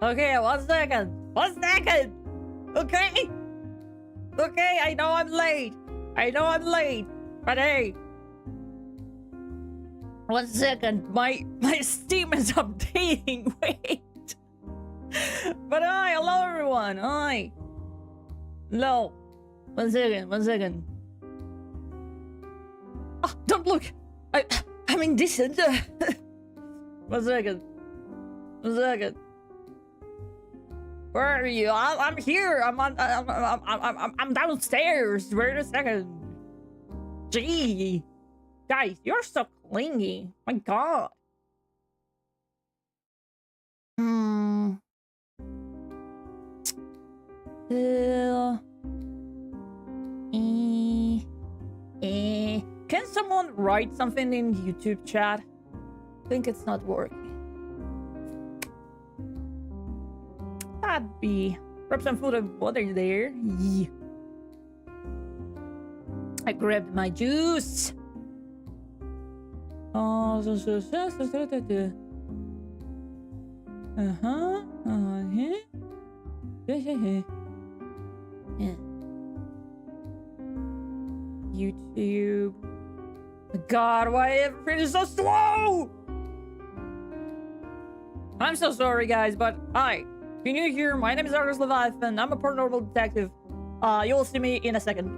Okay, 1 second. 1 second. Okay. Okay, I know I'm late. But hey. 1 second. My Steam is updating. Wait. But hi, hello everyone. Hi. Hello. 1 second. Don't look. I'm indecent. 1 second. 1 second. Where are you? I'm here. I'm downstairs. Wait a second. Gee, guys, you're so clingy. My God. Can someone write something in YouTube chat? I think it's not working. That'd be... Grab some food and water there. Yeah. I grabbed my juice. Oh, yeah. YouTube. God, why everything is so slow? I'm so sorry, guys, but hi. If you're new here, my name is arguslevi, and I'm a paranormal detective. You'll see me in a second.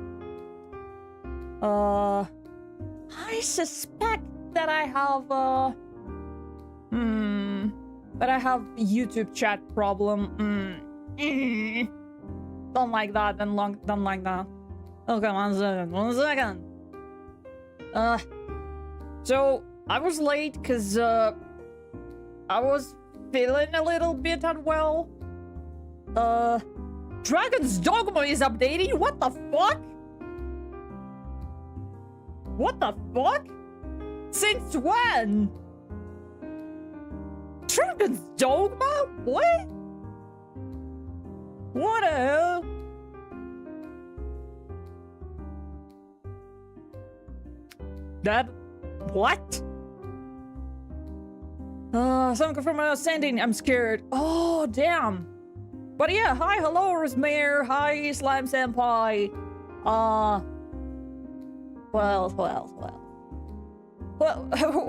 I suspect that I have that I have a YouTube chat problem. Don't like that, don't like that. Okay, 1 second, 1 second. So I was late because I was feeling a little bit unwell. Dragon's Dogma is updating? What the fuck? What the fuck? Since when? Dragon's Dogma? What? What the hell? That... what? Someone confirm sending. I'm scared. Oh, damn. But yeah, hi, hello, Rosmare. Hi, Slime Senpai. Well,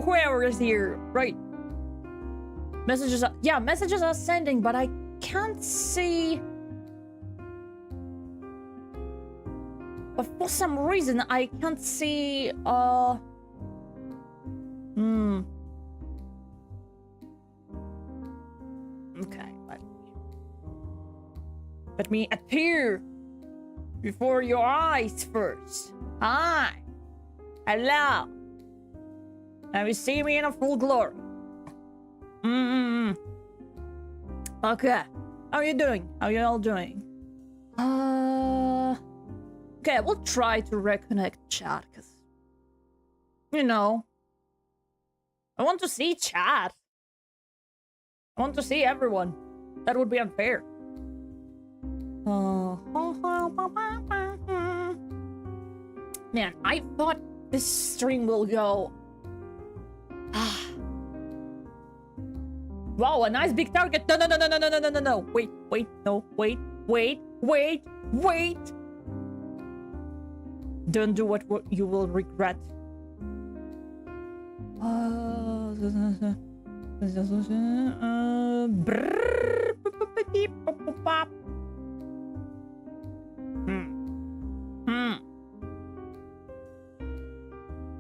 whoever is here, right? Messages are, yeah, messages are sending, but I can't see. But for some reason, I can't see, okay, let me appear before your eyes first. Hi. Hello. Now you see me in a full glory. Okay. How are you doing? How are you all doing? Okay, we'll try to reconnect chat, because... you know... I want to see chat. I want to see everyone. That would be unfair. Man, I thought this stream will go... wow, a nice big target. No. Wait, no, wait. Don't do what you will regret.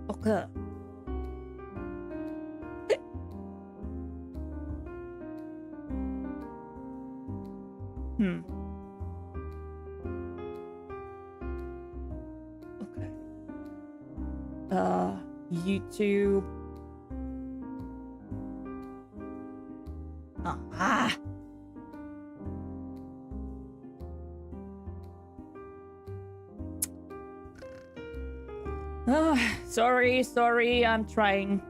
Okay. Okay. YouTube. Sorry, I'm trying.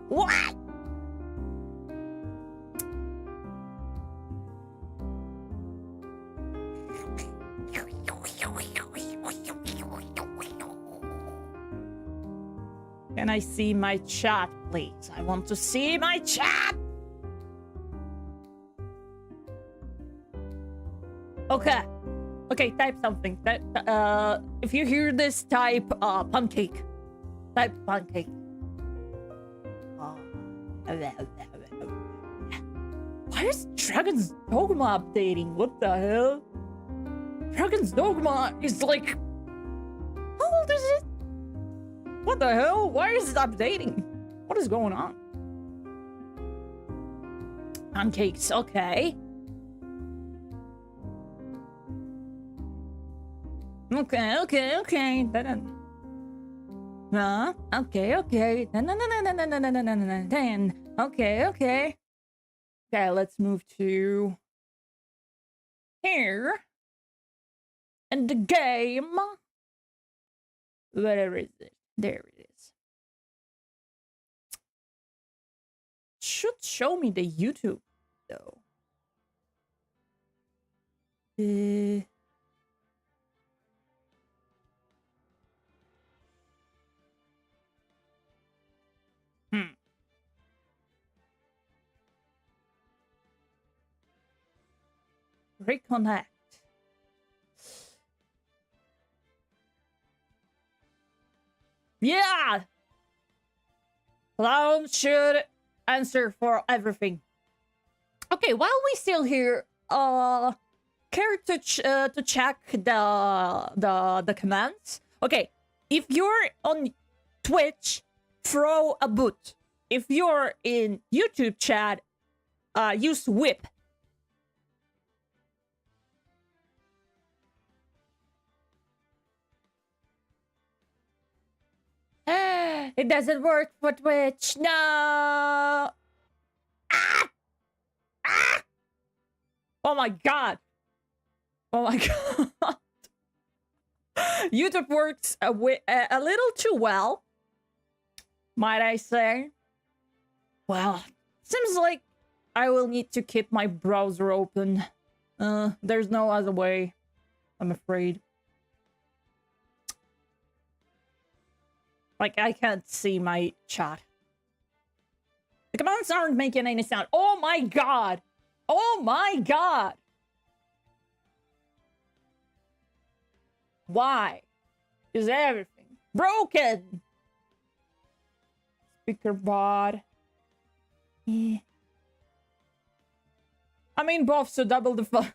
What? Can I see my chat, please? I want to see my chat! Okay, type something. If you hear this, type pancake. Type pancake. Why is Dragon's Dogma updating? What the hell? Dragon's Dogma is like... How old is it? What the hell? Why is it updating? What is going on? Pancakes, okay. Okay. Okay. Okay, okay. Okay, let's move to here. And the game. Where is it? There it is. Should show me the YouTube though. Reconnect. Yeah! Clown should answer for everything. Okay, while we still here, care to check the commands? Okay, if you're on Twitch, throw a boot. If you're in YouTube chat, use whip. It doesn't work for Twitch. No. Ah! Ah! Oh my god. Oh my god. YouTube works a little too well, might I say. Well, seems like I will need to keep my browser open. There's no other way, I'm afraid. Like, I can't see my chat. The commands aren't making any sound. Oh my god! Oh my god! Why is everything broken? Speaker bot. Yeah. I mean both, so double the fun.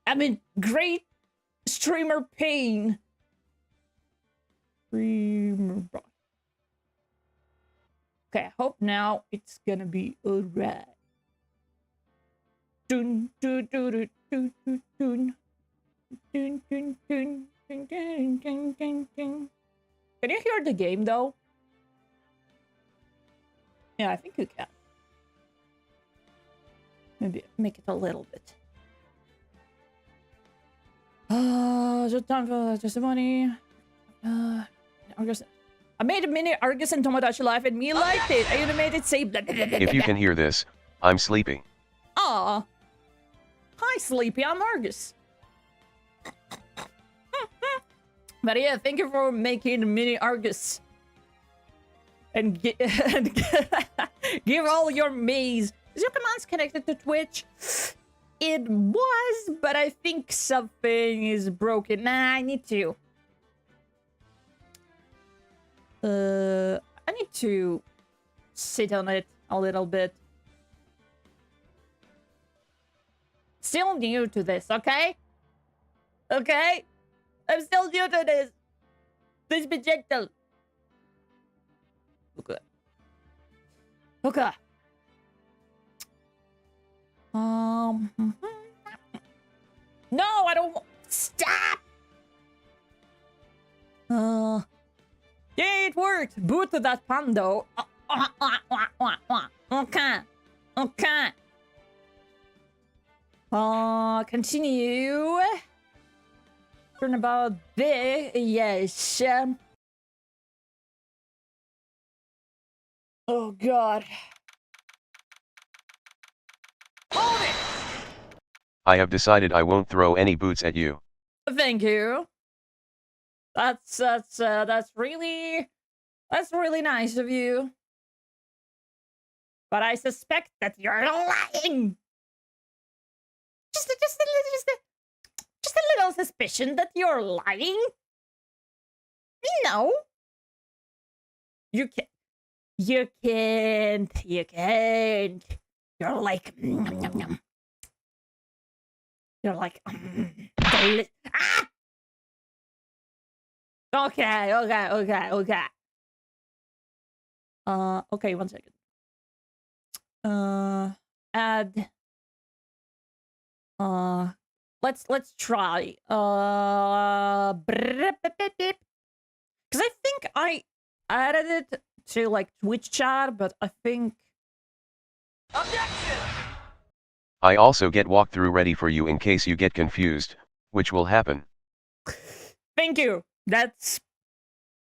I mean, great streamer pain. Streamer bot. Okay, I hope now it's gonna be alright. Dun dun dun dun dun dun dun dun dun dun dun dun dun dun. Can you hear the game though? Yeah, I think you can. Maybe make it a little bit. Just time for testimony. Argus. I made a mini Argus and Tomodachi Life and me liked it. I made it say blah, blah, blah, blah, If you can hear this, I'm sleeping. Aw. Hi, Sleepy. I'm Argus. But yeah, thank you for making a mini Argus. And, give all your maze. Is your commands connected to Twitch? It was, but I think something is broken. Nah, I need to. I need to sit on it a little bit. Still new to this, okay? Okay? I'm still new to this. Please be gentle. Okay. Okay. No, I don't. Stop. Yeah, it worked. Boot to that pando. Okay. Okay. Continue. Turn about this. Yes. Oh God. Hold it. I have decided I won't throw any boots at you. Thank you. That's really nice of you. But I suspect that you're lying. Just a little suspicion that you're lying. No. You can't. You can't. You can't. You're like. You're like. Ah! Okay. Okay, 1 second. Add. Let's try. Because I think I added it to like Twitch chat, but I think. Objection! I also get walkthrough ready for you in case you get confused, which will happen. Thank you. That's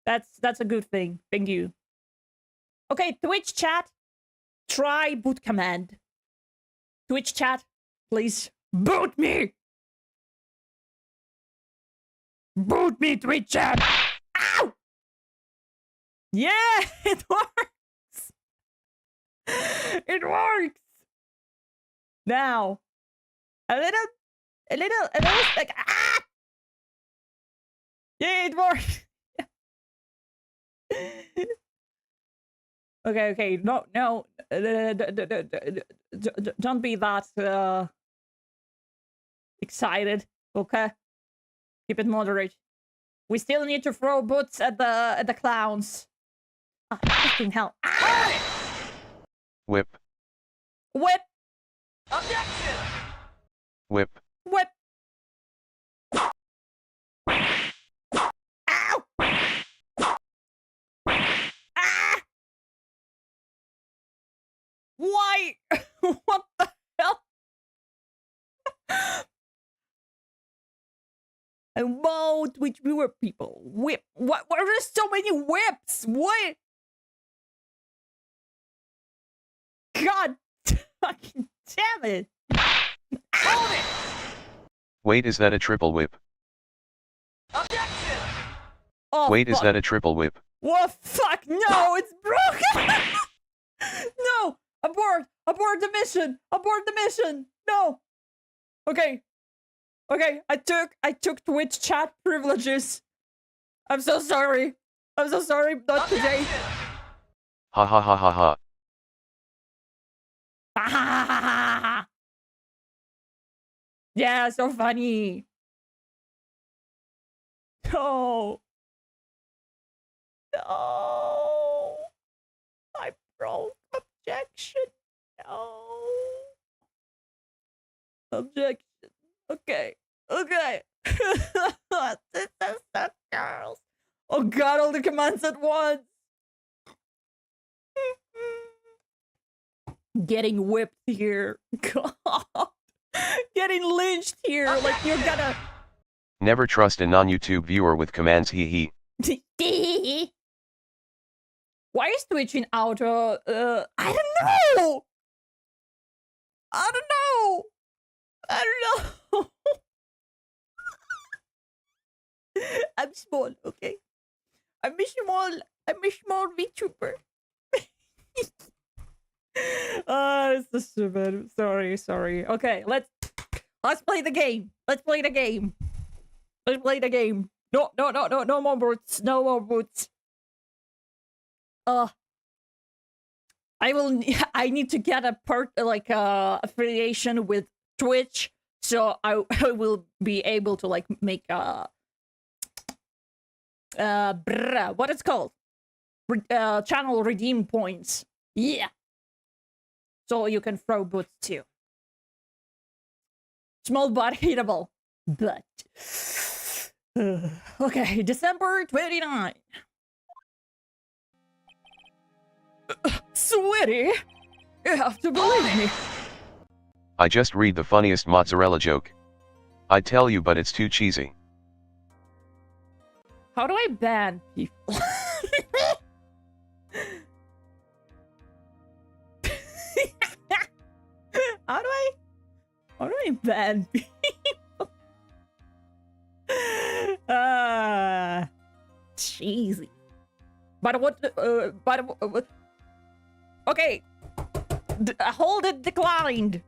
a good thing. Thank you. Okay, Twitch chat. Try boot command. Twitch chat, please boot me. Boot me, Twitch chat. Ow! Yeah, it works. It works. Now, a little like ah. Yeah, it works. Okay. No. Don't be that excited. Okay, keep it moderate. We still need to throw boots at the clowns. Oh, fucking hell! Ah! Whip. Objection! Whip. Ow! Ah! Why? What the hell? I won't Twitch viewer people. Whip. What? Why are there so many whips? What? God fucking damn it! Ow! Wait, is that a triple whip? Objection! Oh, Wait, is fuck. that a triple whip? What? Fuck! No, it's broken. No! Abort the mission! Abort the mission! No! Okay. I took Twitch chat privileges. I'm so sorry. Not today. Ha ha ha ha ha. Yeah, so funny. No. I broke. Objection. No. Objection. Okay. This is so girls. Oh god, all the commands at once. Getting whipped here. God. Getting lynched here. Like you're gonna. Never trust a non-YouTube viewer with commands, hee hee. Why is Twitch in auto? I don't know. I'm small, okay? I'm a small VTuber. It's so stupid. Sorry. Okay, let's play the game. No more boots. I need to get a affiliation with Twitch, so I will be able to like make what it's called, channel redeem points. Yeah, so you can throw boots too. Small but hittable. But okay, December 29. Sweetie, you have to believe me. I just read the funniest mozzarella joke. I tell you, but it's too cheesy. How do I ban people? How do I ban people? Cheesy. But what? Okay. Hold it declined.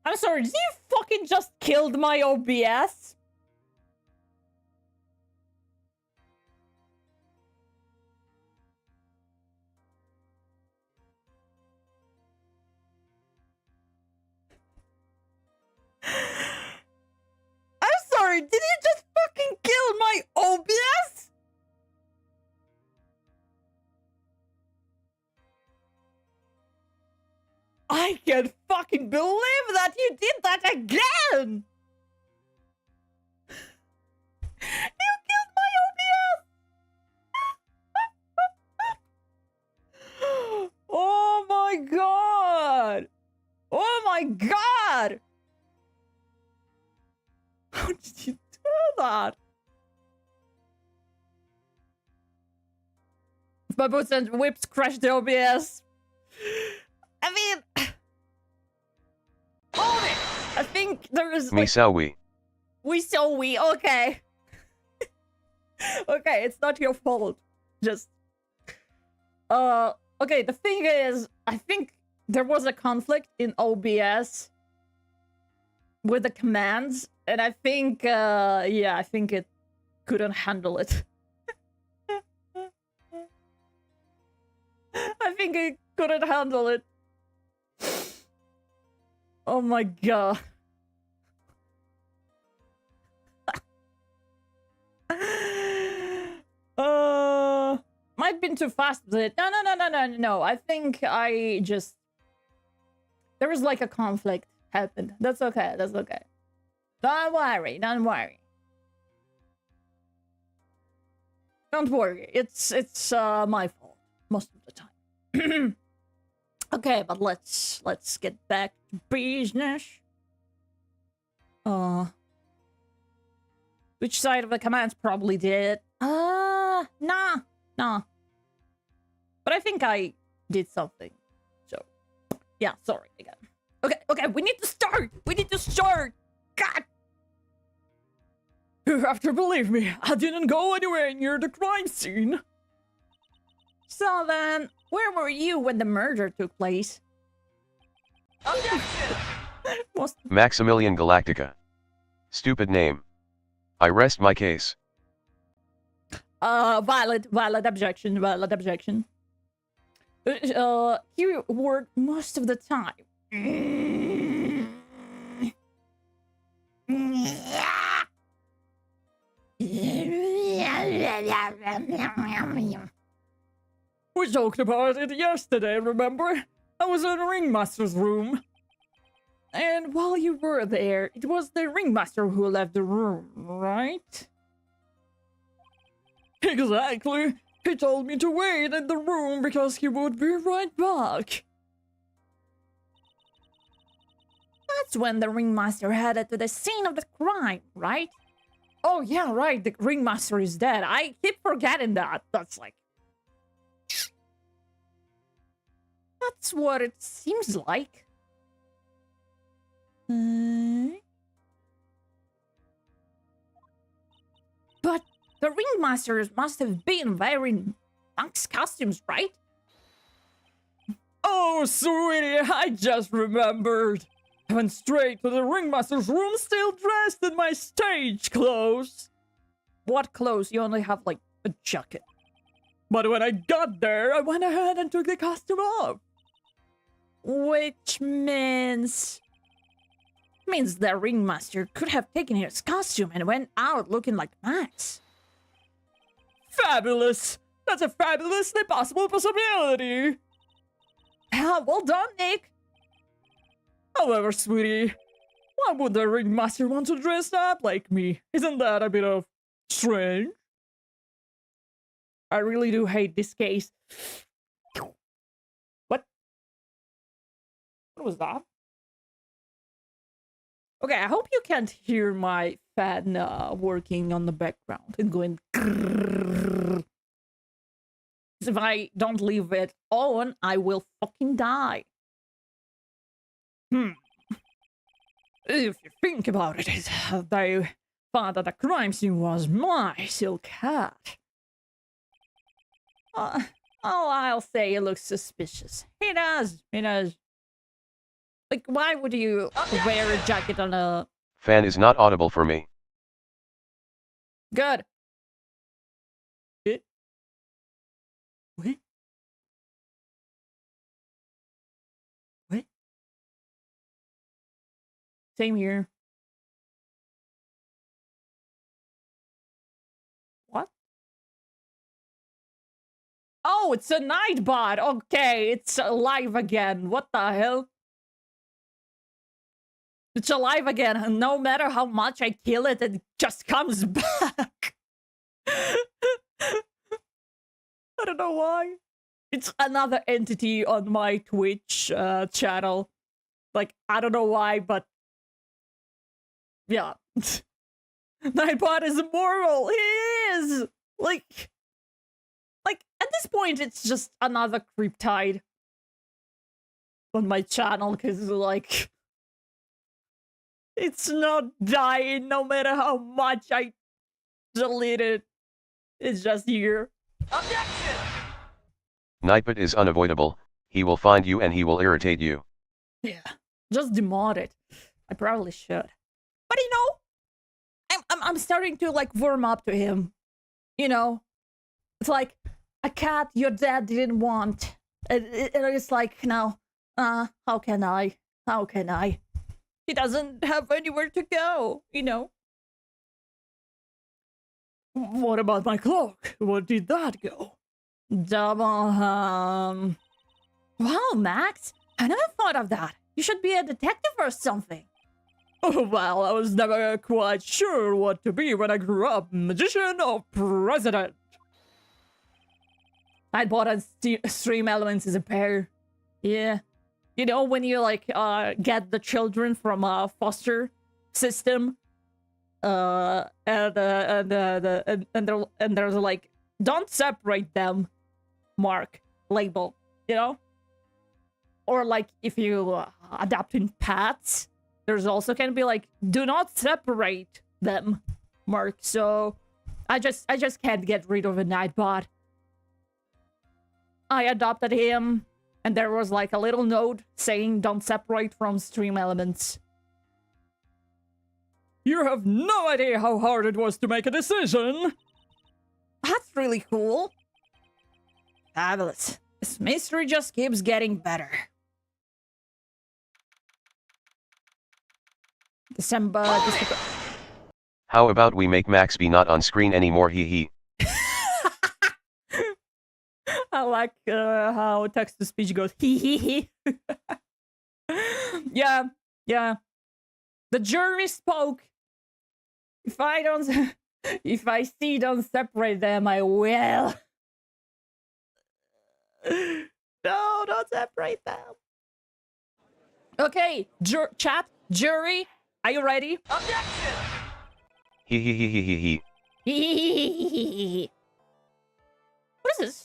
I'm sorry, did you fucking just killed my OBS? I'm sorry, did you just fucking kill my OBS? I can't fucking believe that you did that again! You killed my OBS! Oh my god! Oh my god! How did you do that? If my boots and whips crashed the OBS. I mean, Hold it! I think there is Me like, so we. we, okay. Okay, it's not your fault. Just, okay, the thing is, I think there was a conflict in OBS with the commands, and I think, yeah, I think it couldn't handle it. I think it couldn't handle it. Oh my god. Might have been too fast with it. No. I think I just... There was like a conflict happened. That's okay, that's okay. Don't worry, don't worry. Don't worry, it's my fault most of the time. Okay, but let's get back to business. Which side of the commands probably did? Nah. But I think I did something. So, yeah, sorry again. Okay, we need to start! God! You have to believe me, I didn't go anywhere near the crime scene. So then, where were you when the murder took place? Objection! Maximilian Galactica. Stupid name. I rest my case. Valid objection. You work most of the time. We talked about it yesterday, remember? I was in Ringmaster's room. And while you were there, it was the Ringmaster who left the room, right? Exactly. He told me to wait in the room because he would be right back. That's when the Ringmaster headed to the scene of the crime, right? Oh yeah, right, the Ringmaster is dead. I keep forgetting that. That's like... That's what it seems like. But the Ringmasters must have been wearing monk's costumes, right? Oh, sweetie, I just remembered. I went straight to the Ringmaster's room still dressed in my stage clothes. What clothes? You only have, like, a jacket. But when I got there, I went ahead and took the costume off. Which means the Ringmaster could have taken his costume and went out looking like Max. Fabulous! That's a fabulously possible possibility! Well done, Nick! However, sweetie, why would the Ringmaster want to dress up like me? Isn't that a bit of strange? I really do hate this case. What? What was that? Okay, I hope you can't hear my fan working on the background and going grrrr. If I don't leave it on, I will fucking die. If you think about it, they thought that the crime scene was my silk hat. Oh, I'll say it looks suspicious. It does. Like, why would you wear a jacket on a... Fan is not audible for me. Good. Eh? Wait. What? Same here. What? Oh, it's a nightbot. Okay, it's alive again. What the hell? It's alive again, and no matter how much I kill it, it just comes back. I don't know why. It's another entity on my Twitch channel. Like, I don't know why, but... yeah. Nightbot is immortal! He is! Like, at this point, it's just another creeptide on my channel, because, like... it's not dying no matter how much I delete it. It's just here. Objection! Nightbot is unavoidable. He will find you and he will irritate you. Yeah, just demod it. I probably should. But you know, I'm starting to like warm up to him. You know, it's like a cat your dad didn't want. It's like, now, how can I? How can I? He doesn't have anywhere to go, you know. What about my cloak? Where did that go? Wow, Max, I never thought of that. You should be a detective or something. Oh, well, I was never quite sure what to be when I grew up. Magician or president? Nightbot and Stream Elements is a pair. Yeah. You know, when you, like, get the children from a foster system, and there's, like, don't separate them mark label, you know? Or, like, if you adopting pets, there's also can be, like, do not separate them mark. So, I just can't get rid of a Nightbot. I adopted him, and there was, like, a little note saying don't separate from Stream Elements. You have no idea how hard it was to make a decision. That's really cool. Fabulous. This mystery just keeps getting better. December. How about we make Max be not on screen anymore, hee hee. I like how text-to-speech goes, hee hee hee. Yeah, yeah. The jury spoke. If I see don't separate them, I will. No, don't separate them. Okay, chat, jury, are you ready? Objection! Hee hee hee hee hee hee. What is this?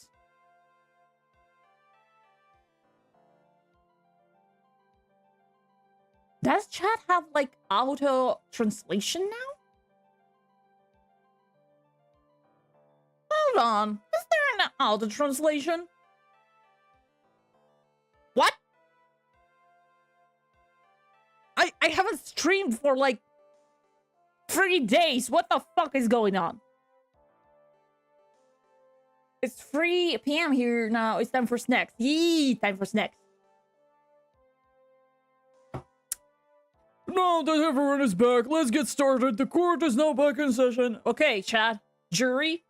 Does chat have, like, auto translation now? Hold on. Is there an auto translation? What? I haven't streamed for, like, 3 days. What the fuck is going on? It's 3 p.m. here now. It's time for snacks. Yee! Time for snacks. Now that everyone is back, let's get started. The court is now back in session. Okay, chat. Jury.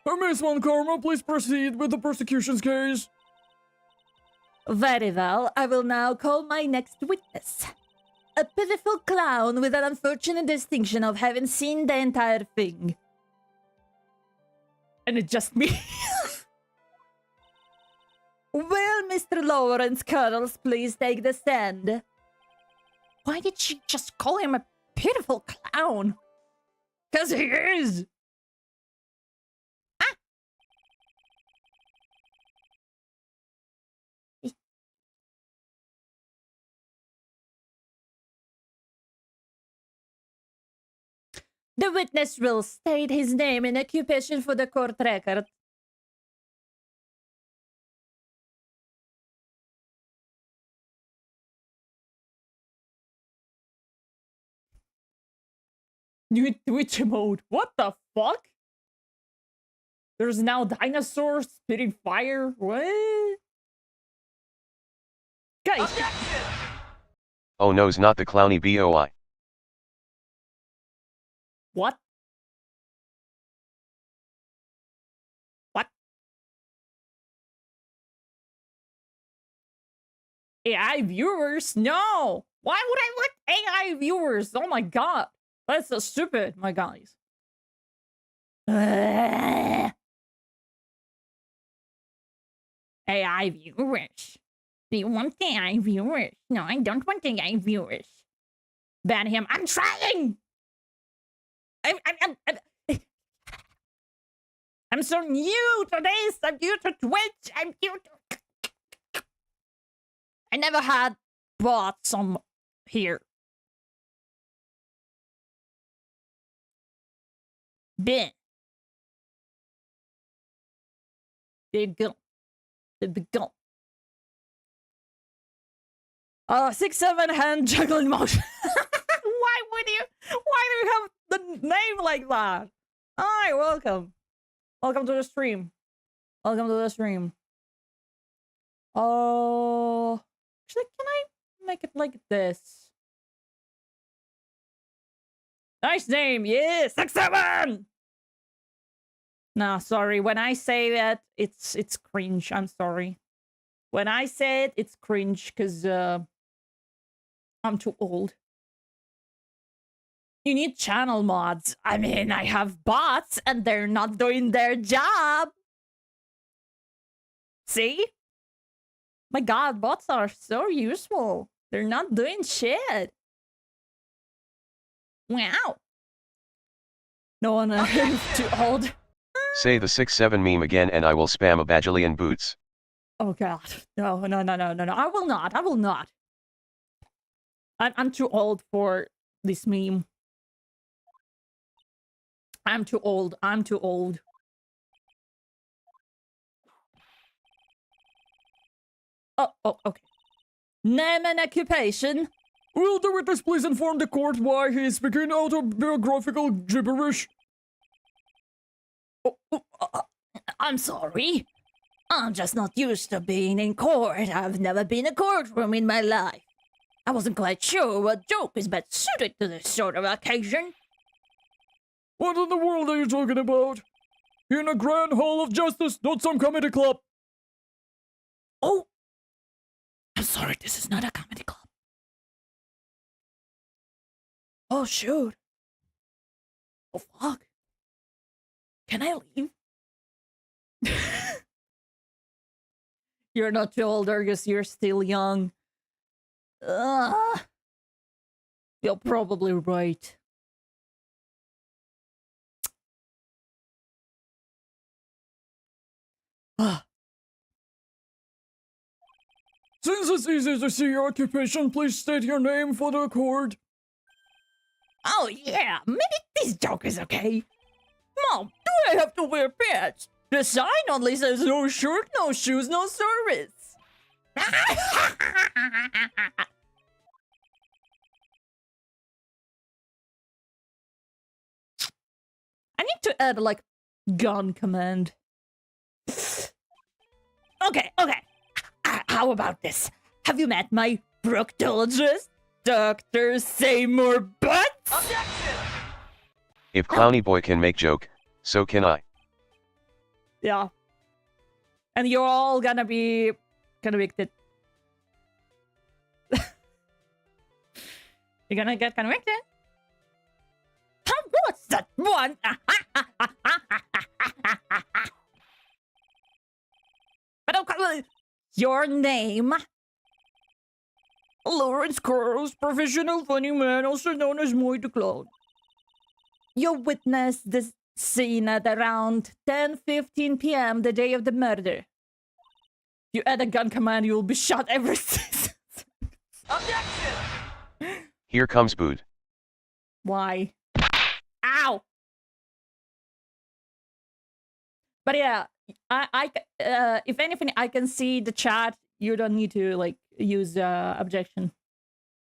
Miss Von Karma, please proceed with the prosecution's case. Very well. I will now call my next witness. A pitiful clown with an unfortunate distinction of having seen the entire thing. And it's just me. Will Mr. Lawrence Cuddles please take the stand? Why did she just call him a pitiful clown? 'Cause he is! Ah! The witness will state his name and occupation for the court record. New Twitch mode. What the fuck? There's now dinosaurs spitting fire. What? Guys. Objection! Oh no's not the clowny boy. What? What? AI viewers? No! Why would I let AI viewers? Oh my god. That's so stupid, my guys. AI viewers. Do you want the AI viewers? No, I don't want the AI viewers. Ban him. I'm trying! I'm so new to this. I'm new to Twitch. I'm new to... I never had bots on here. Ben. There you go. There we go. 6-7 hand juggling motion. Why do you have the name like that? Hi, welcome. Welcome to the stream. Welcome to the stream. Oh, actually, can I make it like this? Nice name, yeah, 6-7. Nah, sorry. When I say that, it's cringe. I'm sorry. When I say it, it's cringe because I'm too old. You need channel mods. I mean, I have bots and they're not doing their job. See? My god, bots are so useful. They're not doing shit. Wow. No one is too old. Say the 6-7 meme again and I will spam a bajillion boots. Oh god. No. I will not. I'm too old for this meme. I'm too old. Oh, okay. Name and occupation. Will the witness please inform the court why he is speaking autobiographical gibberish? I'm sorry. I'm just not used to being in court. I've never been in a courtroom in my life. I wasn't quite sure what joke is best suited to this sort of occasion. What in the world are you talking about? You're in a grand hall of justice, not some comedy club. Oh, I'm sorry, this is not a comedy club. Oh, shoot. Oh, fuck. Can I leave? You're not too old, Argus. You're still young. You're probably right. Since it's easy to see your occupation, please state your name for the court. Oh, yeah, maybe this joke is okay. Mom, do I have to wear pants? The sign only says no shirt, no shoes, no service. I need to add, like, gun command. Okay. How about this? Have you met my proctologist, Dr. Seymour Butts? Objection! If Clowny Boy can make joke, so can I. Yeah. And you're all gonna be convicted. You're gonna get convicted? What's that one? But okay, your name? Lawrence Curls, professional funny man, also known as Moy the Clown. You witnessed this scene at around 10:15 p.m. the day of the murder. You add a gun command, you will be shot every 6 seconds. Objection! Here comes Boot. Why? Ow! But yeah, if anything, I can see the chat. You don't need to, like, use objection.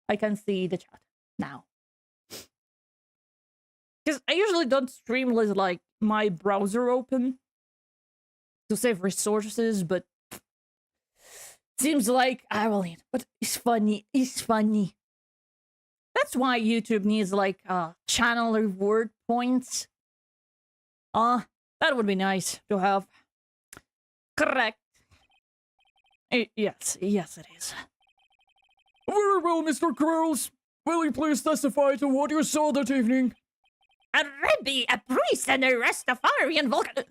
I can see the chat now. Because I usually don't stream with like my browser open to save resources, but seems like I will need. But it's funny. It's funny. That's why YouTube needs like channel reward points. That would be nice to have. Correct. Yes, it is. Very well, Mr. Curls. Will you please testify to what you saw that evening? A rabbi, a priest, and a Rastafarian Vulcan.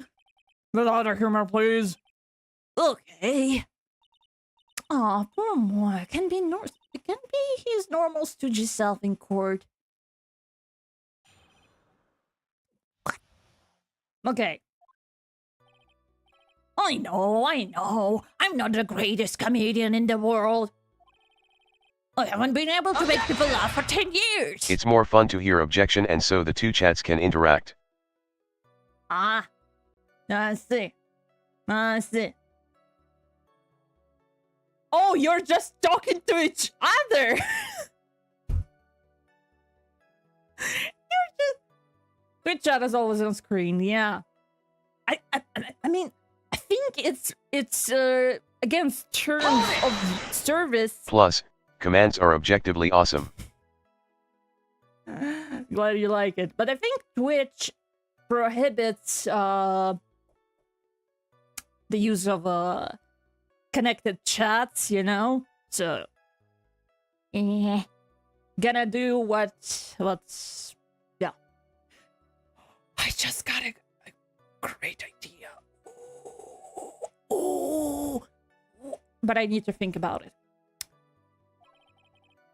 Without a humor, please. Okay. Aw, poor boy. It can be his normal stooge self in court. What? Okay. I know. I'm not the greatest comedian in the world. I haven't been able to make people laugh for 10 years. It's more fun to hear objection and so the two chats can interact. I see. Oh, you're just talking to each other. Twitch chat is always on screen. Yeah. I mean, I think it's against terms of service. Plus, commands are objectively awesome. Glad you like it, but I think Twitch prohibits the use of connected chats, you know? So gonna do what's yeah. I just got a great idea. Ooh. But I need to think about it.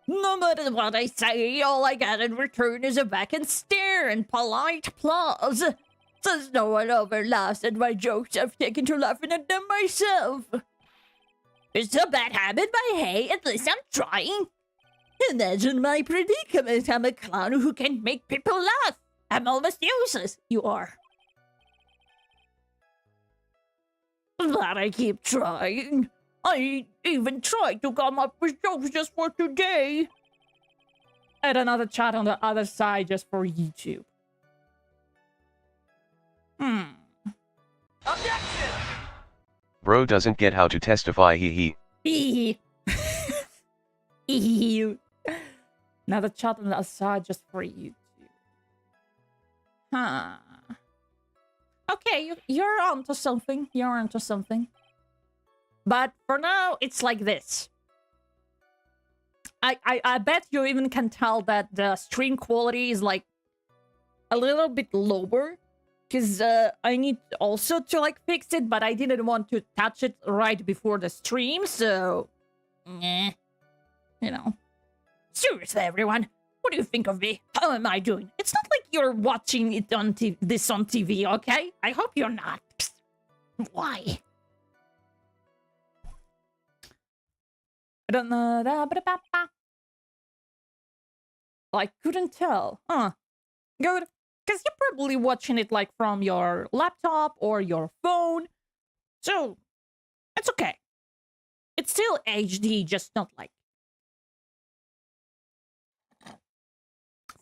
No matter what I say, all I get in return is a vacant stare and polite applause. Since no one ever laughs at my jokes, I've taken to laughing at them myself. It's a bad habit, but hey, at least I'm trying. Imagine my predicament. I'm a clown who can make people laugh. I'm almost useless. You are. But I keep trying. I even tried to come up with jokes just for today. And another chat on the other side just for YouTube. Objection! Bro doesn't get how to testify, hee. Another chat on the other side just for YouTube. Huh. Okay, you're onto something. You're onto something. But for now, it's like this. I bet you even can tell that the stream quality is like a little bit lower. Because I need also to like fix it, but I didn't want to touch it right before the stream, so... You know. Seriously, everyone. What do you think of me? How am I doing? It's not like you're watching it on this on TV, okay? I hope you're not. Psst. Why? I don't know. I couldn't tell. Good. Because you're probably watching it like from your laptop or your phone. So, it's okay. It's still HD, just not like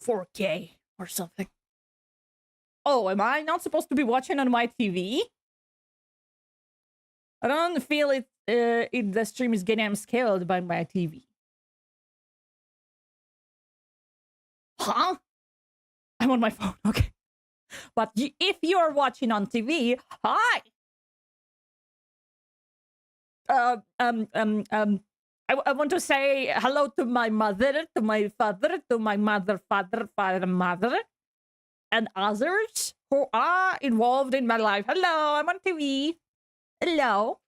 4K or something. Oh, am I not supposed to be watching on my TV? I don't feel it. The stream is getting scaled by my TV. Huh? I'm on my phone. Okay. But if you're watching on TV, hi. I want to say hello to my mother, to my father, to my mother, mother, and others who are involved in my life. Hello, I'm on TV. Hello.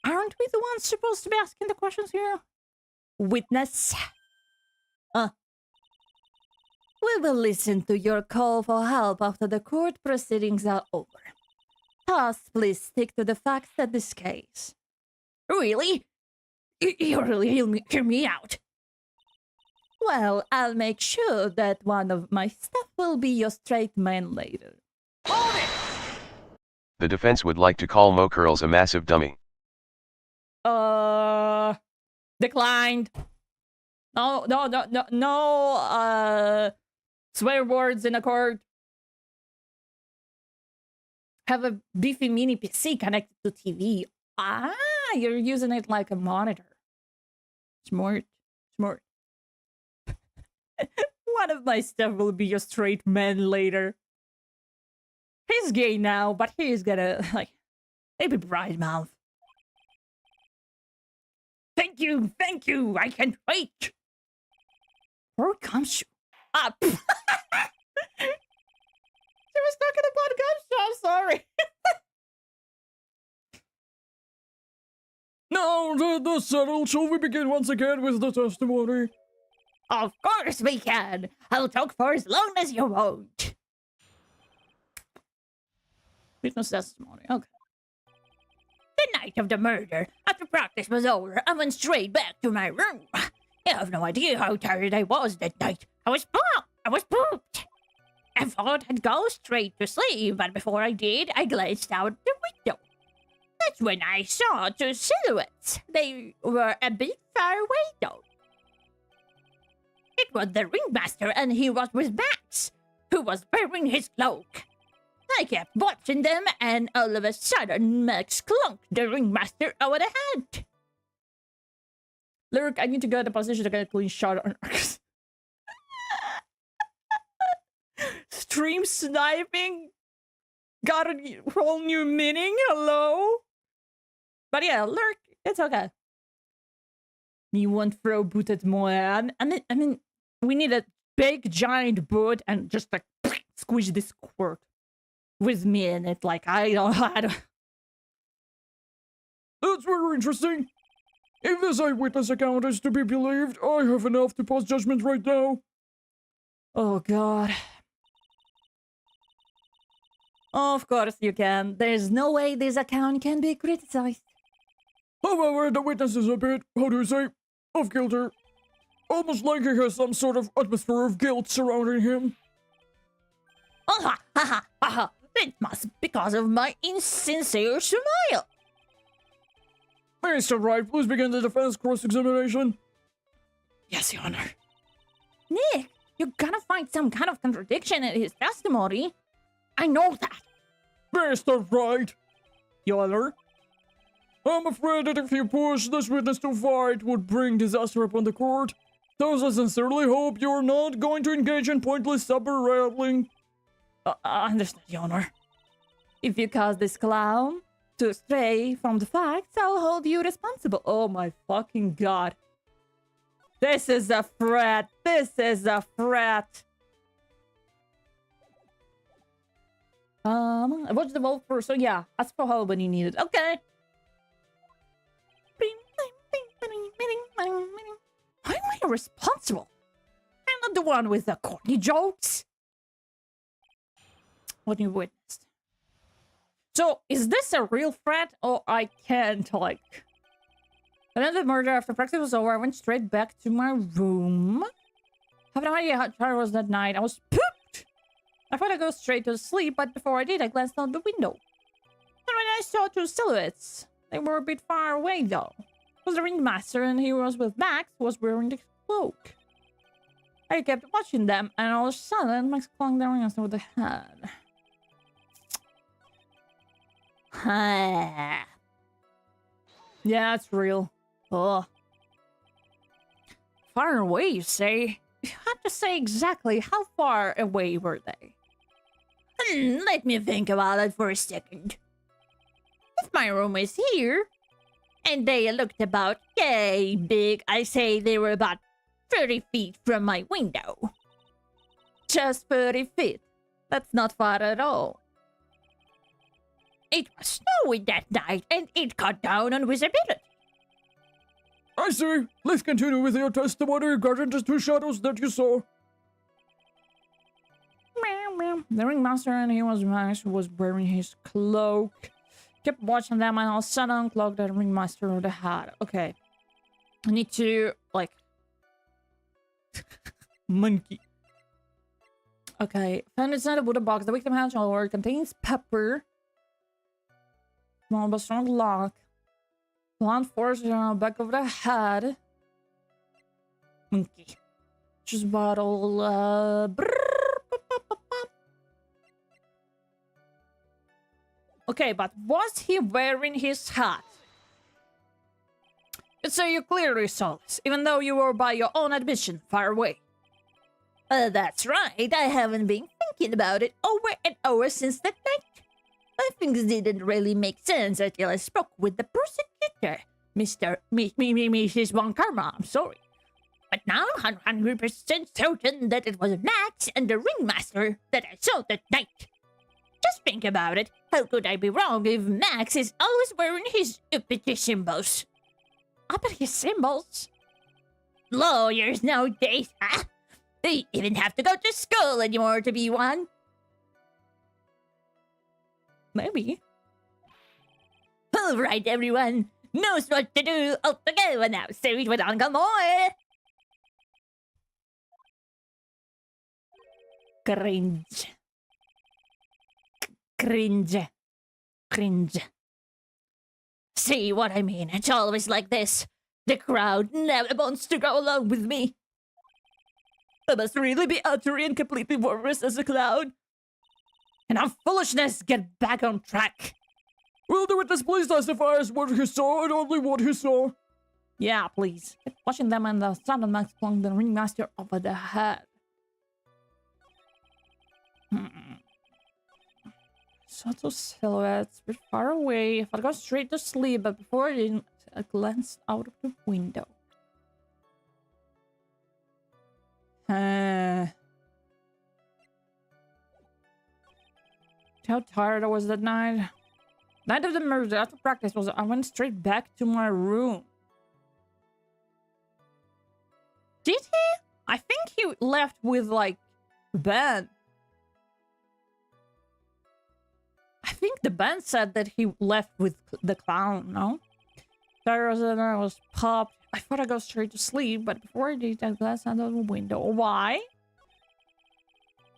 Aren't we the ones supposed to be asking the questions here? Witness. We will listen to your call for help after the court proceedings are over. Thus, please stick to the facts of this case. Really? You really hear me out? Well, I'll make sure that one of my staff will be your straight man later. Hold it! The defense would like to call Mo Curls a massive dummy. Declined. No, swear words in a court. Have a beefy mini PC connected to TV. Ah, you're using it like a monitor. Smart. One of my stuff will be a straight man later. He's gay now, but he's gonna, like, maybe bride mouth. Thank you, I can't wait. Where comes you? Ah, she was talking about Gumshoe, I'm sorry. Now that's settled. Shall we begin once again with the testimony? Of course we can. I'll talk for as long as you want. Witness testimony, okay. The night of the murder, after practice was over, I went straight back to my room. You have no idea how tired I was that night. I was pooped. I thought I'd go straight to sleep, but before I did, I glanced out the window. That's when I saw two silhouettes. They were a bit far away, though. It was the ringmaster, and he was with Max, who was wearing his cloak. I kept watching them, and all of a sudden, Max clunked the ringmaster over the head. Lurk, I need to go to position to get a clean shot on Argus. Stream sniping got a whole new meaning. Hello? But yeah, Lurk, it's okay. You won't throw boot at Moan. I mean, we need a big giant boot and just like squish this quirk with me in it. Like, I don't. That's very interesting. If this eyewitness account is to be believed, I have enough to pass judgment right now. Oh, God. Of course you can. There's no way this account can be criticized. However, the witness is a bit, how do you say, off-kilter. Almost like he has some sort of atmosphere of guilt surrounding him. It must be because of my insincere smile. Mr. Wright, please begin the defense cross-examination. Yes, Your Honor. Nick, you're gonna find some kind of contradiction in his testimony. I know that. Mr. Wright. Your Honor. I'm afraid that if you push this witness too far, it would bring disaster upon the court. Thus, I sincerely hope you're not going to engage in pointless saber-rattling. I understand, Your Honor. If you cause this clown to stray from the facts, I'll hold you responsible. Oh my fucking God. This is a threat. I watched the vote first, so yeah, ask for help when you need it. Okay. Why am I responsible? I'm not the one with the corny jokes. What you witnessed. So, is this a real threat, or I can't, like... Another murder after practice was over, I went straight back to my room. I have no idea how tired I was that night. I was pooped! I thought I'd go straight to sleep, but before I did, I glanced out the window. And when I saw two silhouettes, they were a bit far away, though. It was the ringmaster, and he was with Max, who was wearing the cloak. I kept watching them, and all of a sudden, Max clung the ringmaster with the head. Yeah, it's real. Oh. Far away, you say? You have to say exactly how far away were they? Let me think about it for a second. If my room is here, and they looked about yay big, I say they were about 30 feet from my window. Just 30 feet. That's not far at all. It was snowy that night, and it cut down on visibility. I see. Let's continue with your testimony regarding the two shadows that you saw. The ringmaster, and he was Max, who was wearing his cloak. Kept watching them, and all of a sudden uncloaked the ringmaster with the hat. Okay. I need to, like... Monkey. Okay. Found inside a wooden box. The victim hatch or contains pepper. Small but strong lock. Blunt force on the back of the head. Okay. Just bottle, Okay, but was he wearing his hat? So you clearly saw this, even though you were by your own admission far away. That's right, I haven't been thinking about it over and over since that night. But things didn't really make sense until I spoke with the prosecutor, Mrs. Von Karma, I'm sorry. But now I'm 100% certain that it was Max and the ringmaster that I saw that night. Just think about it. How could I be wrong if Max is always wearing his uppity symbols? Uppity symbols? Lawyers nowadays, huh? They even have to go to school anymore to be one. Maybe. Alright, everyone. Knows what to do all together now, so it would on more. Cringe. Cringe. Cringe. See what I mean? It's always like this. The crowd never wants to go along with me. I must really be utterly and completely worthless as a clown. And our foolishness get back on track. Will the witness please testify as what he saw and only what he saw? Yeah, please. Watching them and the sound of Max plunged the ringmaster over the head. Subtle silhouettes, a bit far away. If I go straight to sleep, but before I didn't, I glanced out of the window. How tired I was that night. Night of the murder, after practice was I went straight back to my room. Did he? I think he left with like Ben. I think the band said that he left with the clown, no? There was I was popped. I thought I'd go straight to sleep, but before I did, I glanced out of the window. Why?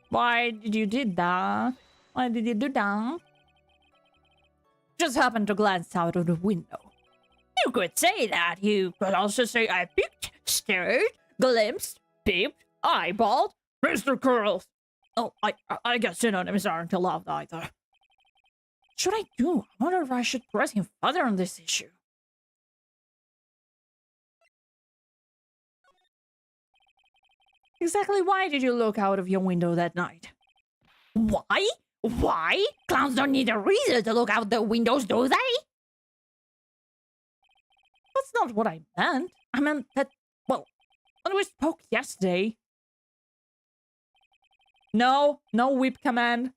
Why did you do that? Why did you do that? Just happened to glance out of the window. You could say that. You could also say I peeked, stared, glimpsed, peeped, eyeballed. Mr. Curls. Oh, I guess synonyms aren't allowed either. What should I do? I wonder if I should press him further on this issue. Exactly why did you look out of your window that night? Why? Why? Clowns don't need a reason to look out the windows, do they? That's not what I meant. I meant that, well, when we spoke yesterday... No whip command.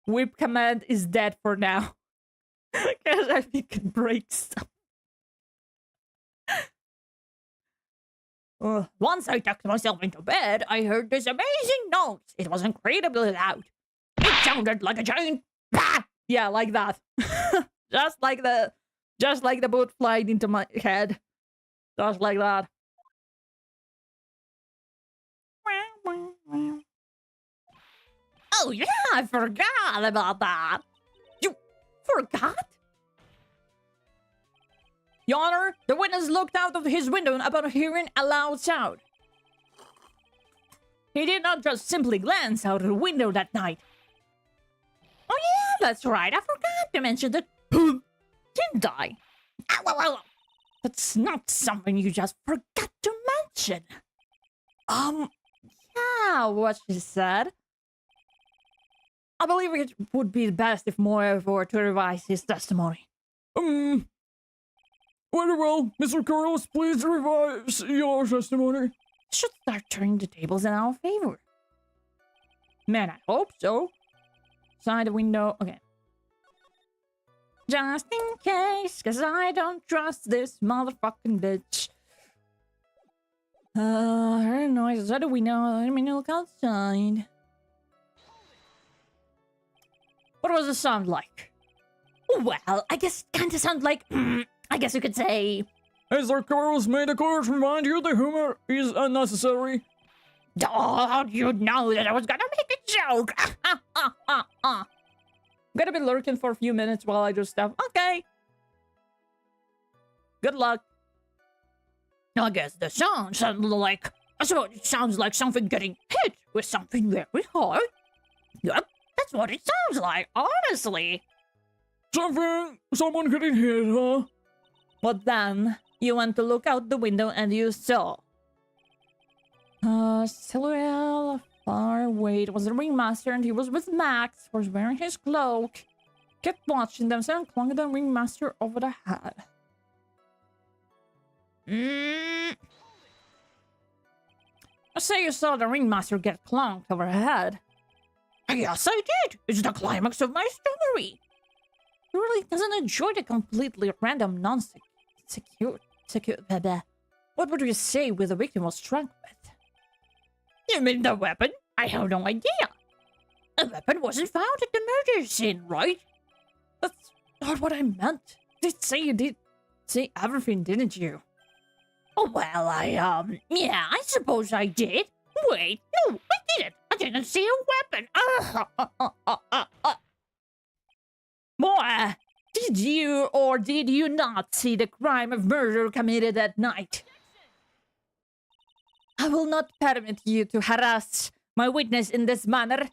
Whip command is dead for now. Because I think it breaks stuff. Once I tucked myself into bed, I heard this amazing noise. It was incredibly loud. It sounded like a giant... Ah! Yeah, like that. just like the boot flying into my head. Just like that. Oh yeah, I forgot about that. You forgot? Your Honor, the witness looked out of his window upon hearing a loud sound. He did not just simply glance out of the window that night. Oh yeah, that's right. I forgot to mention that. Didn't I? That's not something you just forgot to mention. Yeah, what she said. I believe it would be best if Moore were to revise his testimony. Very well, Mr. Carlos, please revise your testimony. Should start turning the tables in our favor. Man, I hope so. Side the window. Okay. Just in case, cause I don't trust this motherfucking bitch. I heard a noise outside the window. Let me look outside. What was the sound like? Well, I guess it kinda sound like... I guess you could say... Mr. Carlos made a clear to remind you the humor is unnecessary. Oh, you know that I was gonna make a joke! I'm gonna be lurking for a few minutes while I do stuff. Okay. Good luck. I guess the sound sounded like... I suppose it sounds like something getting hit with something very hard. Yep, that's what it sounds like, honestly. Someone getting hit, huh? But then, you went to look out the window and you saw... silhouette far away. It was the ringmaster and he was with Max, was wearing his cloak. Kept watching them, so clung the ringmaster over the head. I say you saw the ringmaster get clunked over her head. Yes, I did. It's the climax of my story. He really doesn't enjoy the completely random secure. What would you say with the victim was struck with? You mean the weapon? I have no idea. The weapon wasn't found at the murder scene, right? That's not what I meant. You did say everything, didn't you? Oh, well, yeah, I suppose I did. Wait, no, I didn't. I didn't see a weapon. Boy, did you or did you not see the crime of murder committed at night? I will not permit you to harass my witness in this manner.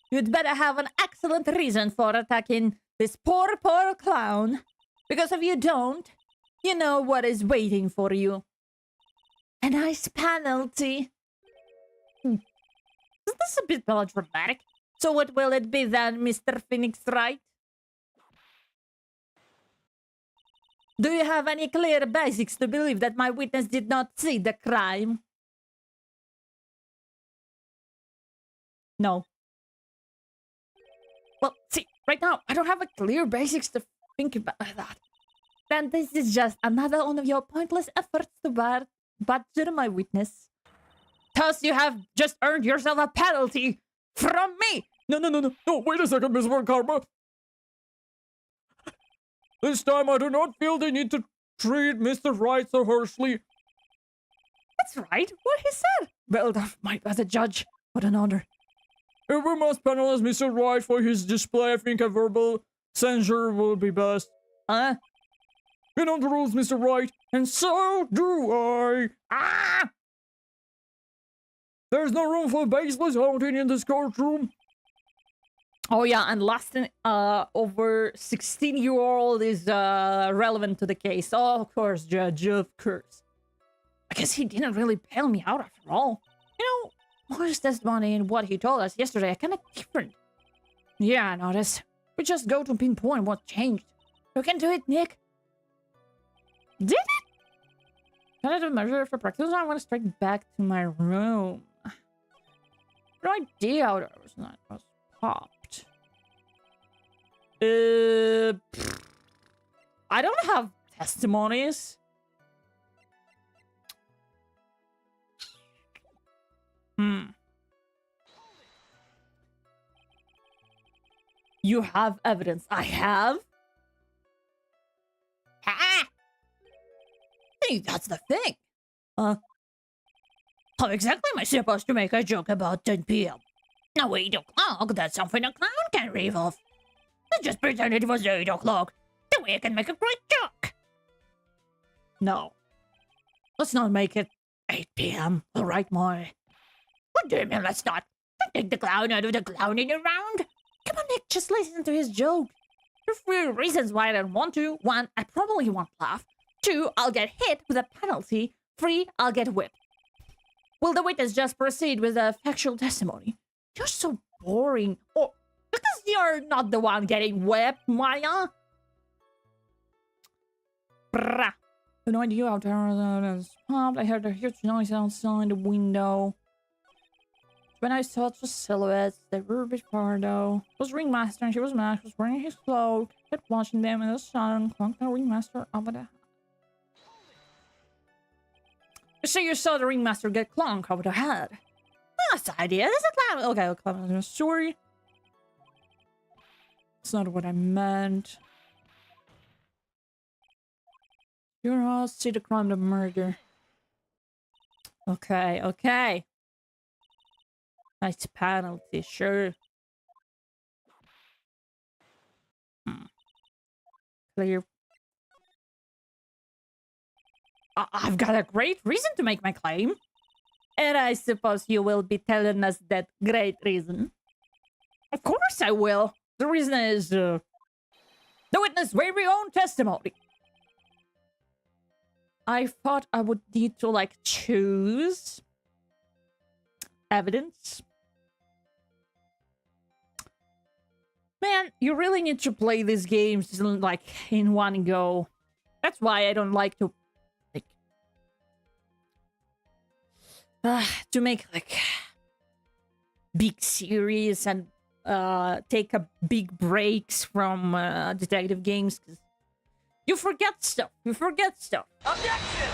You'd better have an excellent reason for attacking this poor clown. Because if you don't, you know what is waiting for you. A nice penalty. Is this a bit melodramatic? So what will it be then, Mr. Phoenix Wright? Do you have any clear basics to believe that my witness did not see the crime? No. Well, see, right now, I don't have a clear basics to think about that. Then this is just another one of your pointless efforts to badger my witness. Thus, you have just earned yourself a penalty from me! No, wait a second, Miss Karma. This time I do not feel the need to treat Mr. Wright so harshly. That's right, what he said. Well done, Mike, as a judge. What an honor. If we must penalize Mr. Wright for his display, I think a verbal censure will be best. Huh? You know the rules, Mr. Wright, and so do I. Ah! There's no room for baseless haunting in this courtroom. Oh yeah, and last over 16-year-old is relevant to the case. Oh, of course, Judge, of course. I guess he didn't really bail me out after all. You know, Moore's testimony and what he told us yesterday are kind of different. Yeah, I noticed. We just go to pinpoint what changed. You can do it, Nick. Did it? Can I do a measure for practice? I want to straight back to my room. No idea how that was popped. I don't have testimonies. You have evidence. I have? Ha! Hey, that's the thing. How exactly am I supposed to make a joke about 10 p.m.? Now 8 o'clock, that's something a clown can read off. Let's just pretend it was 8 o'clock. That way I can make a great joke. No. Let's not make it 8 p.m. Alright, Moy? What do you mean let's not? Don't take the clown out of the clowning around. Come on, Nick, just listen to his joke. There are 3 reasons why I don't want to. 1, I probably won't laugh. 2, I'll get hit with a penalty. 3, I'll get whipped. Will the witness just proceed with a factual testimony? You're so boring. Or because you're not the one getting whipped, Maya. Brah. No idea how to is popped. I heard a huge noise outside the window. When I saw the silhouettes, they were a bit far though. It was Ringmaster and she was Max, was wearing his cloak. Kept watching them in the sun and clunked the Ringmaster over the head. So you saw the Ringmaster get clunked over the head. That's the idea. That's a clown. Okay, I'll come in story. That's not what I meant. You're all see the crime of murder. Okay. Nice penalty, sure. Clear. I've got a great reason to make my claim. And I suppose you will be telling us that great reason. Of course I will. The reason is, the witness' very own testimony. I thought I would need to, like, choose evidence. Man, you really need to play these games, like, in one go. That's why I don't like to, like, to make, like, big series and take a big breaks from detective games. 'Cause you forget stuff. You forget stuff. Objection!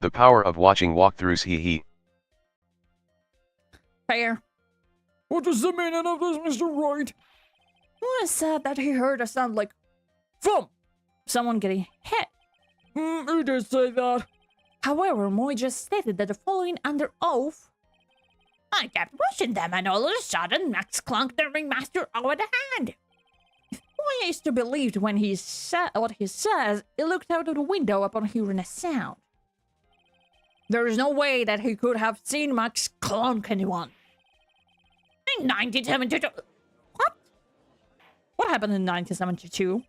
The power of watching walkthroughs, hee hee. Fair. What is the meaning of this, Mr. Wright? Well, I said that he heard a sound like thump, someone getting hit. He did say that. However, Moy just stated that the following under oath. I kept pushing them, and all of a sudden, Max clunked the ringmaster over the hand. If Moy is to be believed when he said what he says, he looked out of the window upon hearing a sound. There is no way that he could have seen Max clunk anyone. In 1972. What? What happened in 1972?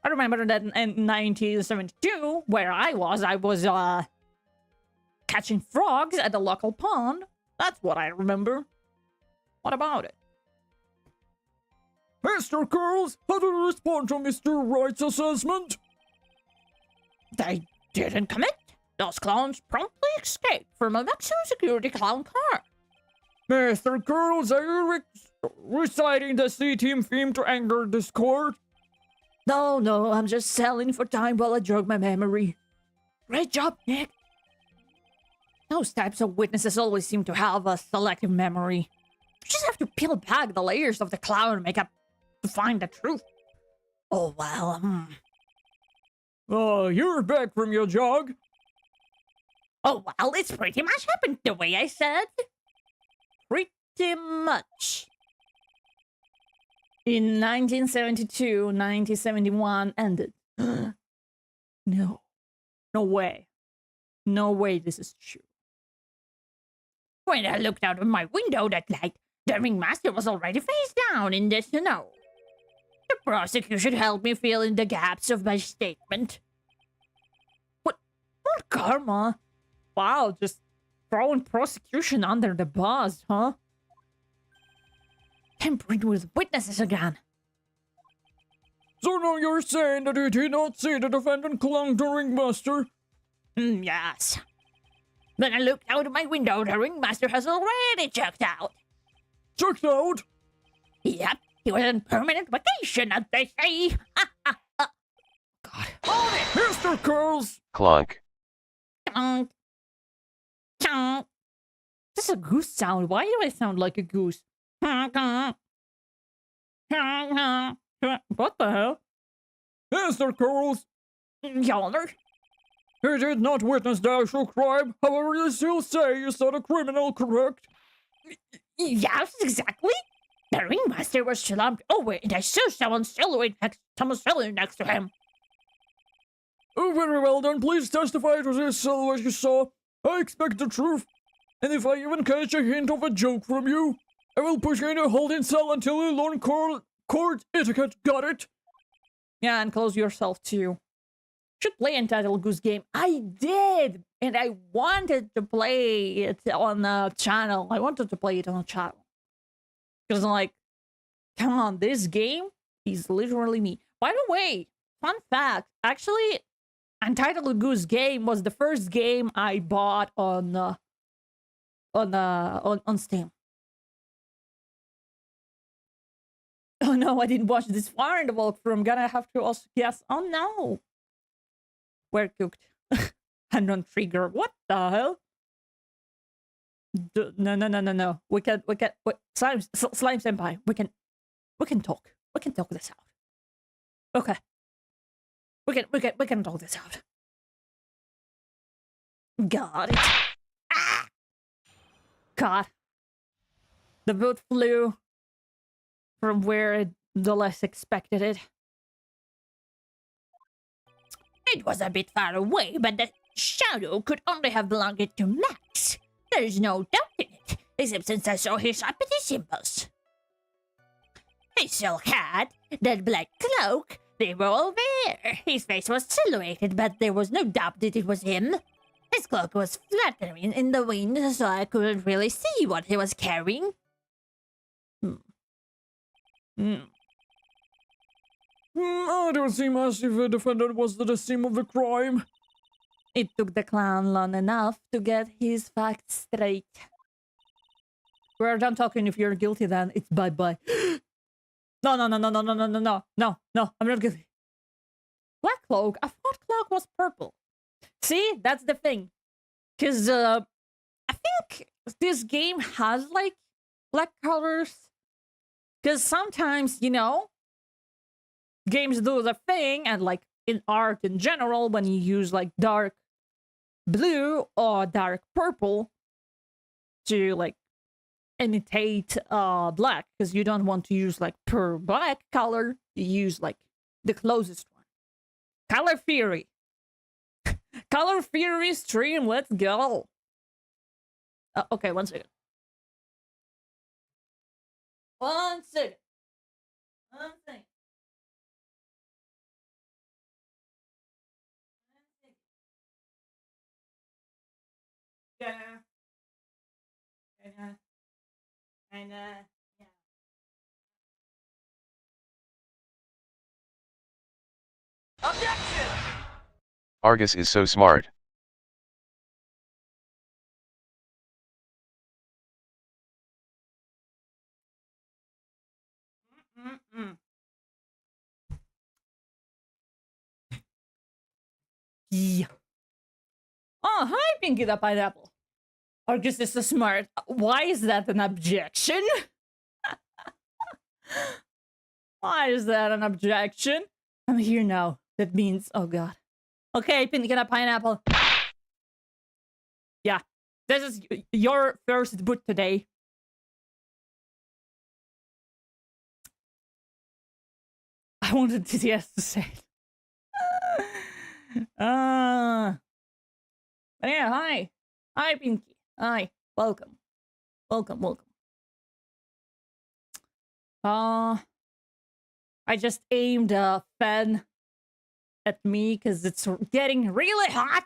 I remember that in 1972, where I was catching frogs at the local pond. That's what I remember. What about it? Mr. Curls, how do you respond to Mr. Wright's assessment? They didn't commit. Those clowns promptly escaped from a maximum security clown car. Mr. Curls, are you reciting the C-Team theme to anger this court? No, I'm just selling for time while I jog my memory. Great job, Nick. Those types of witnesses always seem to have a selective memory. You just have to peel back the layers of the clown makeup to find the truth. Oh, well, You're back from your jog. Oh, well, it's pretty much happened the way I said. Pretty much. In 1972, 1971 ended. No. No way. No way this is true. When I looked out of my window that night, the ringmaster was already face down in the snow. The prosecution helped me fill in the gaps of my statement. What karma? Wow, just throwing prosecution under the bus, huh? Tampering with witnesses again. So now you're saying that you did not see the defendant clunk the ringmaster? Yes. When I looked out of my window, the ringmaster has already checked out. Checked out? Yep, he was on permanent vacation, as they say. God. Hold it! Mr. Curls! Clonk. Chonk. Chonk. This is a goose sound. Why do I sound like a goose? What the hell? Mr. Curls! Yonder? He did not witness the actual crime, however you still say you saw the criminal, correct? Yes, exactly. The ringmaster was slumped over and I saw someone silhouette next to him. Oh, very well then, please testify to this silhouette you saw. I expect the truth. And if I even catch a hint of a joke from you, I will put you in a holding cell until you learn court etiquette, got it? Yeah, and close yourself too. Should play Entitled Goose Game. I did! And I wanted to play it on the channel. I wanted to play it on the channel. Because I'm like, come on, this game is literally me. By the way, fun fact, actually, Entitled Goose Game was the first game I bought on Steam. Oh no, I didn't watch this far in the walkthrough. I'm gonna have to also guess. Oh no. We're cooked. And on trigger. What the hell? No. We can, Slime Senpai, we can talk. We can talk this out. Okay. We can talk this out. Got it. Ah! God. The boat flew from where the less expected it. It was a bit far away, but the shadow could only have belonged to Max. There's no doubt in it, except since I saw his uppity symbols. His silk hat, that black cloak, they were all there. His face was silhouetted, but there was no doubt that it was him. His cloak was fluttering in the wind, so I couldn't really see what he was carrying. I don't seem as if the defendant was the scene of the crime. It took the clown long enough to get his facts straight. We're done talking. If you're guilty, then it's bye-bye. No, I'm not guilty. Black cloak? I thought cloak was purple. See, that's the thing. Because, I think this game has, like, black colors. Because sometimes, you know, games do the thing, and, like, in art in general, when you use, like, dark blue or dark purple to, like, imitate black, because you don't want to use, like, pure black color, you use, like, the closest one. Color theory. Color theory stream, let's go. Okay, 1 second. 1 second. 1 second. Yeah. Yeah. Objection! Argus is so smart. Yeah. Oh, hi, Pinky the Pineapple. Argus is so smart. Why is that an objection? Why is that an objection? I'm here now. That means, oh god. Okay, Pinky the Pineapple. Yeah, this is your first boot today. I wanted TTS to say it. But yeah, hi. Hi, Pinky. Hi. Welcome. Welcome. I just aimed a fan at me because it's getting really hot.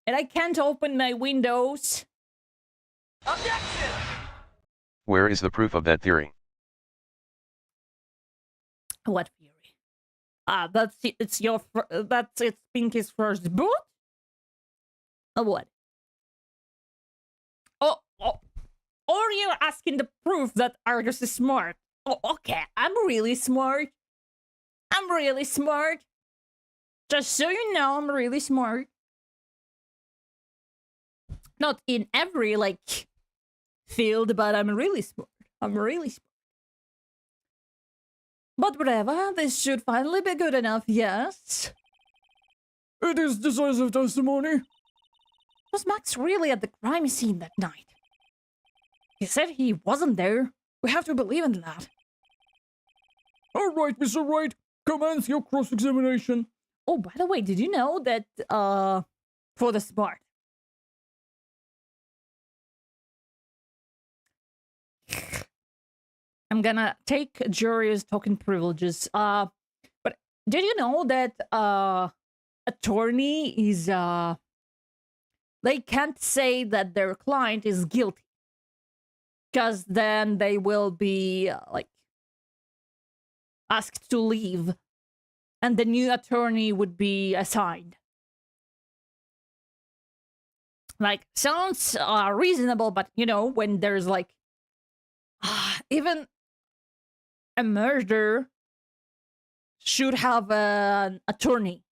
And I can't open my windows. Objection! Where is the proof of that theory? What theory? It's Pinky's first boot? What? Or you're asking the proof that Argus is smart. Oh, okay, I'm really smart. Just so you know, I'm really smart. Not in every, like, field, but I'm really smart. But whatever, this should finally be good enough, yes? It is decisive testimony. Was Max really at the crime scene that night? He said he wasn't there. We have to believe in that. All right, Mr. Wright, commence your cross-examination. Oh, by the way, did you know that, for the smart, I'm gonna take jury's token privileges. But did you know that, attorney is, they can't say that their client is guilty. Because then they will be, like, asked to leave. And the new attorney would be assigned. Like, sounds reasonable, but, you know, when there's, like, even a murder should have an attorney.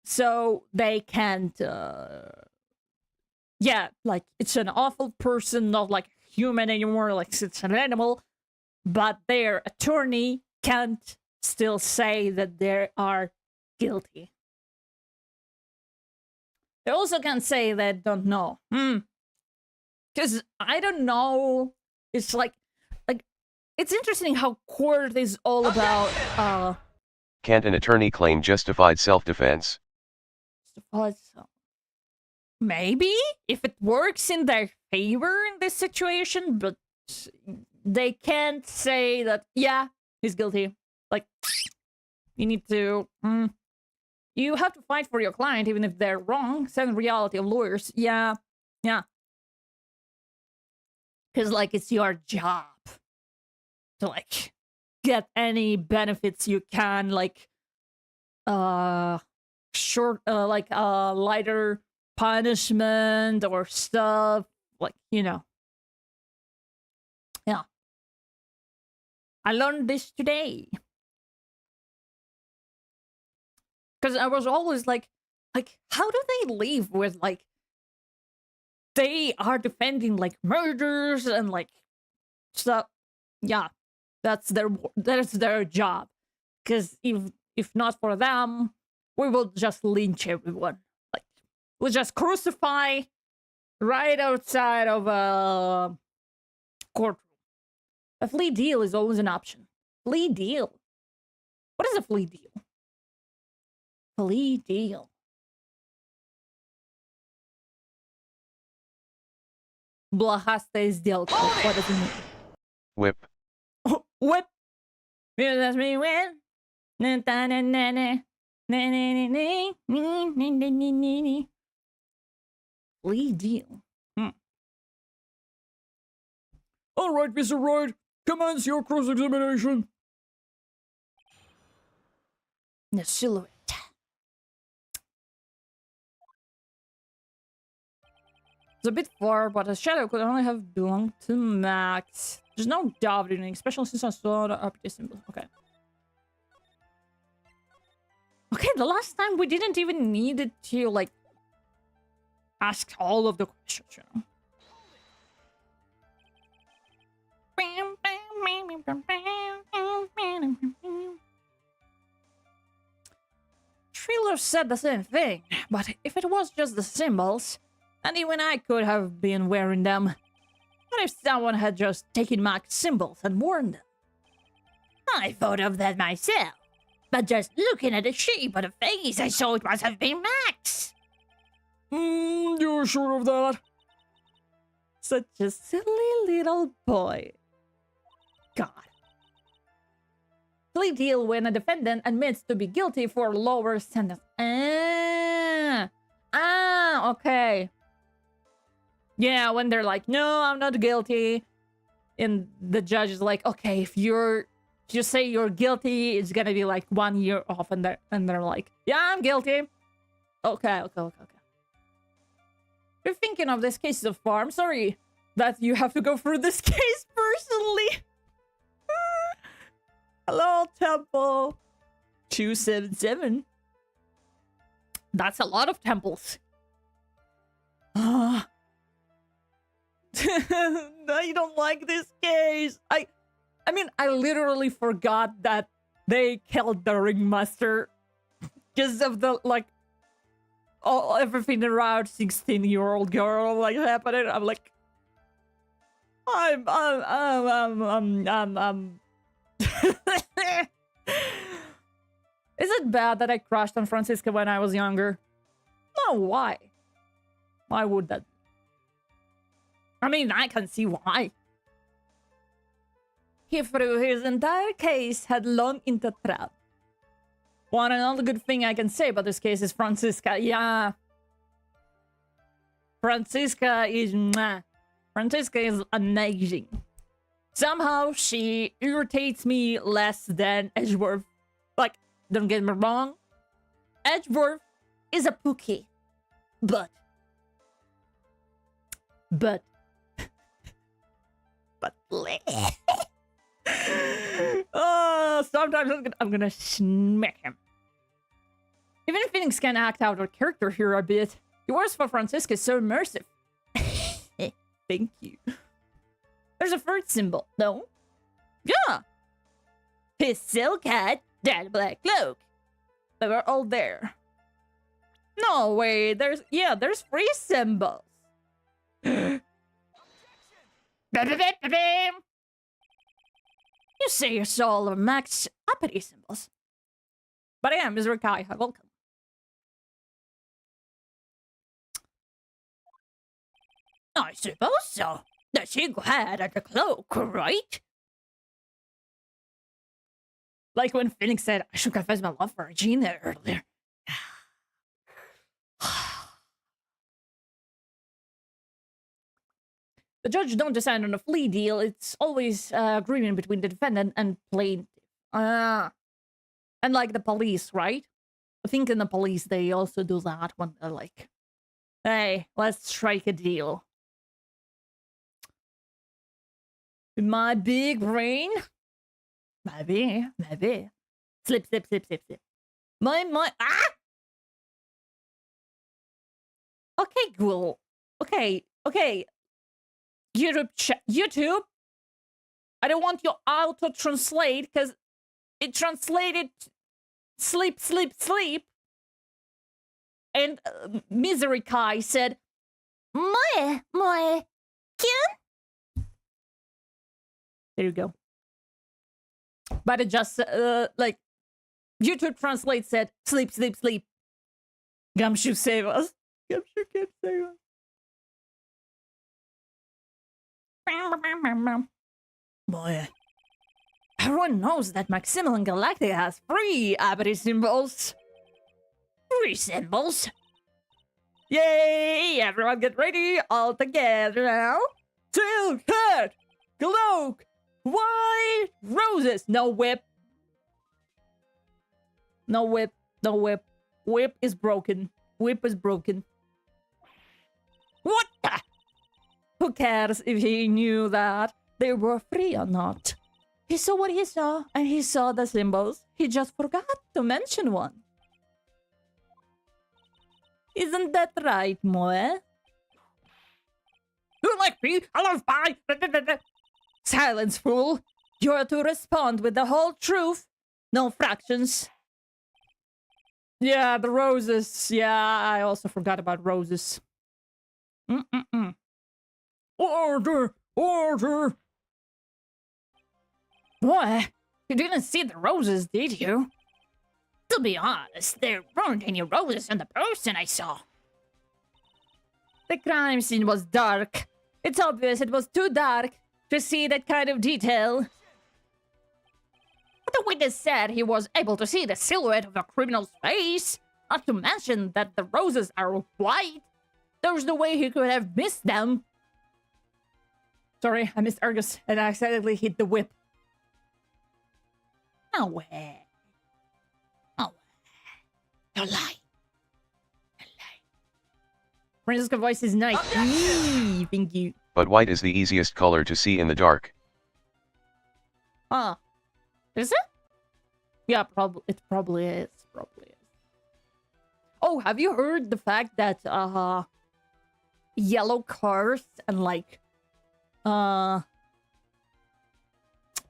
So they can't, yeah, like, it's an awful person, not like human anymore, like it's an animal, but their attorney can't still say that they are guilty. They also can't say they don't know. Because I don't know, it's like, it's interesting how court is all about, Can't an attorney claim justified self-defense? Maybe if it works in their favor in this situation, but they can't say that, yeah, he's guilty. Like, you need to, you have to fight for your client even if they're wrong. Same reality of lawyers. Yeah. Because, like, it's your job to, like, get any benefits you can, like, lighter punishment or stuff, like, you know. Yeah. I learned this today. Because I was always like, how do they live with, like, they are defending, like, murders and, like, stuff. Yeah, that's their job. Because if not for them, we will just lynch everyone. Like, we'll just crucify right outside of a courtroom. A flea deal is always an option. Flea deal? What is a flea deal? Flea deal. Блохастая сделка. What does it mean? Whip. Whip. Yeah, that's me win. Flea deal. All right, Mr. Wright, commence your cross-examination. The silhouette. It's a bit far, but a shadow could only have belonged to Max. There's no doubt in it, especially since I saw the up symbol. Okay. Okay, the last time we didn't even need to, like, ask all of the questions, you know? Trailer said the same thing, but if it was just the symbols, and even I could have been wearing them, what if someone had just taken Mac's symbols and worn them? I thought of that myself, but just looking at the shape of the face, I saw it must have been Max. You're sure of that? Such a silly little boy. God. Plea deal when a defendant admits to be guilty for lower sentence. Okay. Yeah, when they're like, no, I'm not guilty. And the judge is like, okay, if you say you're guilty, it's gonna be like 1 year off. And they're like, yeah, I'm guilty. Okay. You're thinking of this case so far. I'm sorry that you have to go through this case personally. Hello, Temple 277. That's a lot of temples. I don't like this case. I mean, I literally forgot that they killed the ringmaster because of the, like, everything around 16-year-old girl, like, happening. I'm like, Is it bad that I crushed on Francisca when I was younger? No, why? Why would that? I mean, I can see why. He threw his entire case headlong into trap. One and only good thing I can say about this case is Francisca. Yeah. Francisca is amazing. Somehow she irritates me less than Edgeworth. Like, don't get me wrong. Edgeworth is a pookie. But oh, sometimes I'm gonna smack him. Even Phoenix can act out of character here a bit. Yours for Francisca is so immersive. Thank you. There's a third symbol, no? Yeah. His silk hat, that black cloak. They were all there. No way, there's 3 symbols. You say you saw all of Mac's uppity symbols. But I am Mr. Kai. Welcome. I suppose so. The single had at the cloak, right? Like when Phoenix said, I should confess my love for Regina earlier. The judge don't decide on a plea deal. It's always agreement between the defendant and plaintiff. And like the police, right? I think in the police, they also do that when they're like, hey, let's strike a deal. In my big brain, maybe. Slip. Okay, Google. Okay. YouTube. I don't want you auto-translate because it translated sleep. And Misery Kai said, Moe, Ken? There you go. But it just, like, YouTube Translate said, sleep. Gumshoe save us. Gumshoe can't save us. Boy. Everyone knows that Maximilian Galactica has 3 ability symbols. 3 symbols. Yay! Everyone get ready, all together now. Silk hat, cloak, white roses. No whip. Whip is broken. What the? Who cares if he knew that they were free or not? He saw what he saw, and he saw the symbols. He just forgot to mention one. Isn't that right, Moe? You like me? I love pie! Silence, fool! You're to respond with the whole truth. No fractions. Yeah, the roses. Yeah, I also forgot about roses. Order! Boy, you didn't see the roses, did you? To be honest, there weren't any roses in the person I saw. The crime scene was dark. It's obvious it was too dark to see that kind of detail. But the witness said he was able to see the silhouette of a criminal's face. Not to mention that the roses are white. There's no way he could have missed them. Sorry, I missed Argus and I accidentally hit the whip. No way. You're lying. Francisca's voice is nice. Thank you. But white is the easiest color to see in the dark. Huh. Is it? Yeah, it probably is. Oh, have you heard the fact that yellow cars and like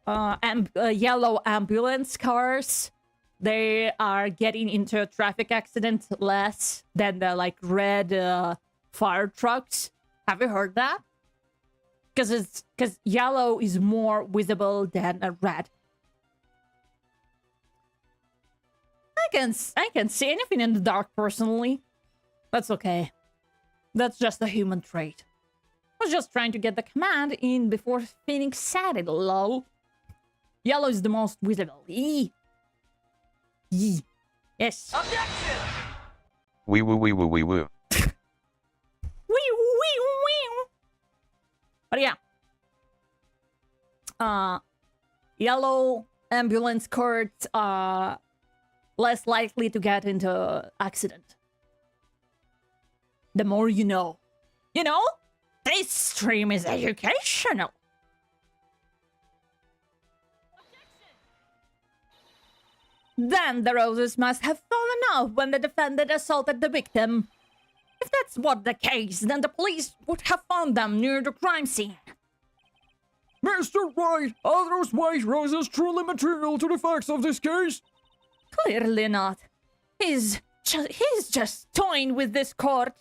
yellow ambulance cars, they are getting into a traffic accident less than the like red fire trucks? Have you heard that? Because yellow is more visible than a red. I can see anything in the dark personally. That's okay. That's just a human trait. I was just trying to get the command in before Phoenix said it, lol. Yellow is the most visible. Yes. Objection! Wee woo. But yeah. Yellow ambulance carts are less likely to get into accident. The more you know. You know? This stream is educational. Then the roses must have fallen off when the defendant assaulted the victim. If that's what the case, then the police would have found them near the crime scene. Mr. White, are those white roses truly material to the facts of this case? Clearly not. He's just toying with this court.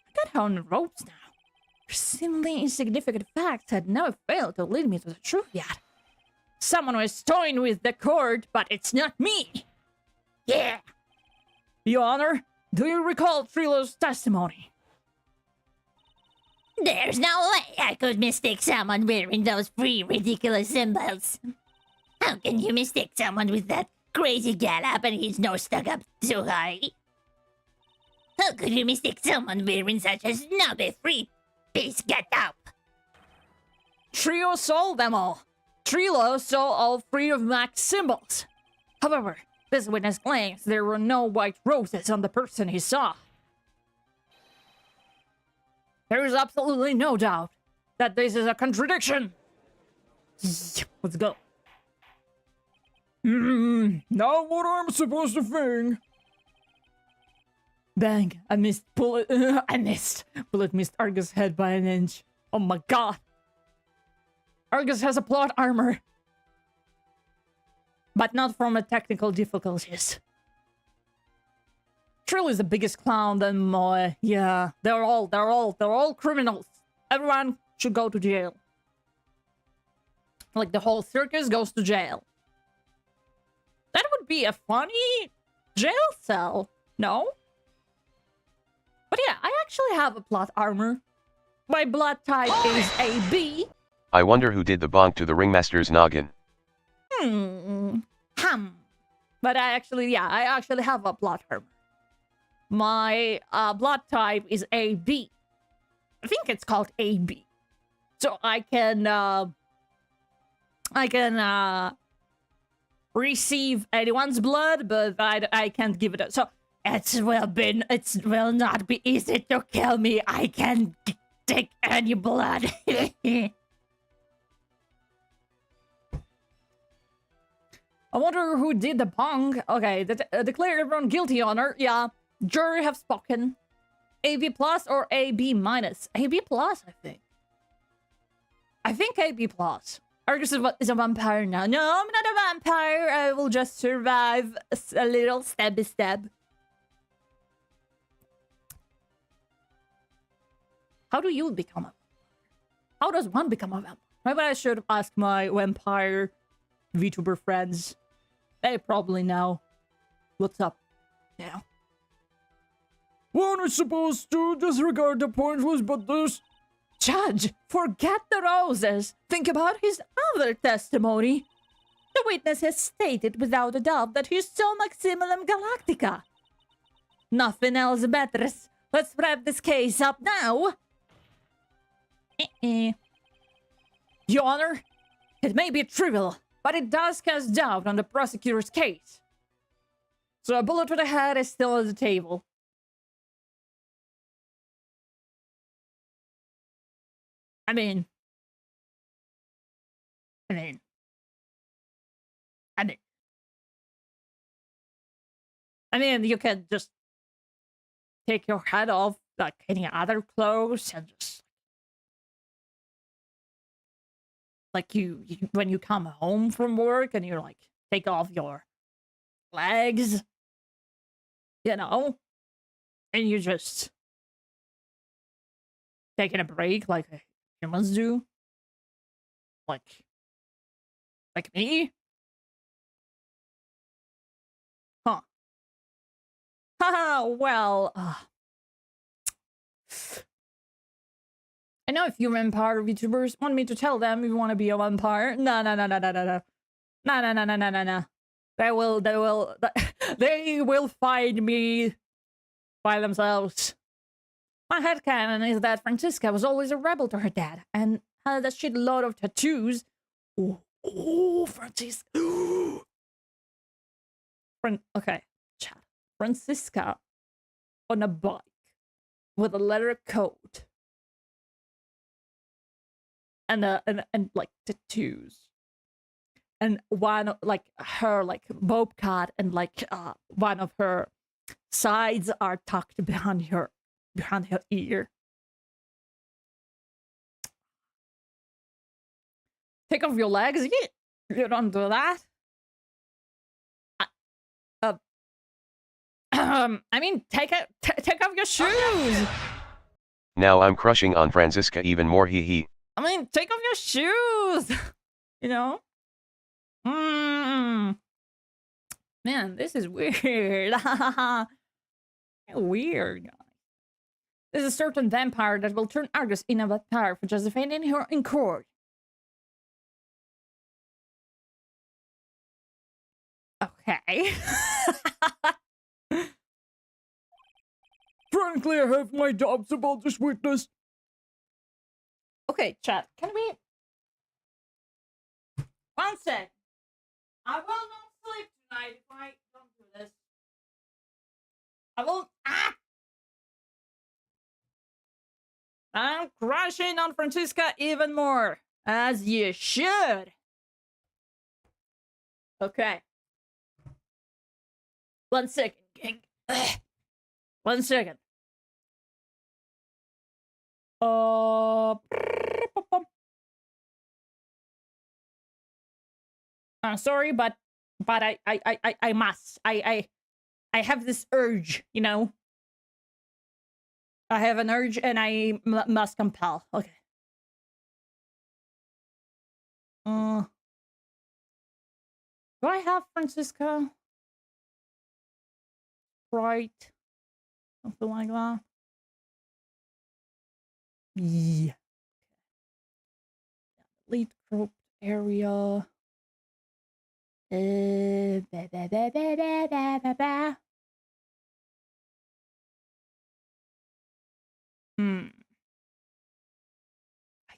I got her on the ropes now. Her seemingly insignificant facts had never failed to lead me to the truth yet. someone was toying with the cord, but it's not me. Yeah. Your Honor, do you recall Trilo's testimony? There's no way I could mistake someone wearing those three ridiculous symbols. How can you mistake someone with that crazy gallop and his nose stuck up so high? How could you mistake someone wearing such a snobby three-piece get-up? Trio saw them all. Trilo saw all three of Mac's symbols. However, this witness claims there were no white roses on the person he saw. There is absolutely no doubt that this is a contradiction. Let's go. Now what I'm supposed to think? Bang! I missed bullet. I missed. Bullet missed Argus' head by an inch. Oh my god. Argus has a plot armor. But not from a technical difficulties. Trill is the biggest clown than Moe. Yeah, they're all criminals. Everyone should go to jail. Like the whole circus goes to jail. That would be a funny jail cell, no? But yeah, I actually have a plot armor. My blood type is AB. I wonder who did the bonk to the ringmaster's noggin. But I actually have a plot armor. My blood type is AB. I think it's called AB. So I can receive anyone's blood, but I can't give it up. So it will not be easy to kill me. I can take any blood. I wonder who did the bong. Okay, declare everyone guilty, Honor. Yeah, jury have spoken. AB plus or AB minus? AB plus, I think. I think AB plus. Argus is a vampire now. No, I'm not a vampire. I will just survive a little stabby stab. How do you become a vampire? How does one become a vampire? Maybe I should ask my vampire VTuber friends. They probably know. What's up? Yeah. One is supposed to disregard the pointless, but this... Judge, forget the roses. Think about his other testimony. The witness has stated without a doubt that he saw Maximum Galactica. Nothing else matters. Let's wrap this case up now. Your Honor, it may be trivial, but it does cast doubt on the prosecutor's case. So a bullet to the head is still on the table. I mean, you can just take your head off like any other clothes and just like you when you come home from work and you're like take off your legs, you know, and you just taking a break like humans do, like me. Huh. Haha, well, I know a few vampire VTubers want me to tell them if you want to be a vampire. No. They will find me by themselves. My headcanon is that Francisca was always a rebel to her dad and had a shitload of tattoos. Oh, Francisca. Okay, chat. Francisca on a bike with a leather coat and like tattoos, and one like her like bob cut and like one of her sides are tucked behind her ear. Take off your legs. You don't do that. I mean, take off your shoes. Now I'm crushing on Francisca even more, hee hee. I mean, take off your shoes. You know? Man, this is weird. Weird. There's a certain vampire that will turn Argus in a vampire for just defending her in court. Okay. Frankly, I have my doubts about this witness. Okay, chat. Can we... 1 sec. I will not sleep tonight if I don't do this. I will... I'm crushing on Francisca even more. As you should. Okay. 1 second, gang. 1 second. I'm sorry, but I must. I have this urge, you know. I have an urge, and I must compel. Okay. Do I have Francisca? Right. Something like that. Yeah. Lead group area. I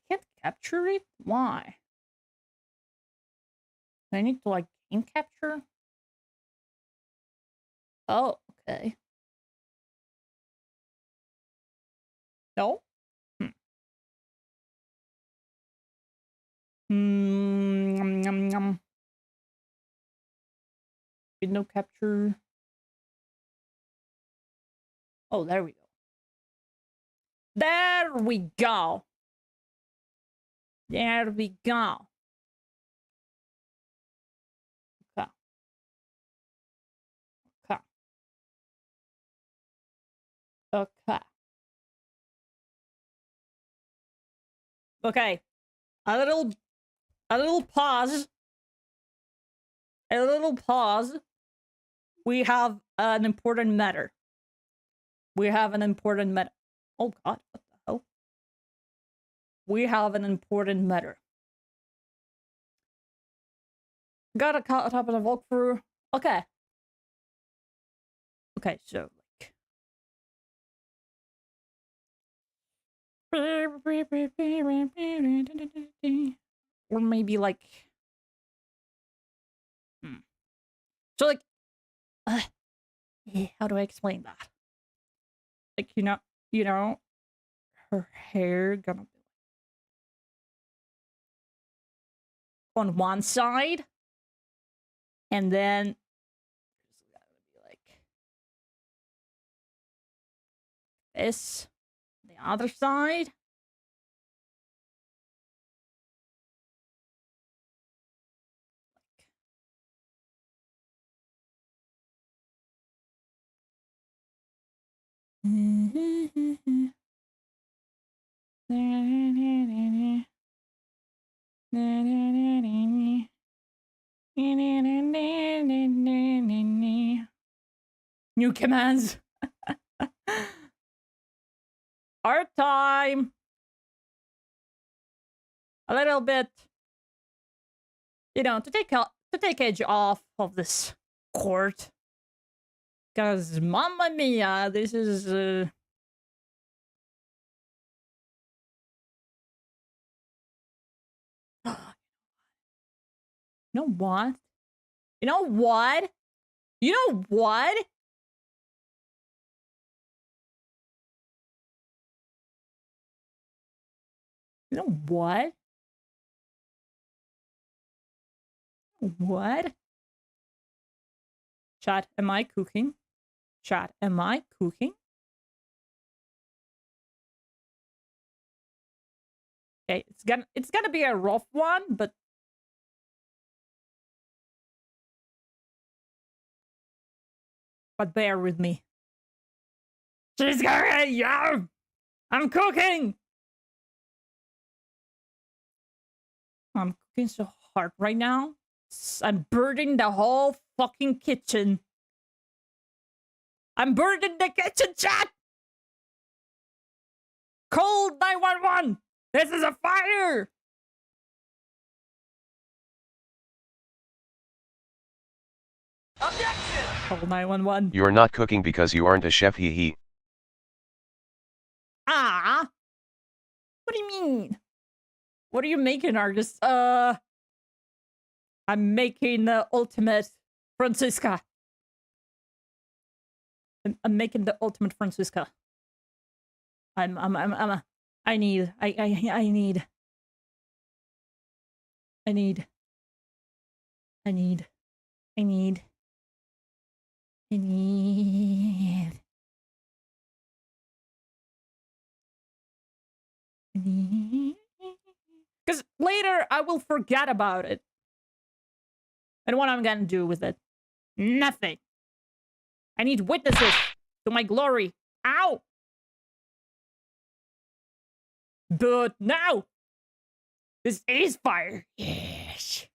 can't capture it? Why? I need to, like, game capture? Oh, okay. No? No capture. Oh, there we go. There we go. There we go. Okay. Okay. Okay. Okay. A little pause. A little pause. We have an important matter. We have an important matter. Oh god, what the hell? We have an important matter. Got a top of the walkthrough. Okay. Okay, so or maybe like so like how do I explain that? Like, you know, her hair gonna be on one side, and then it's gonna be like this, the other side. New commands. Art time. A little bit, you know, to take edge off of this court. Cause mamma mia, this is you know what? You know what? You know what? You know what? What? Chat, am I cooking? Chat, am I cooking? Okay, it's gonna be a rough one, but bear with me. She's going, yeah! I'm cooking! I'm cooking so hard right now. I'm burning the whole fucking kitchen. I'm burning the kitchen, chat! Cold 911! This is a fire! Objection! Cold 911. You're not cooking because you aren't a chef, hee hee. Ah! What do you mean? What are you making, Argus? I'm making the ultimate Francisca. I'm making the ultimate Francisca. I need. Because later I will forget about it. And what I'm gonna do with it? Nothing. I need witnesses to my glory. Ow! But now, this is fire. Yes.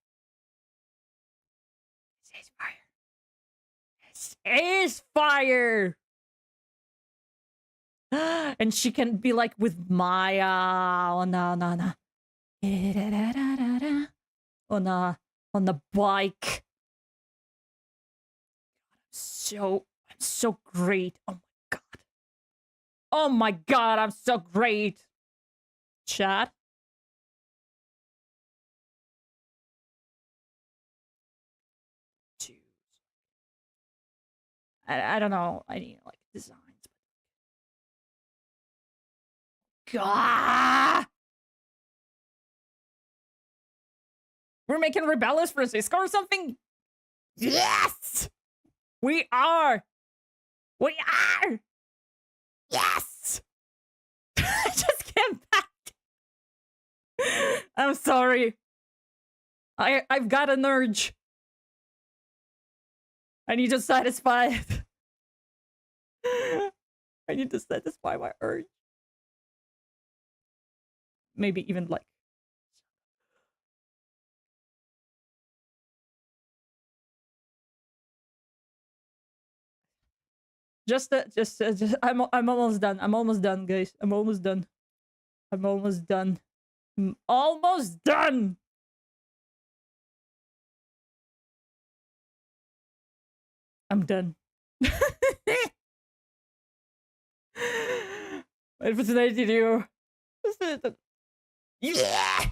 This is fire. This is fire. And she can be like with Maya on the on the bike. I'm so great. Oh my god. Oh my god, I'm so great. Chat. I don't know. I need like designs. God. We're making rebellious Francisco or something? Yes! We are! We are! Yes! I just came back. I'm sorry. I've got an urge. I need to satisfy it. I need to satisfy my urge. Maybe even like just I'm almost done. I'm almost done, guys. I'm almost done. I'm almost done. I'm almost done. I'm done. Wait for today to do. Yeah.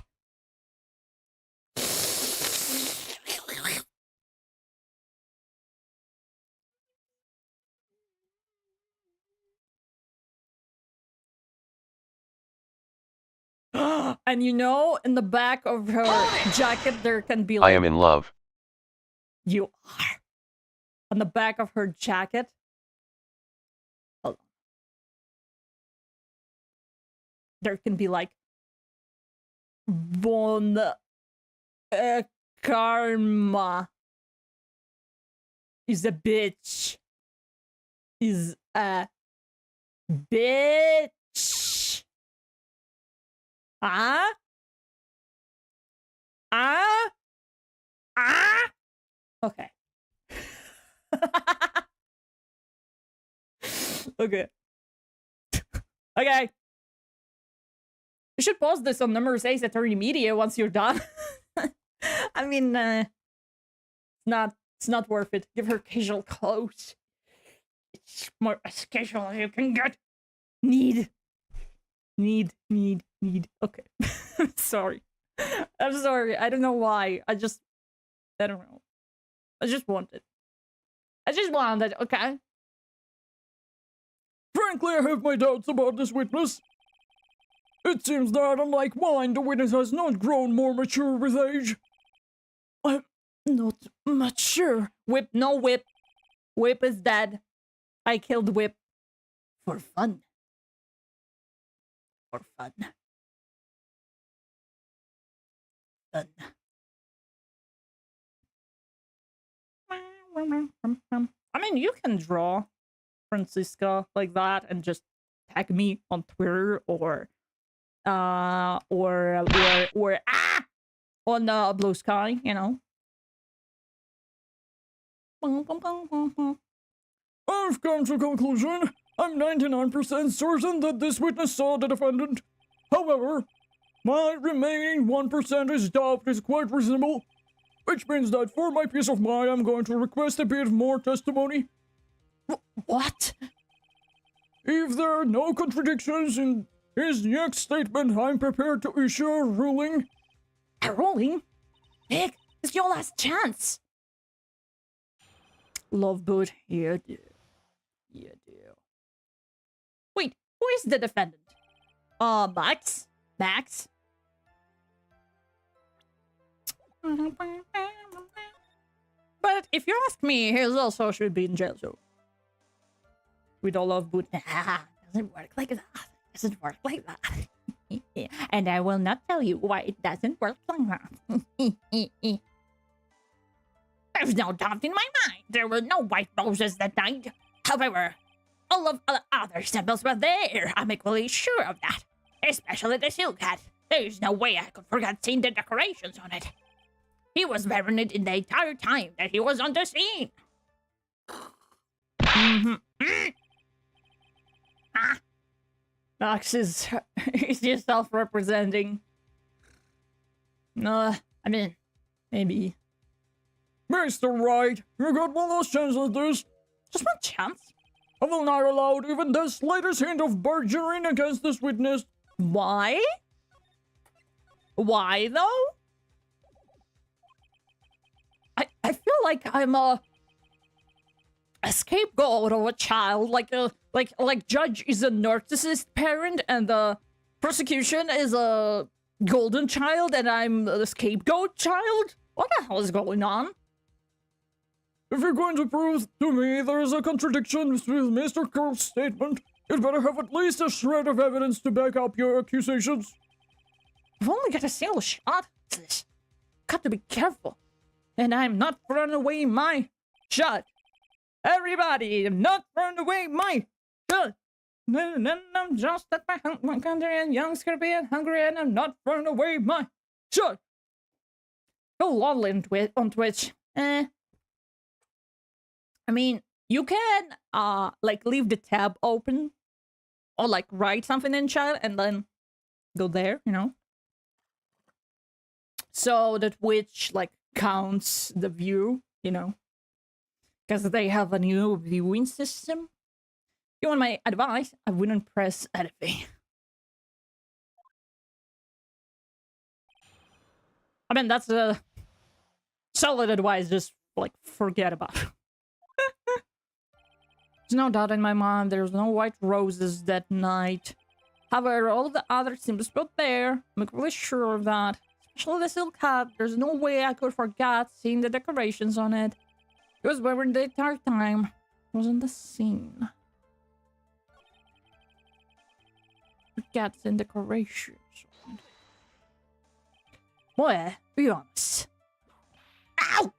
And you know, in the back of her jacket, there can be like... I am in love. You are. On the back of her jacket. Hold on. There can be like... Bon... karma. Is a bitch. Is a... bitch. Ah? Ah? Ah? Okay. Okay. Okay. You should pause this on number 6 at 30 media once you're done. I mean, it's not worth it. Give her casual clothes. It's more as casual as you can get. Need. Okay. I'm sorry. I'm sorry. I don't know why. I don't know. I just want it. Okay? Frankly, I have my doubts about this witness. It seems that, unlike mine, the witness has not grown more mature with age. I'm not mature. Whip, no Whip. Whip is dead. I killed Whip. For fun. For fun. Fun. I mean, you can draw Francisca like that and just tag me on Twitter or on Bluesky, you know. I've come to a conclusion. I'm 99% certain that this witness saw the defendant. However, my remaining 1% doubt is quite reasonable, which means that for my peace of mind, I'm going to request a bit more testimony. What? If there are no contradictions in his next statement, I'm prepared to issue a ruling. A ruling? Nick, it's your last chance. Love boot, you do. You do. Wait, who is the defendant? Max? Max? But if you ask me, he also should be in jail, so. With all love boot. Doesn't work like that. Doesn't work like that. And I will not tell you why it doesn't work like that. There's no doubt in my mind. There were no white roses that night. However, all of the other symbols were there. I'm equally sure of that. Especially the silk hat. There's no way I could forget seeing the decorations on it. He was wearing it in the entire time that he was on the scene. Max is just self-representing. No, I mean, maybe. Mr. Wright, you got one last chance at this. Just one chance? I will not allow even the slightest hint of perjury against this witness. Why? Why, though? I feel like I'm a scapegoat of a child, like judge is a narcissist parent and the prosecution is a golden child and I'm the scapegoat child? What the hell is going on? If you're going to prove to me there is a contradiction with Mr. Kirk's statement, you'd better have at least a shred of evidence to back up your accusations. I've only got a single shot at this. Got to be careful. And I'm not throwing away my shot. Everybody, I'm not throwing away my shot. I'm just at my country and young, scrappy and hungry, and I'm not throwing away my shot. Go lonely on Twitch. I mean, you can like leave the tab open or like write something in chat and then go there, you know, so that Twitch like counts the view, you know, because they have a new viewing system. If you want my advice, I wouldn't press anything. I mean, that's a solid advice, just like forget about it. There's no doubt in my mind, there's no white roses that night. However, all the other symbols were there. I'm really sure of that. Especially the silk hat. There's no way I could forget seeing the decorations on it. It was wearing the entire time. It was in the scene. Forget the decorations. Boy, be honest. Ow!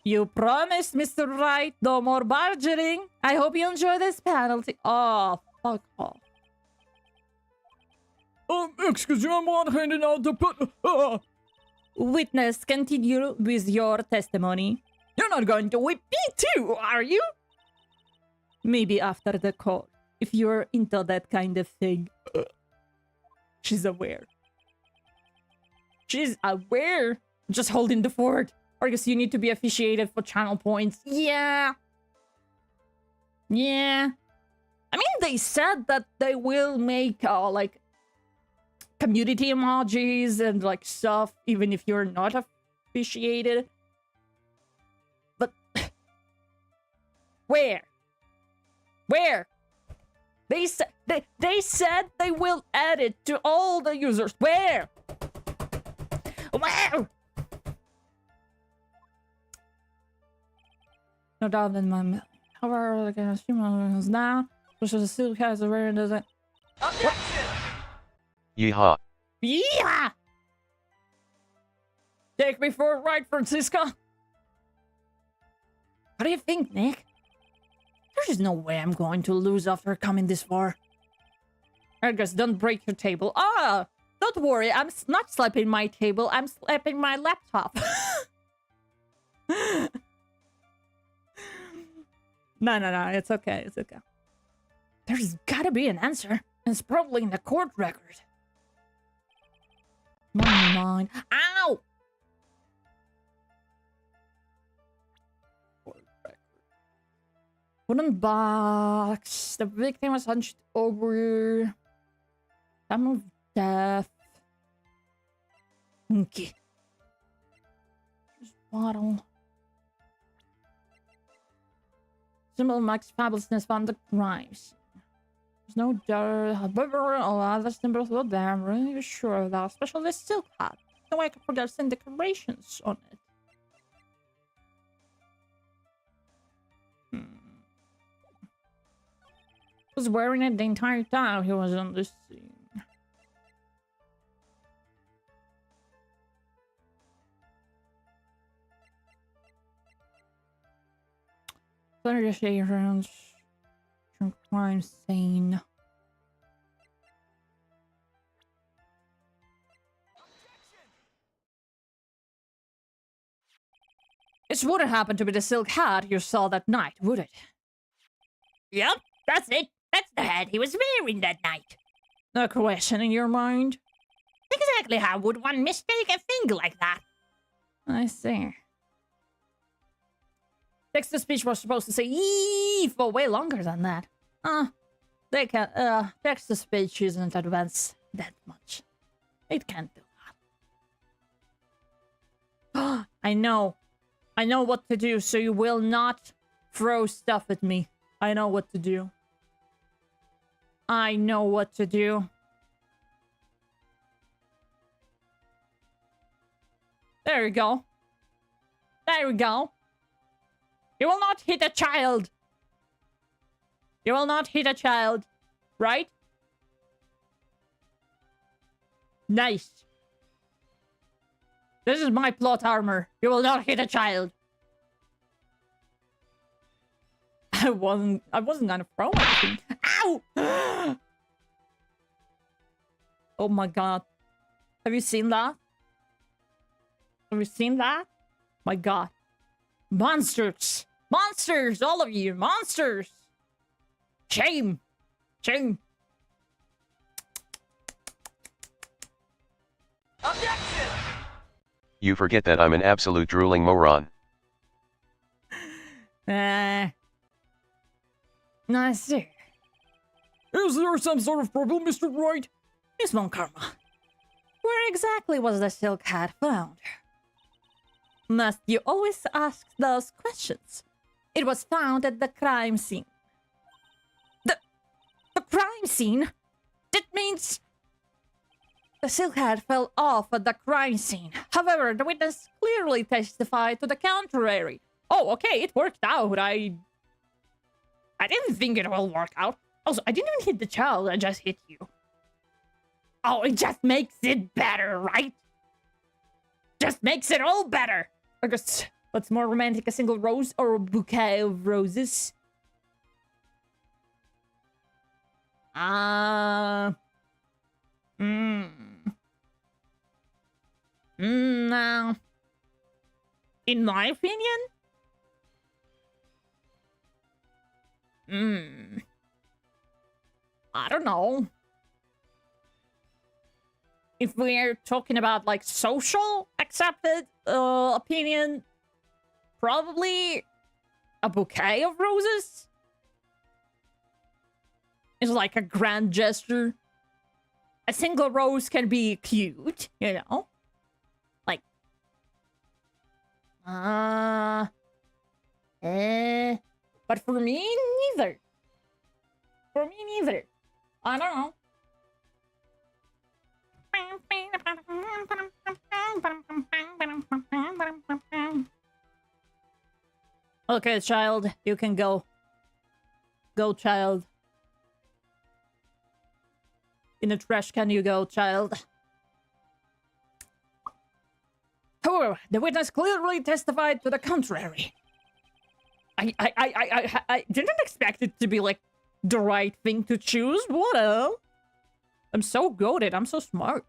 You promised, Mr. Wright, no more barging. I hope you enjoy this penalty. Oh, fuck off. Excuse me, I'm not handing out the Witness, continue with your testimony. You're not going to whip me too, are you? Maybe after the court, if you're into that kind of thing. She's aware. She's aware. Just holding the fort. Argus, you need to be officiated for channel points. Yeah. Yeah. I mean, they said that they will make, like, community emojis and, like, stuff, even if you're not officiated. But... Where? Where? They said they will add it to all the users. Where? Where? No doubt in my mind. However, I can assume is now, which is a silk has a rare doesn't. Objection! Yeehaw. Yeah! Take me for a ride, Francisco. What do you think, Nick? There's no way I'm going to lose after coming this far. Argus, don't break your table. Ah! Don't worry, I'm not slapping my table, I'm slapping my laptop. No, it's okay, it's okay. There's gotta be an answer, and it's probably in the court record. My mind. Ow! Court record. Wooden box. The victim was hunched over. Time of death. Okay. Bottle. Symbol Max fabulousness found the crimes. There's no dirt, however, all other symbols were there. I'm really sure of that, especially the silk hat. No way I can forget some decorations on it. He was wearing it the entire time he was on the scene. Conversations from crime scene. It wouldn't happen to be the silk hat you saw that night, would it? Yep, that's it. That's the hat he was wearing that night. No question in your mind? Exactly how would one mistake a thing like that? I see. Text-to-speech was supposed to say "ee" for way longer than that. Text-to-speech isn't advanced that much. It can't do that. I know what to do, so you will not throw stuff at me. I know what to do. I know what to do. There we go. There we go. You will not hit a child. You will not hit a child. Right? Nice. This is my plot armor. You will not hit a child. I wasn't gonna throw anything. Ow! Oh my god. Have you seen that? Have you seen that? My god. Monsters! Monsters! All of you! Monsters! Shame! Shame! Objection! You forget that I'm an absolute drooling moron. I see. Is there some sort of problem, Mr. Wright? Miss Von Karma. Where exactly was the silk hat found? Must you always ask those questions? It was found at the crime scene. The crime scene? That means the silk hat fell off at the crime scene. However, the witness clearly testified to the contrary. Oh, okay, it worked out. I didn't think it will work out. Also, I didn't even hit the child, I just hit you. Oh, it just makes it better, right? Just makes it all better. I guess, what's more romantic, a single rose or a bouquet of roses? No. In my opinion? I don't know. If we're talking about, like, social accepted opinion, probably a bouquet of roses is like a grand gesture. A single rose can be cute, you know? Like, but for me, neither. For me, neither. I don't know. Okay, child, you can go. Go, child. In the trash can you go, child. However, the witness clearly testified to the contrary. I didn't expect it to be, like, the right thing to choose. What else? I'm so goated. I'm so smart.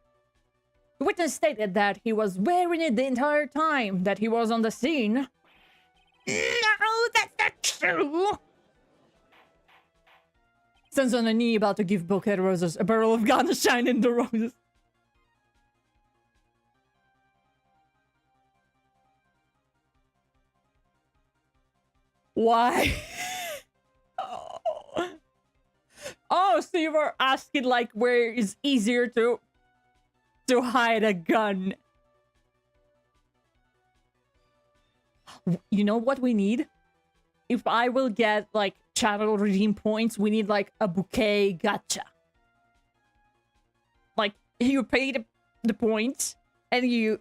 The witness stated that he was wearing it the entire time that he was on the scene. No, that's not true. Stands on a knee about to give bouquet roses. A barrel of gun shine in the roses. Why? Oh, so you were asking like where is easier to hide a gun. You know what we need? If I will get like channel redeem points, we need like a bouquet gacha. Like you pay the points and you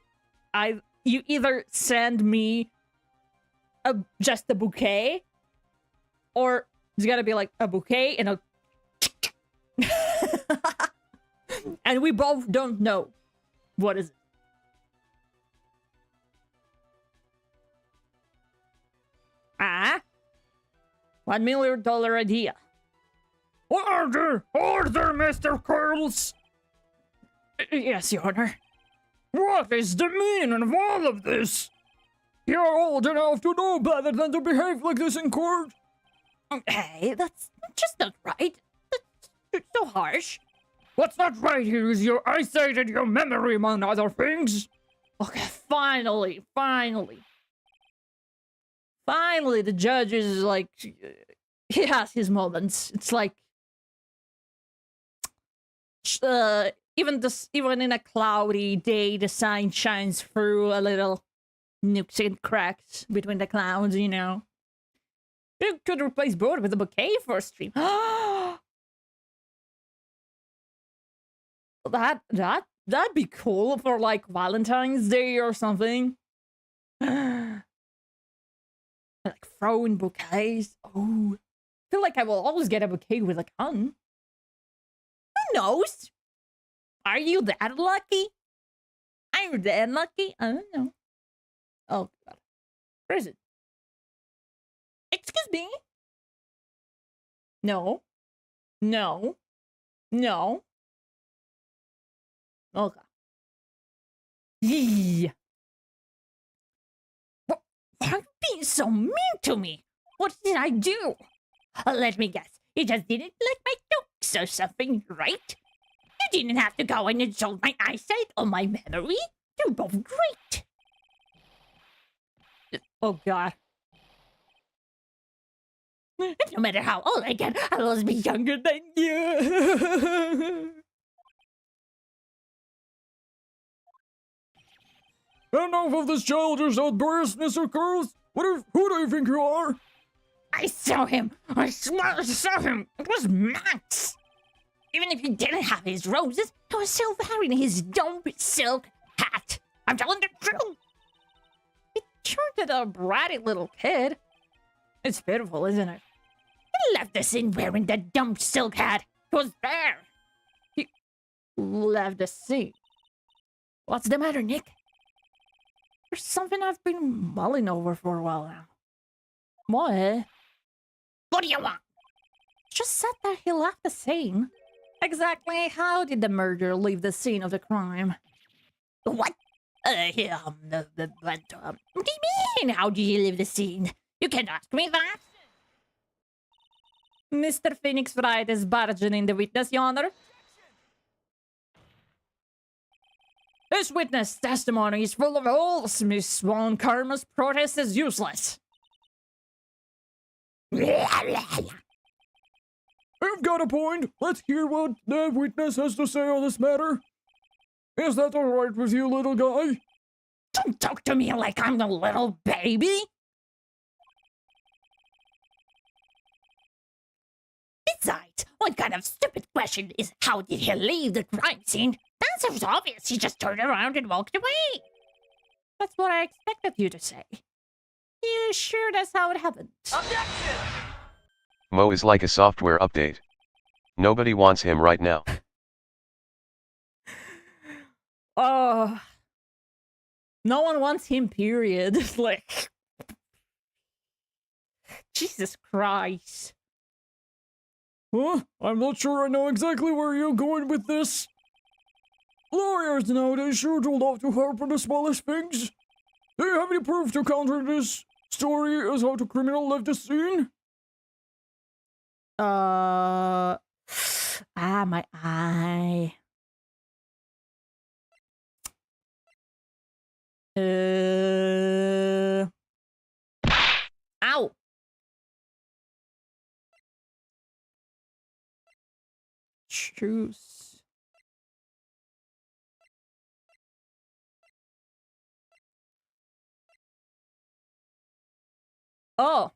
either send me just a bouquet, or it's gotta be like a bouquet and a and we both don't know what is it. $1 million idea. Order, Mr. Curls. Yes, Your Honor. What is the meaning of all of this? You're old enough to know better than to behave like this in court. Hey, that's just not right. That's so harsh. What's not right here is your eyesight and your memory, among other things. Okay, finally, the judge is like, he has his moments. It's like, even in a cloudy day, the sun shines through a little nooks and cracks between the clouds, you know. You could replace both with a bouquet for a stream. That'd be cool for like Valentine's Day or something. Like throwing bouquets. Oh, I feel like I will always get a bouquet with a gun. Who knows? Are you that lucky? Are you that lucky? I don't know. Oh God, where is it? Excuse me? No. Okay. Yeah. Why are you being so mean to me? What did I do? Let me guess. You just didn't like my jokes or something, right? You didn't have to go and insult my eyesight or my memory. You're both great. Oh God. No matter how old I get, I'll always be younger than you. Enough of this childish outburst, Mr. Curls. Who do you think you are? I saw him. I saw him. It was Max. Even if he didn't have his roses, he was still wearing his dumb silk hat. I'm telling the truth. He turned out a bratty little kid. It's pitiful, isn't it? He left the scene wearing that dumb silk hat. He was there. He left the scene. What's the matter, Nick? There's something I've been mulling over for a while now. What? What do you want? Just said that he left the scene. Exactly how did the murderer leave the scene of the crime? What? What do you mean, how did he leave the scene? You can't ask me that. Mr. Phoenix Wright is barging in the witness, Your Honor. This witness testimony is full of holes. Miss Swan Karma's protest is useless. I've got a point. Let's hear what the witness has to say on this matter. Is that alright with you, little guy? Don't talk to me like I'm a little baby. Besides, what kind of stupid question is how did he leave the crime scene? The answer's obvious. He just turned around and walked away. That's what I expected you to say. You sure that's how it happened? Objection! Mo is like a software update. Nobody wants him right now. Oh. No one wants him, period. Like. Jesus Christ. Huh? I'm not sure I know exactly where you're going with this. Lawyers nowadays sure do love to harp on the smallest things. Do you have any proof to counter this story as how the criminal left the scene? My eye. Ow. Choose. Oh.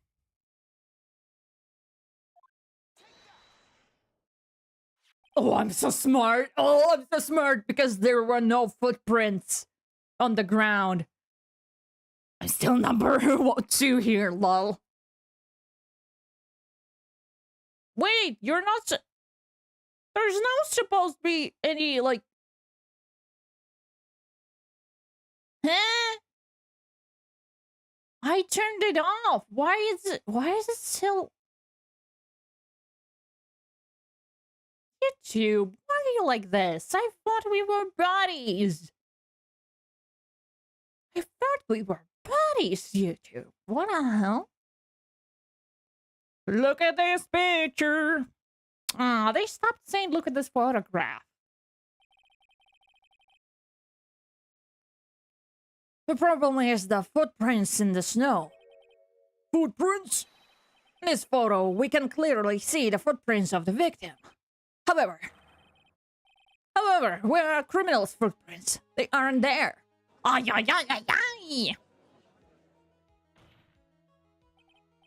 Oh, I'm so smart. Oh, I'm so smart because there were no footprints on the ground. I'm still number 2 here, lol. Wait, you're not... There's no supposed to be any, like... Huh? I turned it off. Why is it still... YouTube, why are you like this? I thought we were buddies. I thought we were buddies, YouTube. What the hell? Look at this picture. Ah, they stopped saying look at this photograph. The problem is the footprints in the snow. Footprints? In this photo, we can clearly see the footprints of the victim. However, where are criminals' footprints? They aren't there. Ay, ay, ay, ay, ay.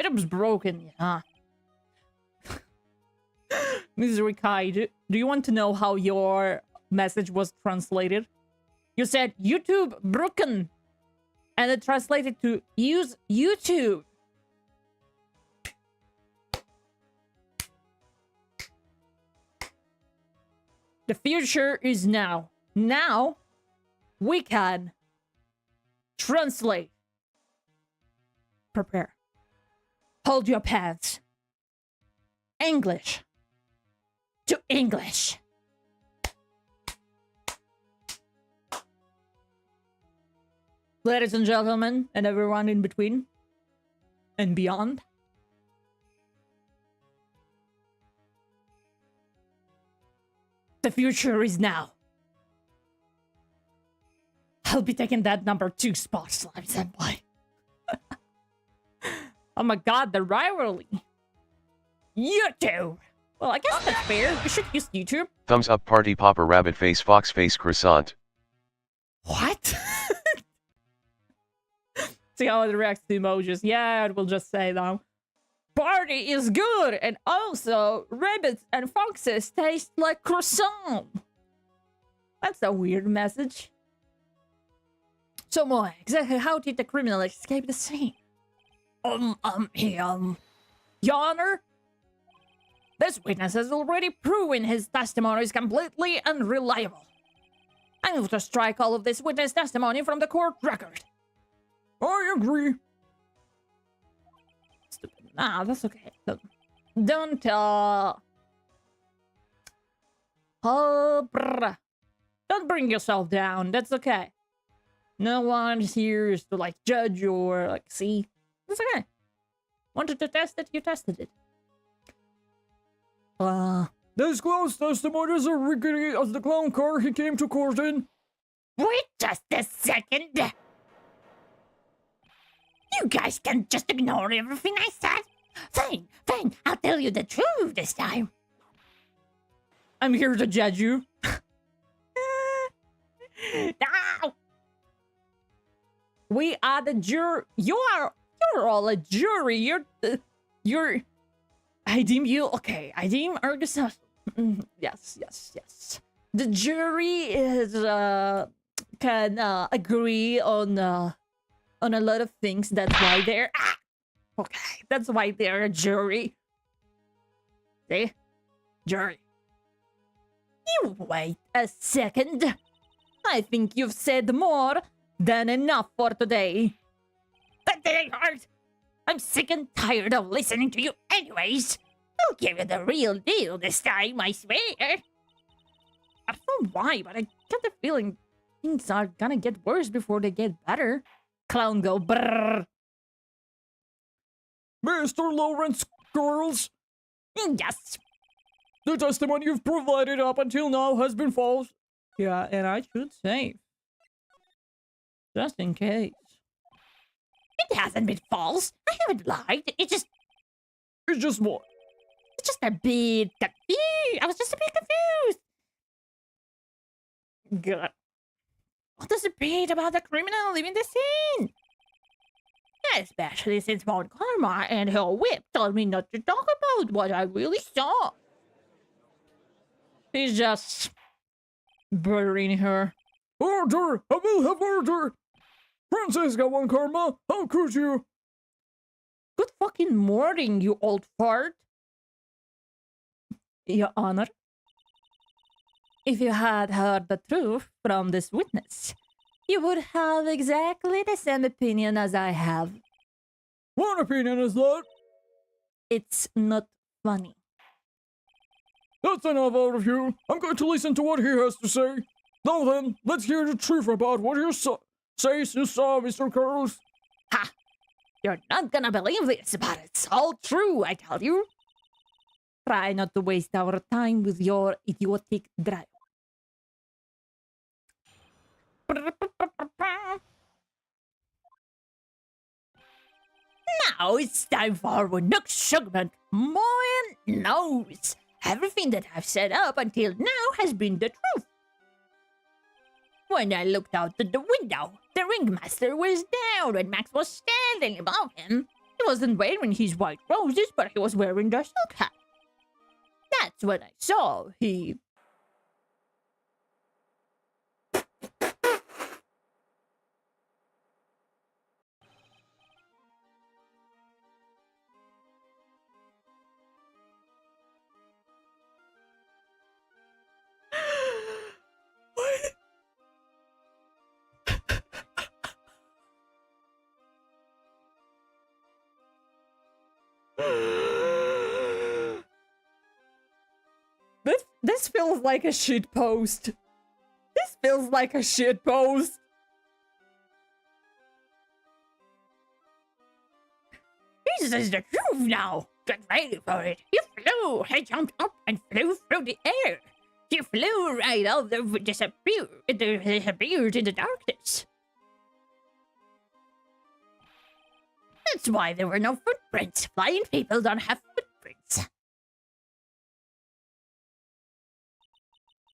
It was broken, yeah. Misery Kai, do you want to know how your message was translated? You said YouTube broken, and it translated to use YouTube. The future is now. Now, we can translate. Prepare. Hold your pants. English to English. Ladies and gentlemen, and everyone in between and beyond. The future is now. I'll be taking that number 2 spot, Slime Senpai. Oh my god, the rivalry. YouTube. Well, I guess that's fair. We should use YouTube. Thumbs up, party popper, rabbit face, fox face, croissant. What? See how it reacts to emojis. Yeah, it will just say now. Party is good, and also rabbits and foxes taste like croissant. That's a weird message. So, Moe, exactly how did the criminal escape the scene? Your Honor, this witness has already proven his testimony is completely unreliable. I move to strike all of this witness testimony from the court record. I agree. Stupid. Nah, that's okay. Don't bring yourself down. That's okay. No one here is to, like, judge or, like, see. That's okay. Wanted to test it, you tested it. This clown's testimony is as rickety as the clown car he came to court in. Wait just a second. You guys can just ignore everything I said. Fine, I'll tell you the truth this time. I'm here to judge you. Ow! We are the jury. You're all a jury. You're. I deem you. Okay, I deem Argus. Yes. The jury is can agree on a lot of things. That's why they're okay. That's why they're a jury. See, jury. You wait a second. I think you've said more than enough for today. That didn't hurt. I'm sick and tired of listening to you anyways. I'll give you the real deal this time, I swear. I don't know why, but I get the feeling things are gonna get worse before they get better. Clown go brrr. Mr. Lawrence, girls, Yes. The testimony you've provided up until now has been false. Yeah, and I should save. Just in case. It hasn't been false. I haven't lied. It's just what? It's just a bit confused. I was just a bit confused. God. What does it read about the criminal leaving the scene? Especially since Mount Karma and her whip told me not to talk about what I really saw. He's just burying her. Order! I will have order! Princess got one Karma, how could you? Good fucking morning, you old fart. Your Honor, if you had heard the truth from this witness, you would have exactly the same opinion as I have. What opinion is that? It's not funny. That's enough out of you. I'm going to listen to what he has to say. Now then, let's hear the truth about what you says you saw, Mr. Carlos. Ha! You're not gonna believe this, but it's all true, I tell you. Try not to waste our time with your idiotic drive. Now it's time for our next segment. Moen knows. Everything that I've said up until now has been the truth. When I looked out of the window, the ringmaster was down and Max was standing above him. He wasn't wearing his white roses, but he was wearing the silk hat. That's when I saw he... This feels like a shit post. This feels like a shit post. This is the truth now. Get ready for it. He flew. He jumped up and flew through the air. He flew right over, disappeared in the darkness. That's why there were no footprints. Flying people don't have footprints.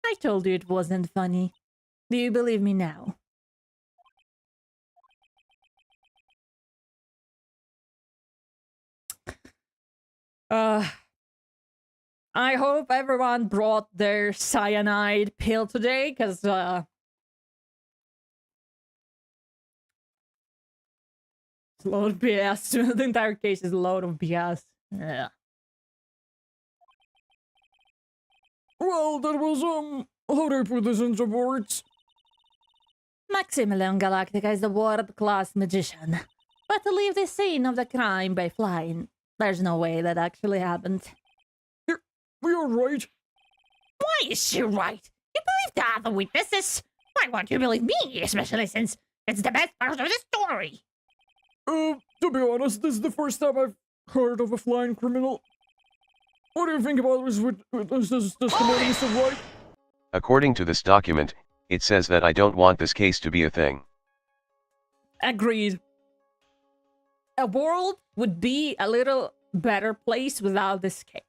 I told you it wasn't funny. Do you believe me now? I hope everyone brought their cyanide pill today, because, it's a load of BS. The entire case is a load of BS. Yeah. Well, that was, how do I put this into words? Maximilian Galactica is the world-class magician. But to leave the scene of the crime by flying, there's no way that actually happened. You're right. Why is she right? You believe the other witnesses? Why won't you believe me, especially since it's the best part of the story? To be honest, this is the first time I've heard of a flying criminal. What do you think about this testimony, Mr. White? According to this document, it says that I don't want this case to be a thing. Agreed. A world would be a little better place without this case.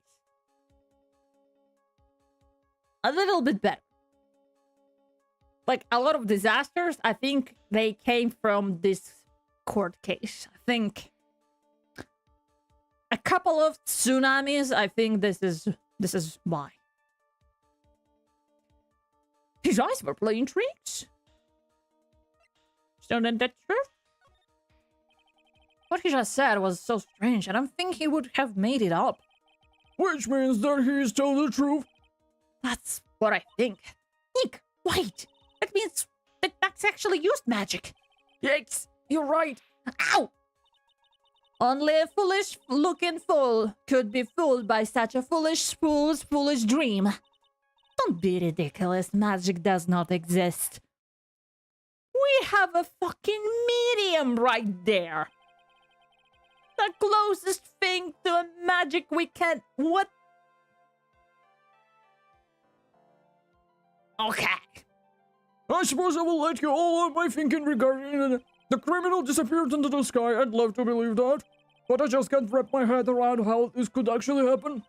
A little bit better. Like, a lot of disasters, I think they came from this court case. I think a couple of tsunamis, I think this is why. His eyes were playing tricks. Isn't that true? What he just said was so strange. I don't think he would have made it up. Which means that he's telling the truth. That's what I think. Nick, wait! That means that Max actually used magic. Yikes, you're right. Ow! Only a foolish-looking fool could be fooled by such a foolish fool's foolish dream. Don't be ridiculous. Magic does not exist. We have a fucking medium right there. The closest thing to a magic we can... What Okay. I suppose I will let you all on my thinking regarding the criminal disappeared into the sky. I'd love to believe that, but I just can't wrap my head around how this could actually happen.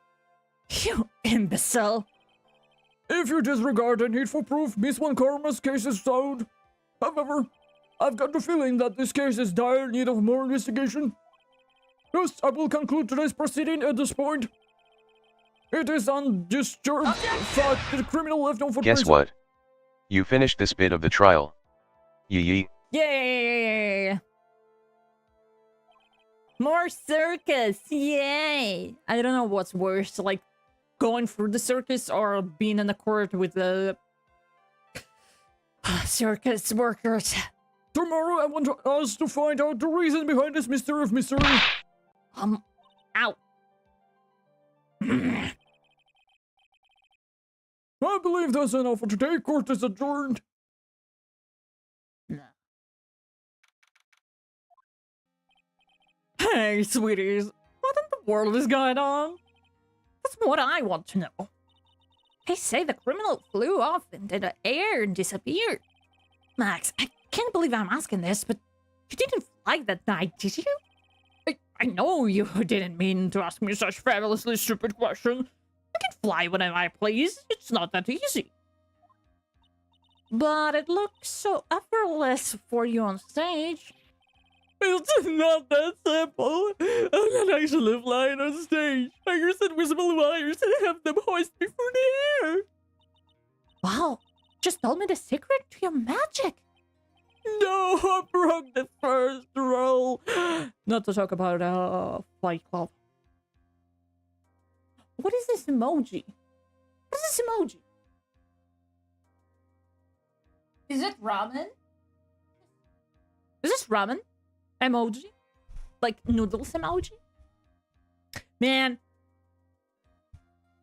You imbecile. If you disregard the need for proof, Miss One Karma's case is sound. However, I've got the feeling that this case is dire need of more investigation. Thus, I will conclude today's proceeding at this point. It is undisturbed fact that the criminal left no footprints. Guess what? You finished this bit of the trial. Yee. Yay! More circus! Yay! I don't know what's worse, like going through the circus or being in the court with the circus workers. Tomorrow, I want us to find out the reason behind this mystery of mystery. Ow. I believe that's enough for today. Court is adjourned. Hey, sweeties. What in the world is going on? That's what I want to know. They say the criminal flew off into the air and disappeared. Max, I can't believe I'm asking this, but you didn't fly that night, did you? I know you didn't mean to ask me such fabulously stupid question. I can fly whenever I please. It's not that easy. But it looks so effortless for you on stage. It's not that simple. I'm not actually flying on stage. I use invisible wires and have them hoist me through the air. Wow, just told me the secret to your magic. No, I broke the first rule. Not to talk about Fight Club. What is this emoji? What is this emoji? Is it ramen? Is this ramen emoji? Like noodles emoji? Man,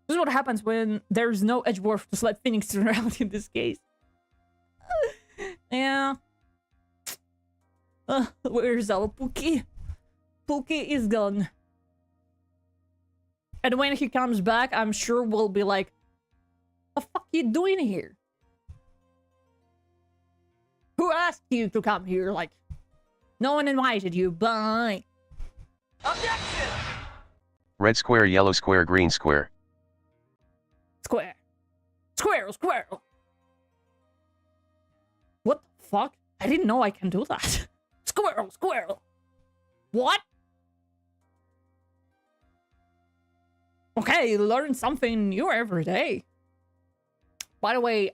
this is what happens when there's no Edgeworth to slap Phoenix around in this case. Yeah. Where's our Pookie? Pookie is gone. And when he comes back, I'm sure we'll be like, what the fuck you doing here? Who asked you to come here? Like, no one invited you. Bye. Objection! Red square, yellow square, green square. Square. Square. What the fuck? I didn't know I can do that. Squirrel. What? Okay, learn something new every day. By the way,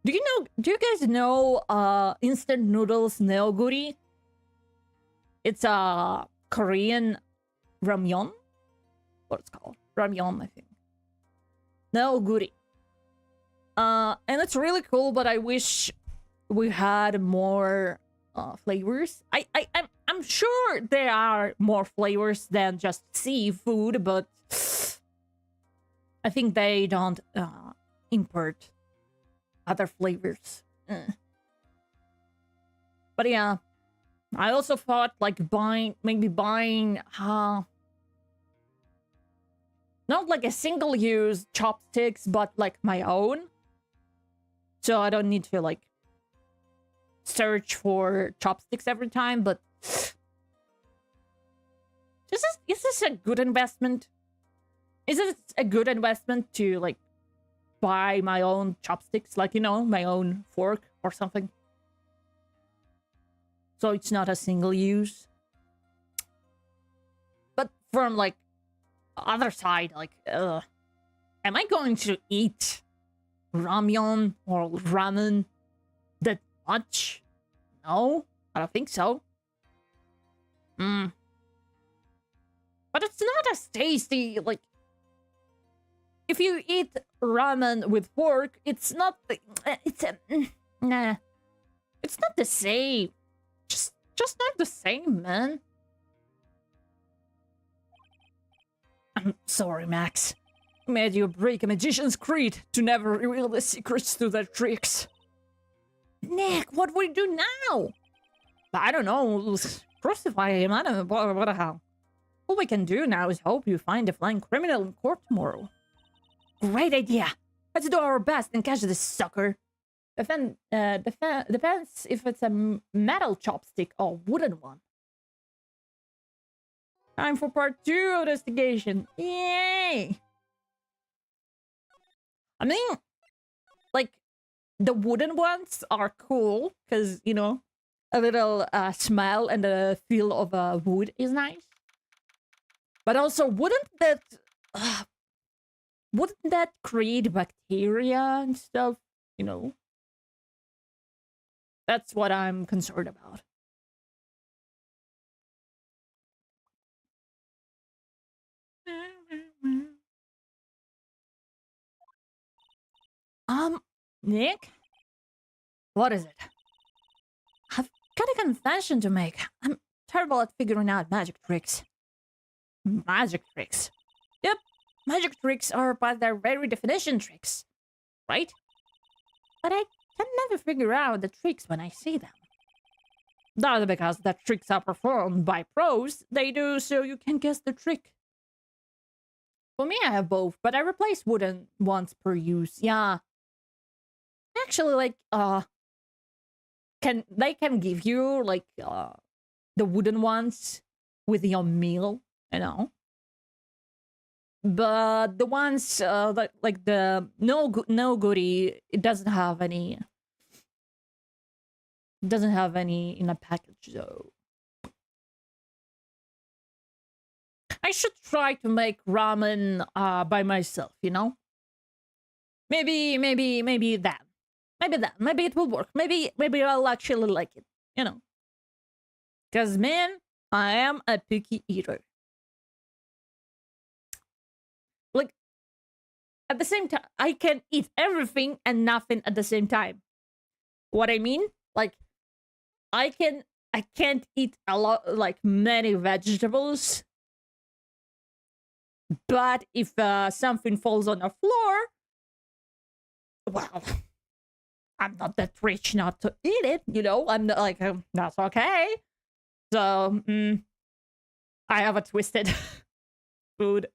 do you guys know instant noodles neoguri? It's a Korean ramyeon. What it's called? Ramyeon, I think. Neoguri. And it's really cool, but I wish we had more flavors. I'm sure there are more flavors than just seafood, but I think they don't import other flavors. But yeah, I also thought like maybe buying not like a single-use chopsticks, but like my own, so I don't need to like search for chopsticks every time. But is this a good investment? Is it a good investment to like buy my own chopsticks, like, you know, my own fork or something, so it's not a single use? But from like other side, like am I going to eat ramyeon or ramen that much? No, I don't think so. But it's not as tasty. Like, if you eat ramen with fork, it's not nah, it's not the same. Just not the same, man. I'm sorry, Max. Made you break a magician's creed to never reveal the secrets to their tricks. Nick, what do we do now? I don't know. Crucify him. I don't know. What the hell? All we can do now is hope you find the flying criminal in court tomorrow. Great idea. Let's do our best and catch this sucker. Depends if it's a metal chopstick or wooden one. Time for part 2 of the investigation. Yay! I mean, like, the wooden ones are cool because, you know, a little smell and the feel of wood is nice. But also, wouldn't that create bacteria and stuff? You know? That's what I'm concerned about. Nick? What is it? I've got a confession to make. I'm terrible at figuring out magic tricks. Magic tricks? Yep, magic tricks are by their very definition tricks, right? But I can never figure out the tricks when I see them. Not because the tricks are performed by pros, they do so you can guess the trick. For me, I have both, but I replace wooden ones per use, yeah. Actually, like, they can give you, like, the wooden ones with your meal, you know? But the ones, like the no goodie, it doesn't have any in a package, though. I should try to make ramen by myself, you know? Maybe that. Maybe it will work. Maybe I'll actually like it, you know? Because, man, I am a picky eater. Like, at the same time, I can eat everything and nothing at the same time. What I mean? Like, I can't eat a lot, like, many vegetables. But if something falls on the floor, well, I'm not that rich not to eat it, you know? I'm not like, that's okay. So, I have a twisted food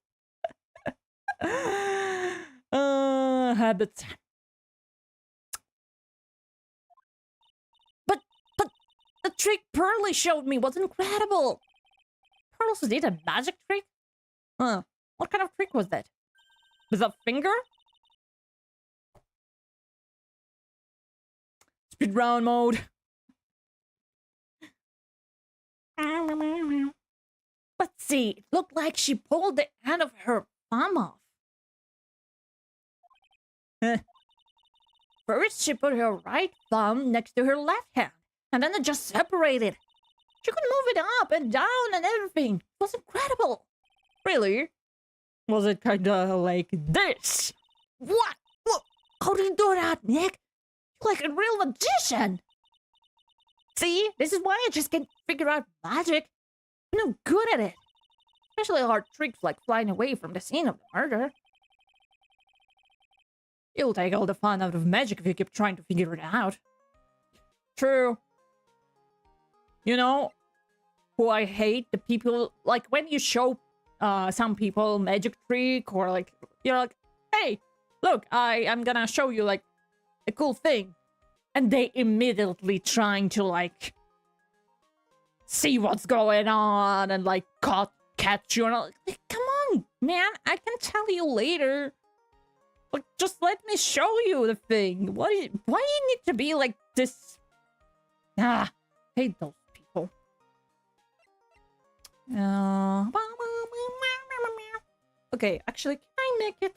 habit. But the trick Pearly showed me was incredible. Pearl also did a magic trick? Huh. What kind of trick was that? With a finger? Speedrun mode. Let's see. It looked like she pulled the end of her thumb off. First, she put her right thumb next to her left hand, and then it just separated. She could move it up and down and everything. It was incredible. Really? Was it kinda like this? What? How do you do that, Nick? You're like a real magician. See? This is why I just can't figure out magic. I'm no good at it. Especially hard tricks like flying away from the scene of the murder. You'll take all the fun out of magic if you keep trying to figure it out. True. You know who I hate? The people, like, when you show some people magic trick, or like, you're like, hey, look, I'm gonna show you, like, a cool thing. And they immediately trying to, like, see what's going on and, like, catch you. And like, come on, man, I can tell you later. Like, just let me show you the thing. Why you need to be like this? Ah, hate those people. Okay, actually, can I make it?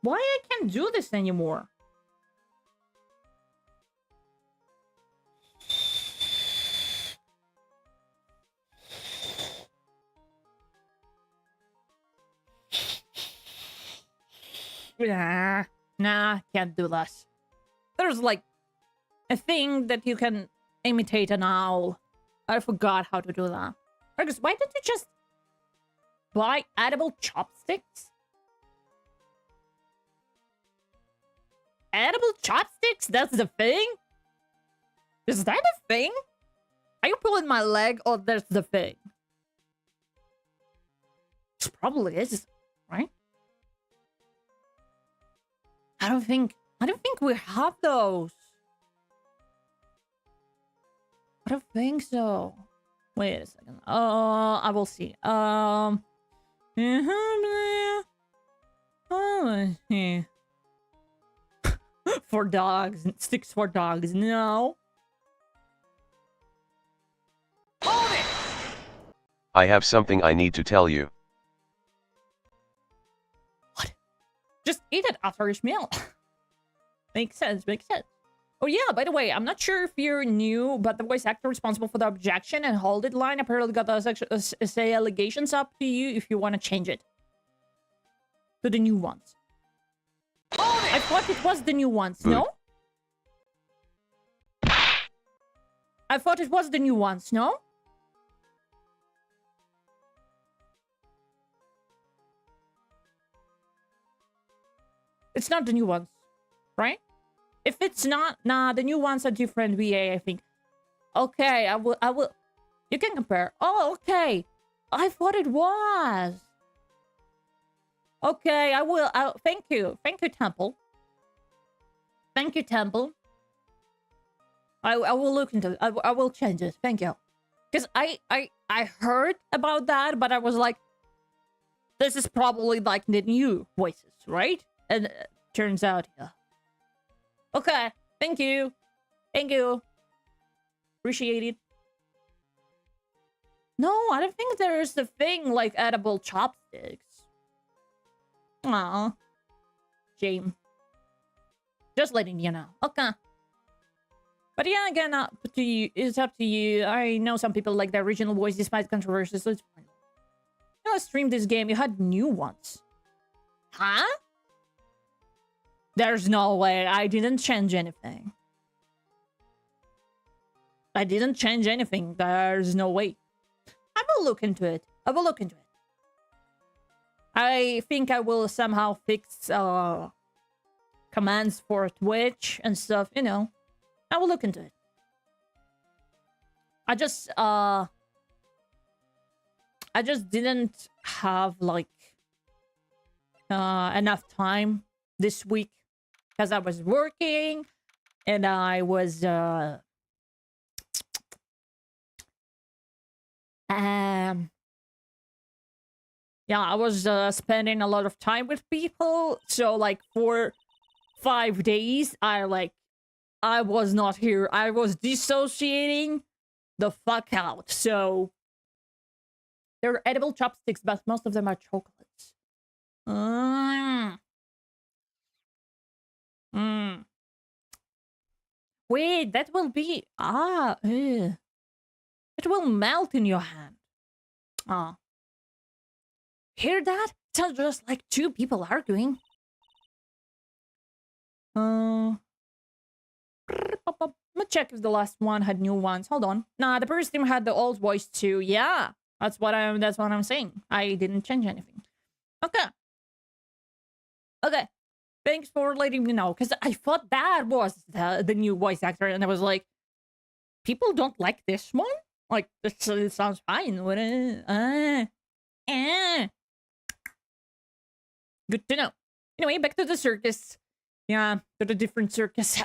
Why I can't do this anymore? Nah, can't do this. There's like a thing that you can imitate an owl. I forgot how to do that. Argus, why don't you just buy edible chopsticks? Edible chopsticks? That's the thing? Is that a thing? Are you pulling my leg or that's the thing? It probably is, right? I don't think we have those. I don't think so. Wait a second. I will see. For dogs. Sticks for dogs. No. Hold it! I have something I need to tell you. What? Just eat it after each meal. Makes sense, makes sense. Oh yeah, by the way, I'm not sure if you're new, but the voice actor responsible for the objection and hold it line apparently got the say allegations up to you if you want to change it. To the new ones. Hold it! I thought it was the new ones, no? I thought it was the new ones, no? It's not the new ones, right? If it's not, nah, the new ones are different VA, I think. Okay, I will. You can compare. Oh, okay. I thought it was. Okay, I will. Thank you. Thank you, Temple. Thank you, Temple. I will look into it. I will change it. Thank you. Because I heard about that, but I was like, this is probably like the new voices, right? And turns out, yeah. Okay, thank you. Thank you. Appreciate it. No, I don't think there's a thing like edible chopsticks. Aw. Shame. Just letting you know. Okay. But yeah, again, up to you. It's up to you. I know some people like the original voice despite controversies, so it's fine. You know, I streamed this game. You had new ones. Huh? There's no way. I didn't change anything. I didn't change anything. There's no way. I will look into it. I will look into it. I think I will somehow fix commands for Twitch and stuff, you know. I will look into it. I just didn't have like enough time this week because I was working and I was yeah, I was spending a lot of time with people, so like for 5 days I was not here. I was dissociating the fuck out. So they're edible chopsticks, but most of them are chocolates. Wait, that will be it will melt in your hand. Hear that? Sounds just like two people arguing. Let me check if the last one had new ones. Hold on. Nah, the first team had the old voice too. Yeah, that's what I'm saying. I didn't change anything. Okay. Okay. Thanks for letting me know, because I thought that was the new voice actor, and I was like, people don't like this one? Like, this sounds fine. What? Good to know. Anyway, back to the circus. Yeah, to the different circus.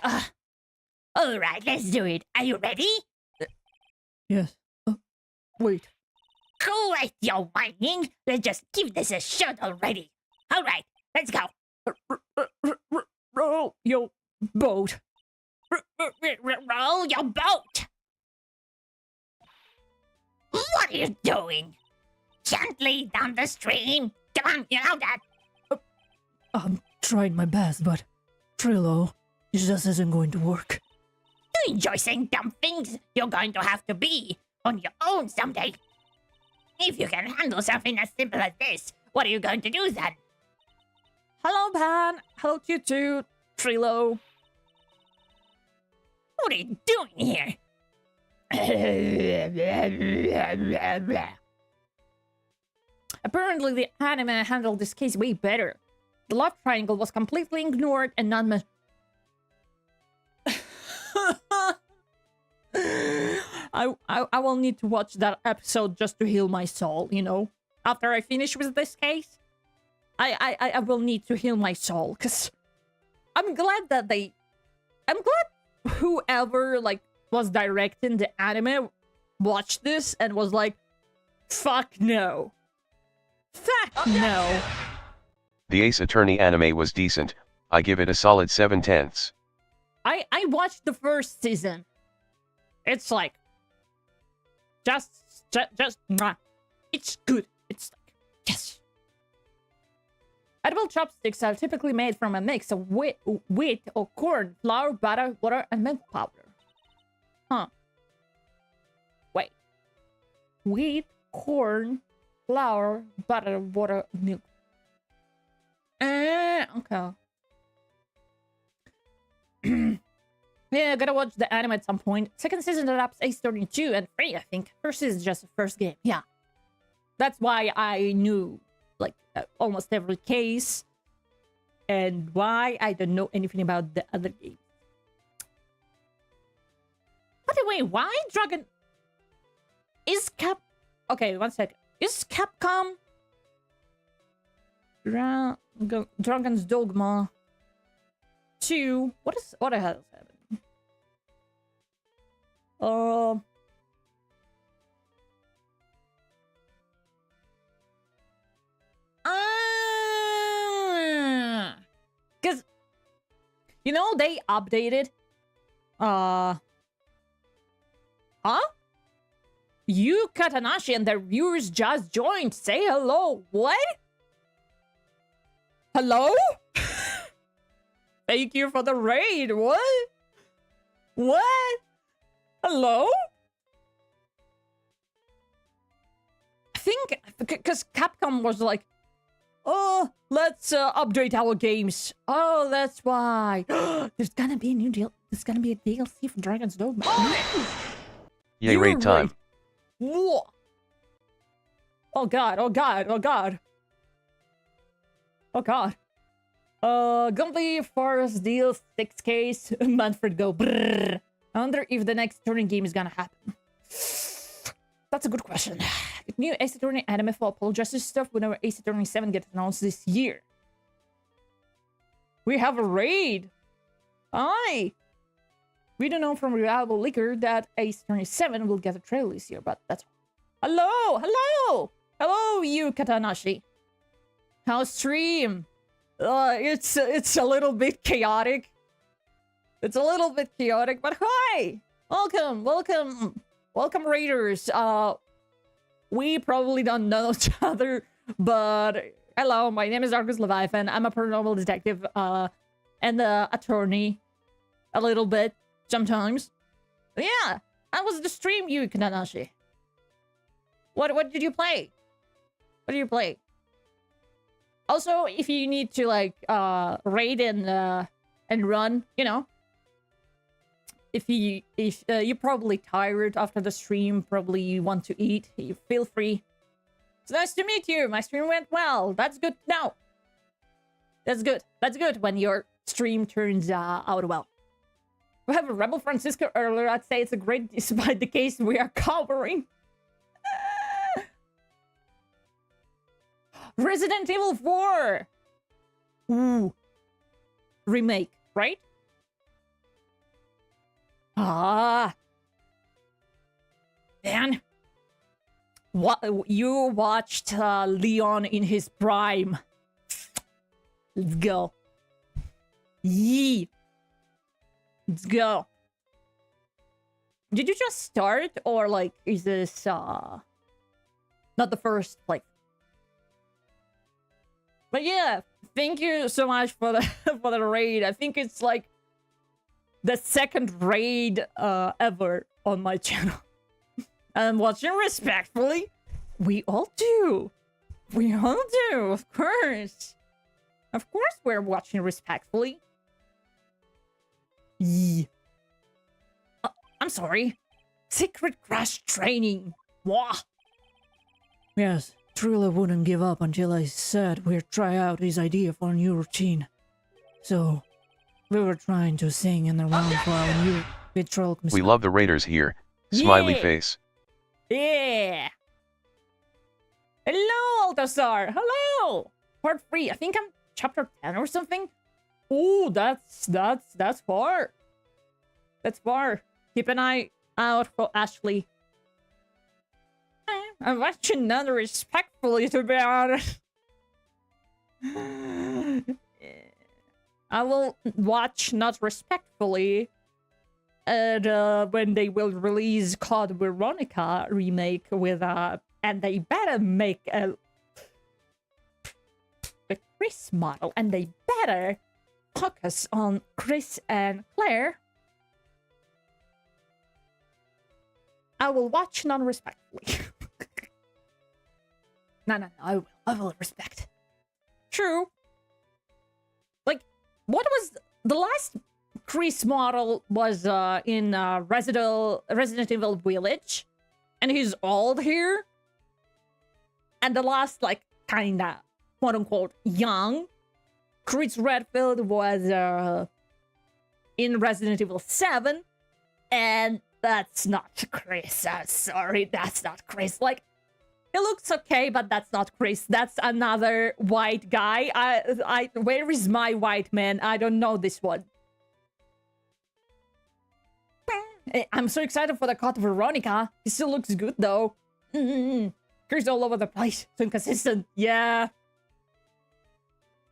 All right, let's do it. Are you ready? Yes. Wait. Quit your whining. Let's just give this a shot already. All right, let's go. Roll your boat. Roll your boat. What are you doing? Gently down the stream. Come on, you know that. I'm trying my best, but Trillo, it just isn't going to work. You enjoy saying dumb things. You're going to have to be on your own someday. If you can handle something as simple as this, what are you going to do then? Hello, Pan. Hello, Q2. Trillo. What are you doing here? Apparently, the anime handled this case way better. The love triangle was completely ignored and not I will need to watch that episode just to heal my soul, you know? After I finish with this case, I will need to heal my soul, because I'm glad that I'm glad whoever, like, was directing the anime watched this and was like, fuck no. Fuck no. The Ace Attorney anime was decent, I give it a solid 7/10. I watched the first season. It's like, just, mwah. It's good. It's like, yes. Edible chopsticks are typically made from a mix of wheat or corn, flour, butter, water, and milk powder. Huh. Wait. Wheat, corn, flour, butter, water, milk. Okay. Yeah, I gotta watch the anime at some point. Second season adapts Ace Attorney 2 and 3, I think. First season is just the first game. Yeah. That's why I knew, like, almost every case. And why I don't know anything about the other games. By the way, why Dragon... Is Okay, one second. Is Capcom... Dragon's Dogma 2... What the hell is happening? Because, you know, they updated, huh? You, Katanashi, and their viewers just joined. Say hello. What? Hello? Thank you for the raid. What? What? Hello? I think, because Capcom was like, oh, let's update our games. Oh, that's why. There's gonna be a new deal. There's gonna be a DLC for Dragon's Dogma. Yay, raid time. Whoa. Oh god, oh god, oh god. Oh god. Gumbly Forest deal 6Ks. Manfred go brrr. I wonder if the next Attorney game is gonna happen. That's a good question. The new Ace Attorney anime for apologizes stuff whenever Ace Attorney 7 gets announced this year. We have a raid. Aye. We don't know from reliable leaker that Ace Attorney 7 will get a trailer this year, but that's... Hello! Hello! Hello, you Katanashi. How's stream? It's a little bit chaotic. It's a little bit chaotic, but hi! Welcome, welcome, welcome raiders. We probably don't know each other, but hello, my name is arguslevi, and I'm a paranormal detective, and attorney, a little bit, sometimes. Yeah, I was the stream you, Kananashi. What did you play? What did you play? Also, if you need to, like, raid and run, you know, if you're probably tired after the stream, probably you want to eat, you feel free. It's nice to meet you. My stream went well. That's good now. That's good. That's good when your stream turns out well. We have a Rebel Francisco earlier. I'd say it's a great despite the case we are covering. Resident Evil 4! Ooh. Remake, right? Ah. Man. What, you watched Leon in his prime. Let's go. Yee. Let's go. Did you just start, or like is this not the first like? But yeah, thank you so much for the for the raid. I think it's like the second raid ever on my channel. I'm watching respectfully. We all do. We all do, of course. Of course we're watching respectfully. Yee. I'm sorry. Secret crash training. Wah. Yes, Trilla wouldn't give up until I said we'd try out his idea for a new routine. So, we were trying to sing in the round for our new vitriol. We love the raiders here. Smiley Yeah. face. Yeah. Hello, Altasar. Hello. Part 3. I think I'm chapter 10 or something. Ooh, that's far. That's far. Keep an eye out for Ashley. I'm watching none respectfully, to be honest. I will watch not respectfully. And when they will release Code Veronica remake with and they better make a Chris model, and they better focus on Chris and Claire. I will watch non-respectfully. No, I will respect. True. Like, what was the last Chris model was in Resident Evil Village, and he's old here. And the last, like, kinda quote-unquote young Chris Redfield was in Resident Evil 7, and that's not Chris. Sorry, that's not Chris. Like, it looks okay, but that's not Chris. That's another white guy. Where is my white man? I don't know this one. I'm so excited for the Code Veronica. He still looks good though. Chris all over the place. So inconsistent. Yeah.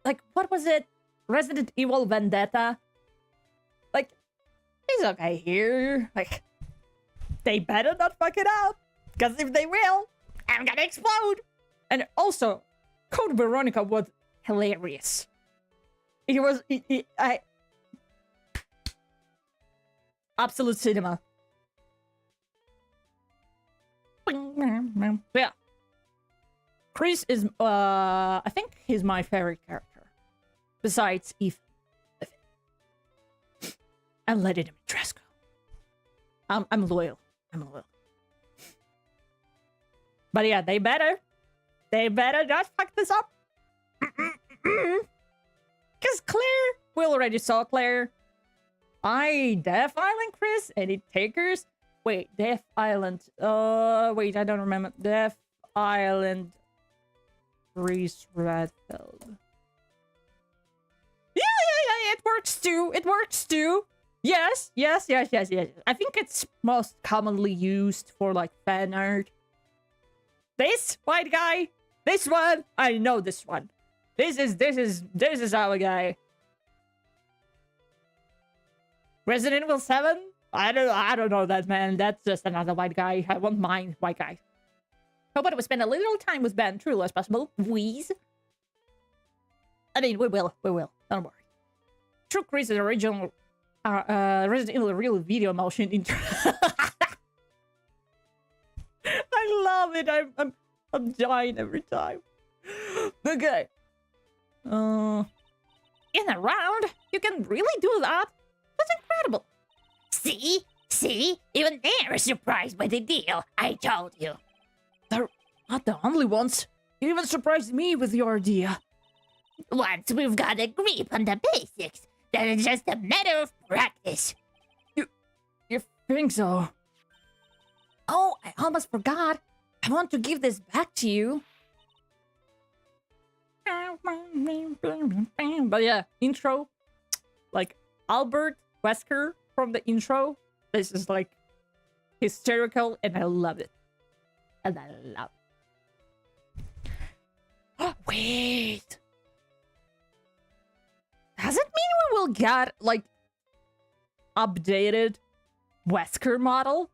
Like, what was it? Resident Evil Vendetta? Like, he's okay here. Like, they better not fuck it up. Because if they will, I'm gonna explode. And also, Code Veronica was hilarious. It was... Absolute cinema. Yeah. Chris is, I think he's my favorite character. Besides Ethan. And Lady Dimitrescu. I'm loyal. I'm loyal. But yeah, they better not fuck this up. Because Claire, we already saw Claire. Death Island Chris, any takers? Wait, Death Island. Wait, I don't remember. Death Island Chris Redfield. Yeah, it works too. It works too. Yes. I think it's most commonly used for like fan art. This white guy, this one, I know this one. This is our guy. Resident Evil 7? I don't know that, man. That's just another white guy. I won't mind white guy. How about we spend a little time with Ben True as possible, please? I mean, we will. Don't worry. True Chris is original Resident Evil real video motion intro. I love it. I'm dying every time. Okay. In a round, you can really do that. That's incredible. See? Even they're surprised by the deal. I told you. They're not the only ones. You even surprised me with your idea. Once we've got a grip on the basics, then it's just a matter of practice. You think so? Oh, I almost forgot. I want to give this back to you. But yeah, intro. Like, Albert Wesker from the intro. This is like hysterical and I love it. And I love it. Oh, wait. Does it mean we will get like updated Wesker model?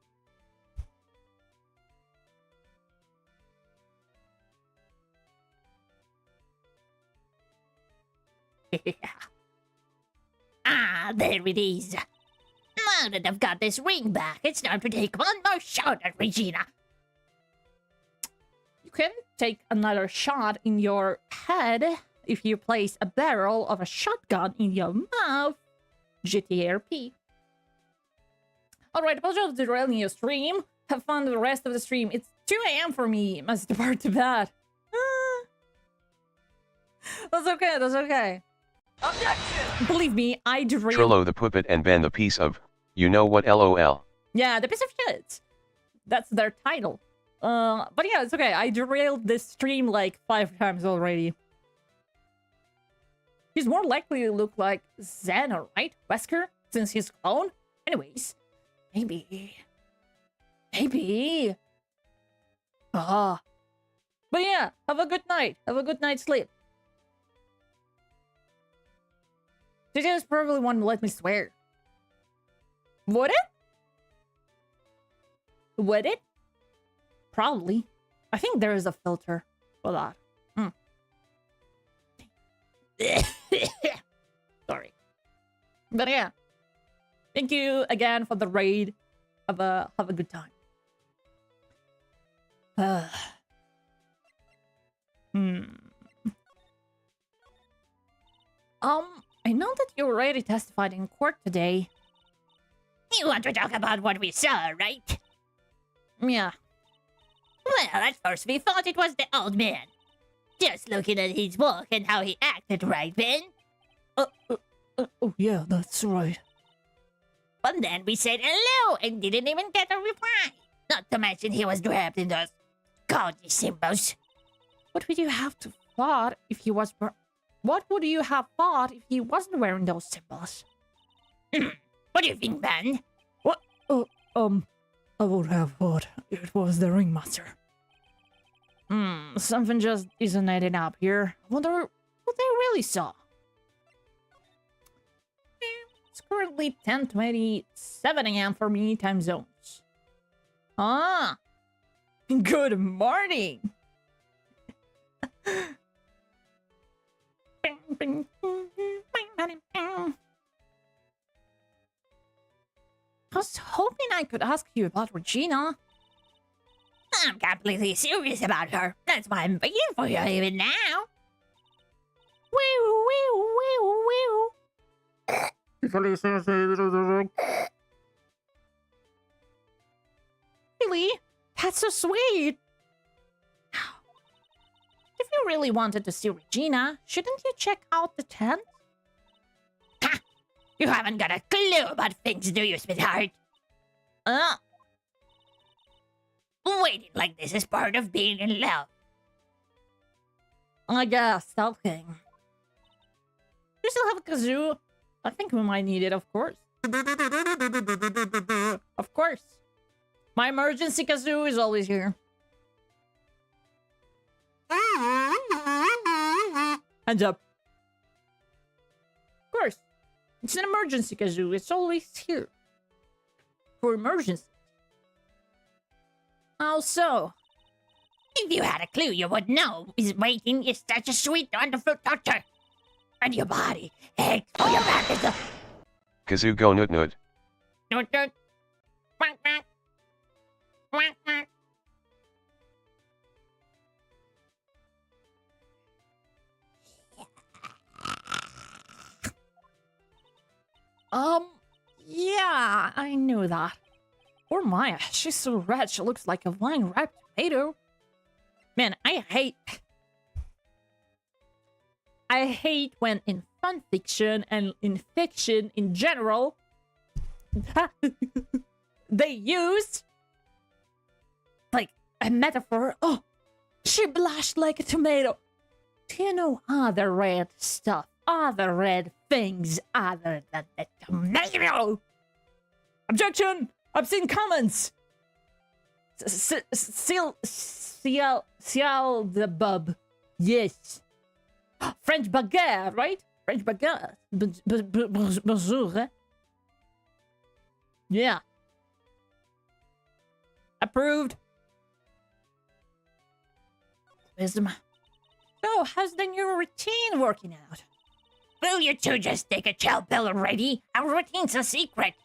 Yeah. Ah, there it is. Now that I've got this ring back, it's time to take one more shot at Regina. You can take another shot in your head if you place a barrel of a shotgun in your mouth. GTRP. Alright, apologize for derailing your stream. Have fun with the rest of the stream. It's 2 a.m. for me. Must depart to bed. That's okay. Objection! Believe me, I derailed. Trillo the puppet and ban the piece of, you know what, lol. Yeah, the piece of shit. That's their title. But yeah, it's okay. I derailed this stream like 5 times already. He's more likely to look like Xena, right? Wesker, since he's clone. Anyways, maybe. Ah. But yeah, have a good night. Have a good night's sleep. She just probably won't let me swear. Would it? Would it? Probably. I think there is a filter for that. Sorry. But yeah. Thank you again for the raid. Have a good time. I know that you already testified in court today. You want to talk about what we saw, right? Yeah. Well, at first we thought it was the old man. Just looking at his walk and how he acted, right, Ben? Oh yeah, that's right. But then we said hello and didn't even get a reply. Not to mention he was wrapped in those gaudy symbols. What would you have to thought if he was? What would you have thought if he wasn't wearing those symbols? What do you think, Ben? What? I would have thought it was the ringmaster. Something just isn't adding up here. I wonder what they really saw. It's currently 10:27 a.m. for me, time zones. Ah, good morning. I was hoping I could ask you about Regina. I'm completely serious about her. That's why I'm waiting for you even now. Really? That's so sweet. If you really wanted to see Regina, shouldn't you check out the tent? Ha! You haven't got a clue about things, do you, sweetheart? Waiting like this is part of being in love. I guess, okay. You still have a kazoo? I think we might need it, of course. Of course. My emergency kazoo is always here. Hands up. Of course. It's an emergency kazoo. It's always here. For emergency. Also, if you had a clue, you would know. Waiting is such a sweet, wonderful torture. And your body aches for your back is a... Kazoo go nut nut. Nut nut. Quack quack. Quack quack. Yeah, I knew that. Poor Maya, she's so red, she looks like a vine-ripe tomato. Man, I hate when in fan fiction and in fiction in general, they use, like, a metaphor. Oh, she blushed like a tomato. Do you know other red stuff? Other red things other than the tomato? Objection! Obscene comments! Seal the bub. Yes. French baguette, right? French baguette. Bonjour. Yeah. Approved. Wisdom. So, how's the new routine working out? Will you two just take a chill pill already? Our routine's a secret.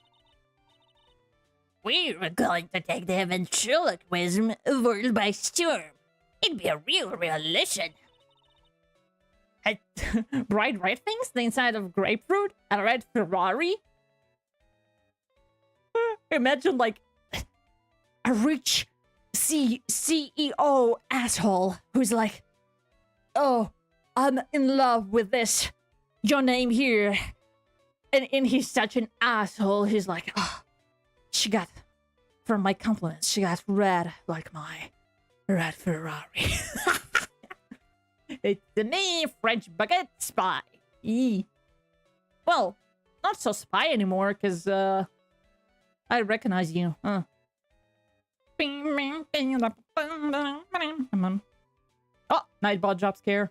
We're going to take the ventriloquism world by storm. It'd be a real revolution. Bright red things? The inside of grapefruit? A red Ferrari? Imagine, like, a rich CEO asshole who's like, oh, I'm in love with this. Your name here. And he's such an asshole. He's like, oh, she got for my compliments. She got red like my red Ferrari. It's me, French baguette spy. Well, not so spy anymore, because I recognize you. Oh, Nightbot job scare.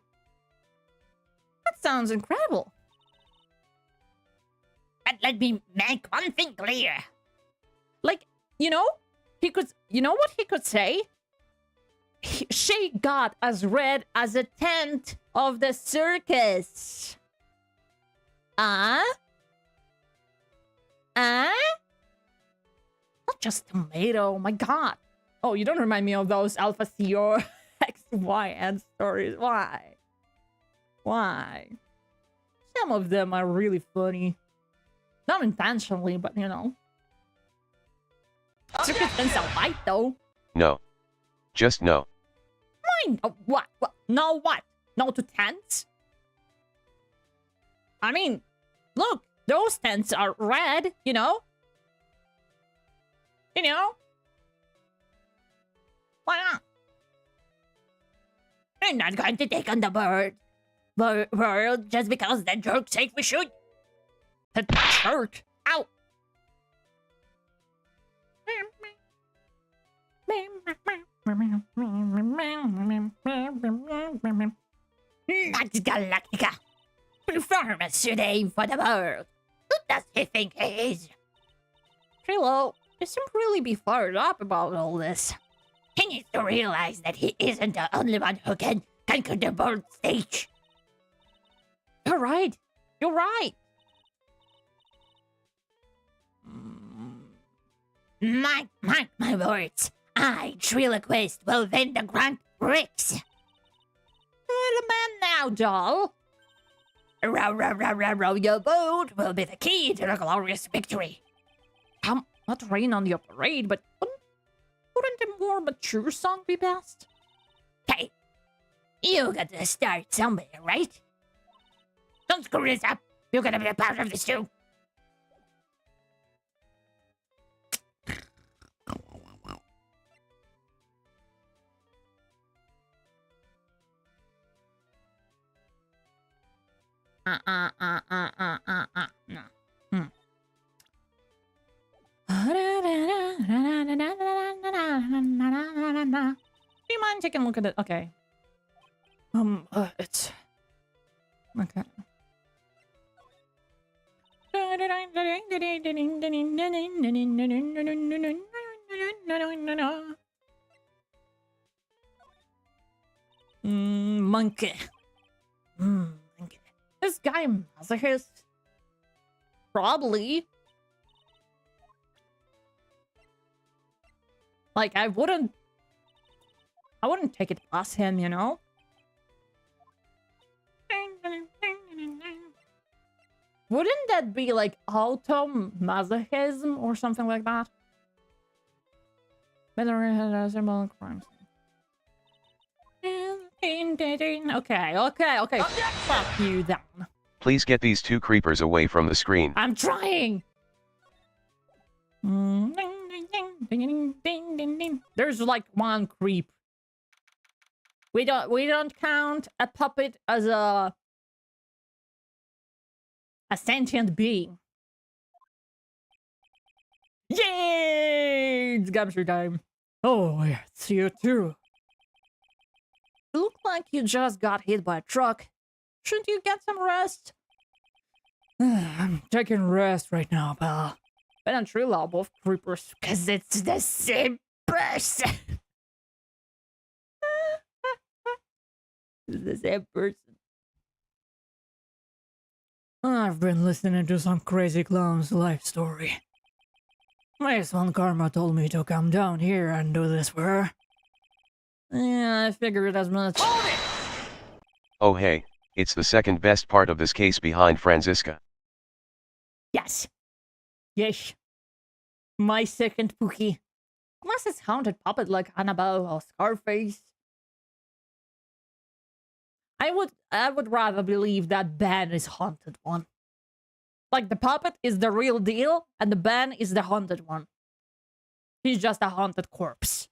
That sounds incredible. But let me make one thing clear. Like, you know, you know what he could say? She got as red as a tent of the circus. Not just tomato, my god. Oh, you don't remind me of those Alpha CO XYN stories. Why? Some of them are really funny. Not intentionally, but you know. Circus tents are white though. No. Just no. Fine. What? No what? No to tents? I mean, look, those tents are red, you know? You know? Why not? I'm not going to take on the world just because the jerk said we should. The jerk. Ow. Max Galactica. Performance should aim for the world. Who does he think he is? Trilo, you seem to really be fired up about all this. He needs to realize that he isn't the only one who can conquer the world stage. You're right. You're right. Mark my words. I, Triloquist, will win the Grand Prix. You're the man now, doll. Row your boat will be the key to the glorious victory. Not rain on your parade, but wouldn't a more mature song be best? Hey, you got to start somewhere, right? Don't screw this up. You're gonna be a part of this too. No. Do you mind taking a look at it? Okay. It's... Okay. Monkey. Monkey. This guy masochist? Probably. Like, I wouldn't take it past him, you know? Wouldn't that be like auto-masochism or something like that? Crimes. Okay. Fuck you then. Please get these two creepers away from the screen. I'm trying! There's like one creep. We don't count a puppet as a sentient being. Yay! It's Gumshoe time. Oh, yeah, it's you too. You look like you just got hit by a truck. Shouldn't you get some rest? I'm taking rest right now, pal. Ben and Trilla are both creepers. Cause it's the same person. The same person. I've been listening to some crazy clown's life story. Miss Von Karma told me to come down here and do this for her. Yeah, I figured as much. Oh hey, it's the second best part of this case behind Franziska. Yes. Yes. My second Pookie. Unless it's haunted puppet like Annabelle or Scarface. I would rather believe that Ben is haunted one. Like the puppet is the real deal and the Ben is the haunted one. He's just a haunted corpse.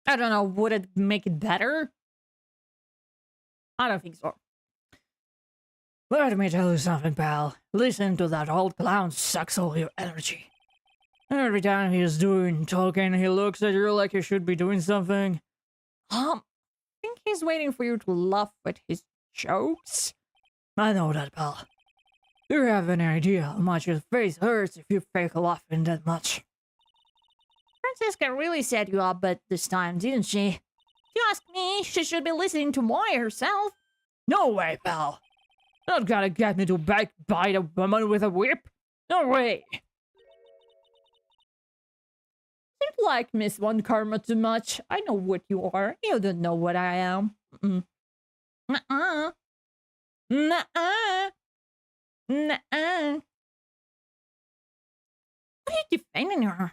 I don't know, would it make it better? I don't think so. Let me tell you something, pal. Listen to that old clown sucks all your energy. Every time he's talking, he looks at you like you should be doing something. I think he's waiting for you to laugh at his jokes. I know that, pal. Do you have any idea how much your face hurts if you fake laughing that much? Francisca really set you up but this time, didn't she? If you ask me, she should be listening to Moy herself. No way, pal. You're not gonna get me to bite a woman with a whip. No way. Don't like Miss One Karma too much. I know what you are. You don't know what I am. Nuh-uh. Nuh-uh. Nuh-uh. What are you defending her?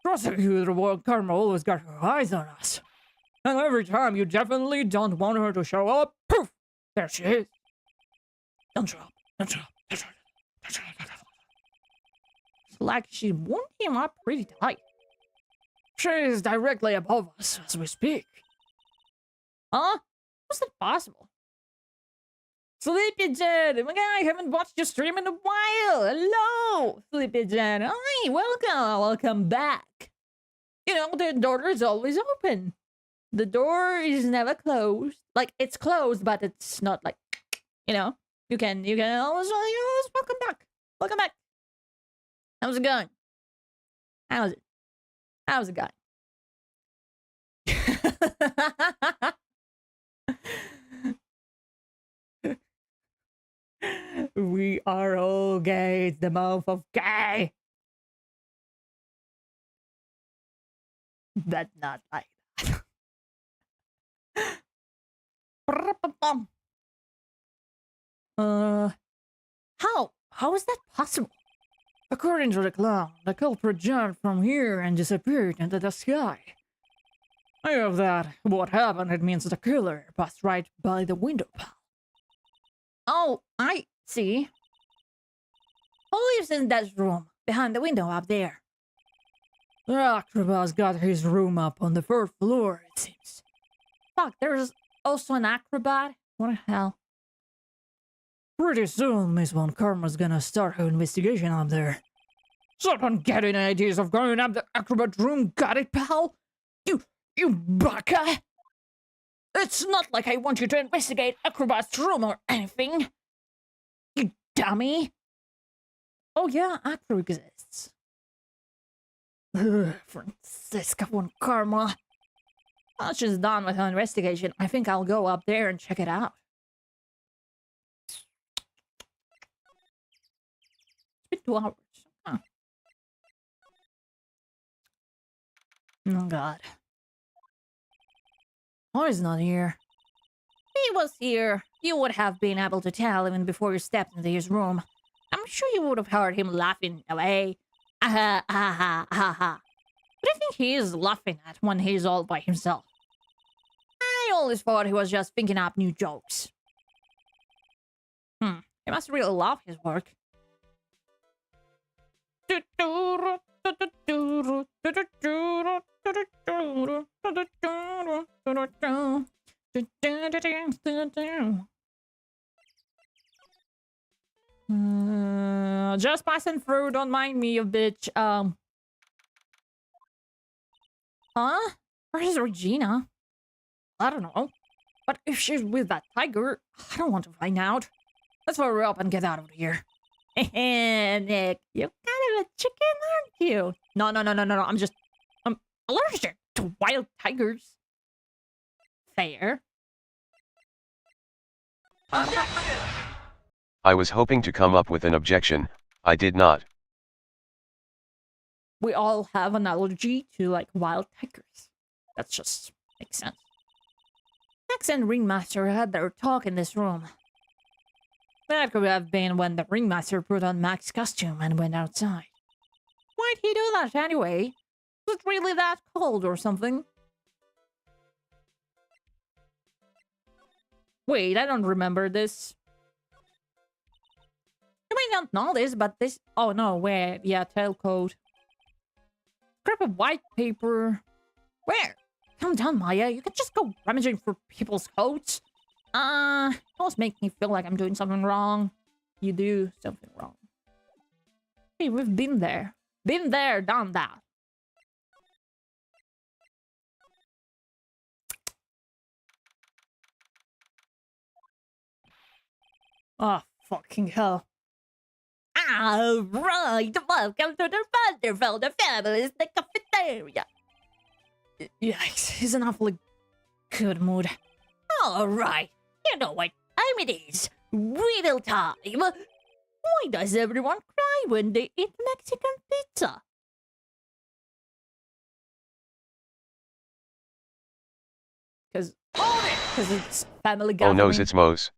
Prosecutor One Karma always got her eyes on us. And every time you definitely don't want her to show up, poof! There she is. Don't show up. Don't show up. Don't show up. Don't show up. It's like she wound him up pretty tight. She is directly above us as we speak. Huh? How's that possible? Sleepy Jen! Oh my god, I haven't watched your stream in a while! Hello! Sleepy Jen! Hi, welcome! Welcome back! You know, the door is always open. The door is never closed. Like, it's closed, but it's not like, you know, you can always welcome back. Welcome back. How's it going? How's it? How's it going? We are all gay. It's the mouth of gay. But not like that. How is that possible? According to the clown, the culprit jumped from here and disappeared into the sky. I have that. What happened? It means the killer passed right by the window, pal. Oh, I see. Who lives in that room behind the window up there? The acrobat's got his room up on the 4th floor, it seems. Fuck, there's also an acrobat? What the hell? Pretty soon, Miss Von Karma's gonna start her investigation up there. So don't get any ideas of going up the acrobat room, got it, pal? You baka! It's not like I want you to investigate acrobat's room or anything. You dummy! Oh yeah, acro exists. Francisca Von Karma. Once she's done with her investigation, I think I'll go up there and check it out. It's been 2 hours. Huh. Oh god. Oh, he's not here. He was here. You would have been able to tell even before you stepped into his room. I'm sure you would have heard him laughing away. Ah ha ha ha ha. What do you think he is laughing at when he's all by himself? I always thought he was just thinking up new jokes. He must really love his work. Just passing through, don't mind me, you bitch. Huh? Where's Regina? I don't know. But if she's with that tiger, I don't want to find out. Let's hurry up and get out of here. Nick, you're kind of a chicken, aren't you? No. I'm allergic to wild tigers. Fair. I was hoping to come up with an objection. I did not. We all have an allergy to, like, wild tigers. That just makes sense. Max and Ringmaster had their talk in this room. That could have been when the Ringmaster put on Max's costume and went outside. Why'd he do that anyway? Was it really that cold or something? Wait, I don't remember this. You may not know this, but this... Oh, no, where? Yeah, tailcoat. Scrap of white paper. Where? Calm down, Maya. You can just go rummaging for people's coats. Almost make me feel like I'm doing something wrong. You do something wrong. Hey, we've been there. Been there, done that. Oh, fucking hell. Alright, welcome to the wonderful, the fabulous, the cafeteria. Yikes, he's in awfully good mood. Alright, you know what time it is. Riddle time. Why does everyone cry when they eat Mexican pizza? Because it's family gathering. Oh no, it's Moe's.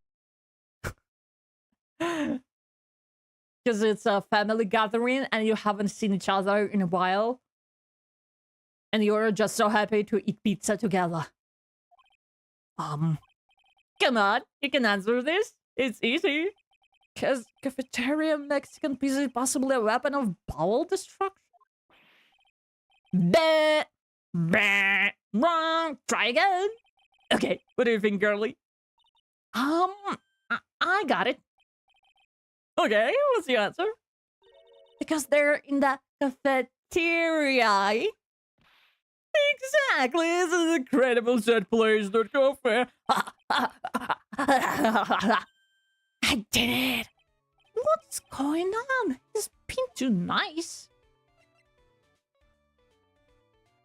Because it's a family gathering and you haven't seen each other in a while. And you're just so happy to eat pizza together. Come on, you can answer this. It's easy. Because cafeteria Mexican pizza is possibly a weapon of bowel destruction. Bah! Bah! Wrong! Try again! Okay, what do you think, girly? I got it. Okay, what's the answer? Because they're in the cafeteria. Exactly, it's an incredible set place, that cafe. I did it. What's going on? He's being too nice.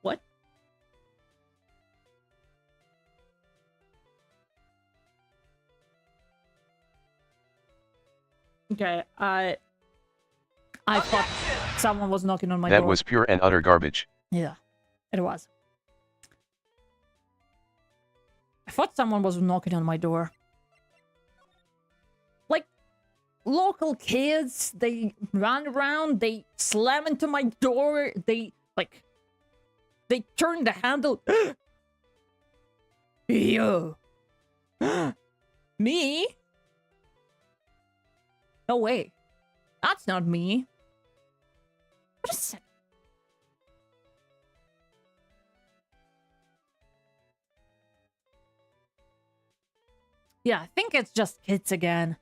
What? Okay, I thought someone was knocking on my door. That was pure and utter garbage. Yeah, it was. I thought someone was knocking on my door. Like, local kids, they run around, they slam into my door, they turn the handle. Yo. Me? No way. That's not me. What a second. Yeah, I think it's just kids again.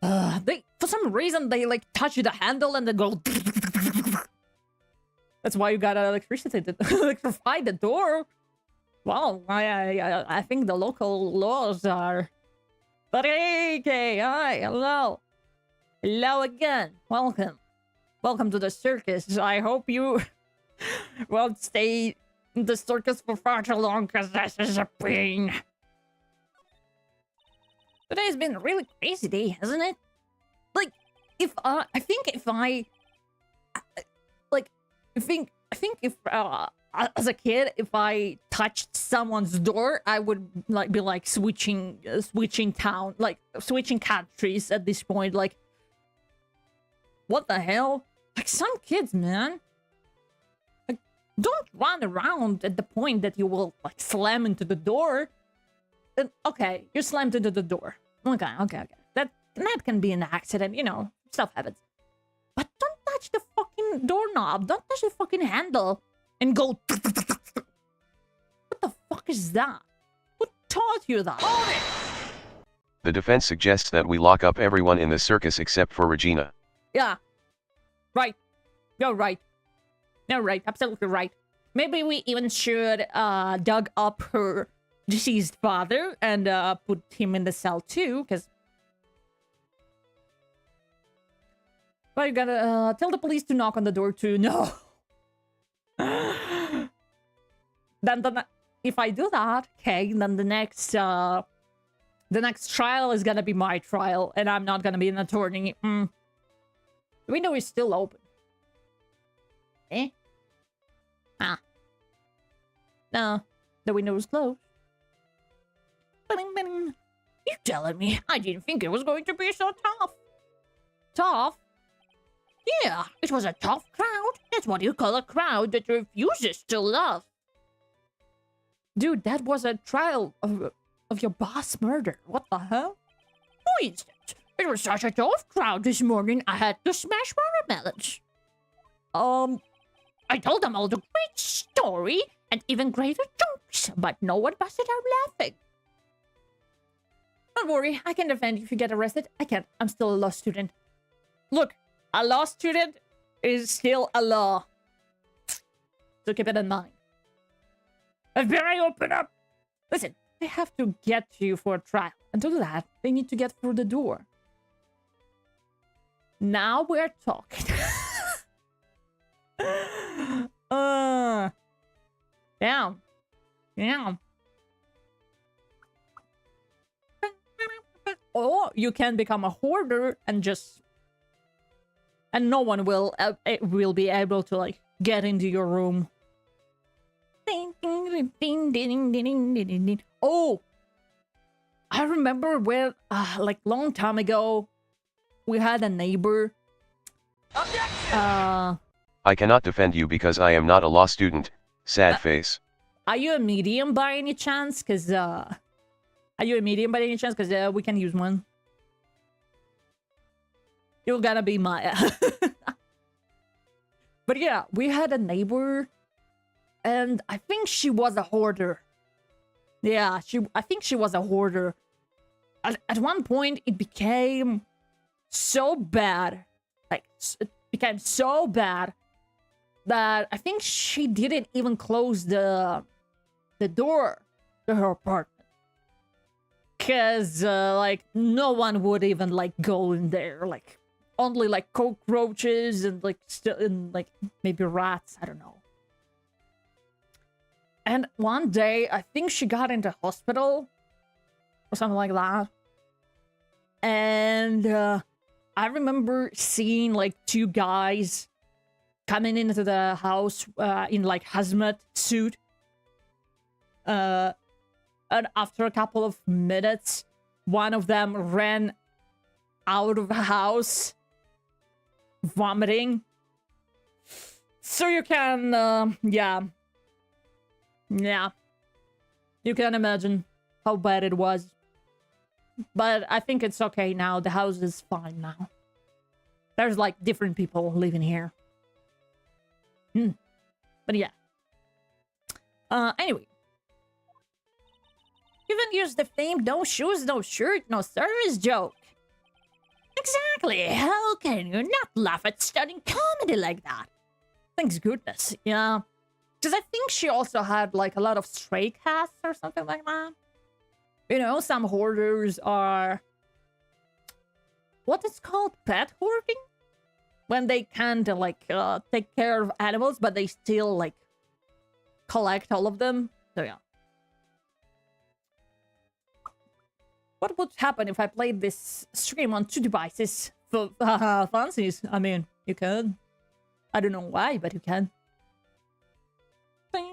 For some reason, they like touch the handle and they go. That's why you gotta electrify the door. Well, I think the local laws are. But okay, hi, hello. Hello again. Welcome. Welcome to the circus. I hope you won't stay in the circus for far too long, because this is a pain. Today's been a really crazy day, hasn't it? Like, I think as a kid, if I touched someone's door, I would like be like switching town, like switching countries at this point. Like, what the hell? Like, some kids, man, like, don't run around at the point that you will like slam into the door. Okay, you slammed into the door. Okay. That can be an accident, you know, stuff happens. But don't touch the fucking doorknob. Don't touch the fucking handle and go. What the fuck is that? Who taught you that? The defense suggests that we lock up everyone in the circus except for Regina. Yeah. Right. You're right. You're right. Absolutely right. Maybe we even should dug up her deceased father and put him in the cell too, because well, you gotta tell the police to knock on the door too. No. Then if I do that, okay, then the next trial is gonna be my trial, and I'm not gonna be an attorney. The window is still open. Eh? Ah. No, the window is closed. You telling me I didn't think it was going to be so tough? Tough? Yeah, it was a tough crowd. That's what you call a crowd that refuses to love. Dude, that was a trial of your boss murder. What the hell? Who is that? It was such a tough crowd this morning, I had to smash watermelons. I told them all the great story and even greater jokes, but no one busted out laughing. Don't worry, I can defend you if you get arrested. I can't. I'm still a law student. Look, a law student is still a law. So keep it in mind. FBI, open up! Listen, they have to get you for a trial. And to do that, they need to get through the door. Now we're talking. Down. Down. Or you can become a hoarder and just... And no one will be able to, like, get into your room. Oh! I remember where, like, long time ago, we had a neighbor. Objection! I cannot defend you because I am not a law student. Sad face. Are you a medium by any chance? Because, are you a medium by any chance? Because, we can use one. You're gonna be Maya. But yeah, we had a neighbor, and I think she was a hoarder. Yeah, I think she was a hoarder. At one point, it became so bad. Like, it became so bad that I think she didn't even close the door to her apartment. Because, like, no one would even, like, go in there. Like, only, like, cockroaches and, like, like, maybe rats. I don't know. And one day, I think she got into hospital or something like that. And I remember seeing, like, two guys coming into the house in, like, hazmat suit. And after a couple of minutes, one of them ran out of the house, vomiting. So you can, yeah. Yeah. You can imagine how bad it was. But I think it's okay now. The house is fine now. There's, like, different people living here. But yeah. Anyway. Even use the famed no shoes, no shirt, no service joke. Exactly. How can you not laugh at stunning comedy like that? Thanks goodness. Yeah. Because I think she also had, like, a lot of stray cats or something like that. You know, some hoarders are... What is called? Pet hoarding? When they can't, like, take care of animals, but they still, like, collect all of them. So, yeah. What would happen if I played this stream on 2 devices? For fancies? I mean, you could. I don't know why, but you can.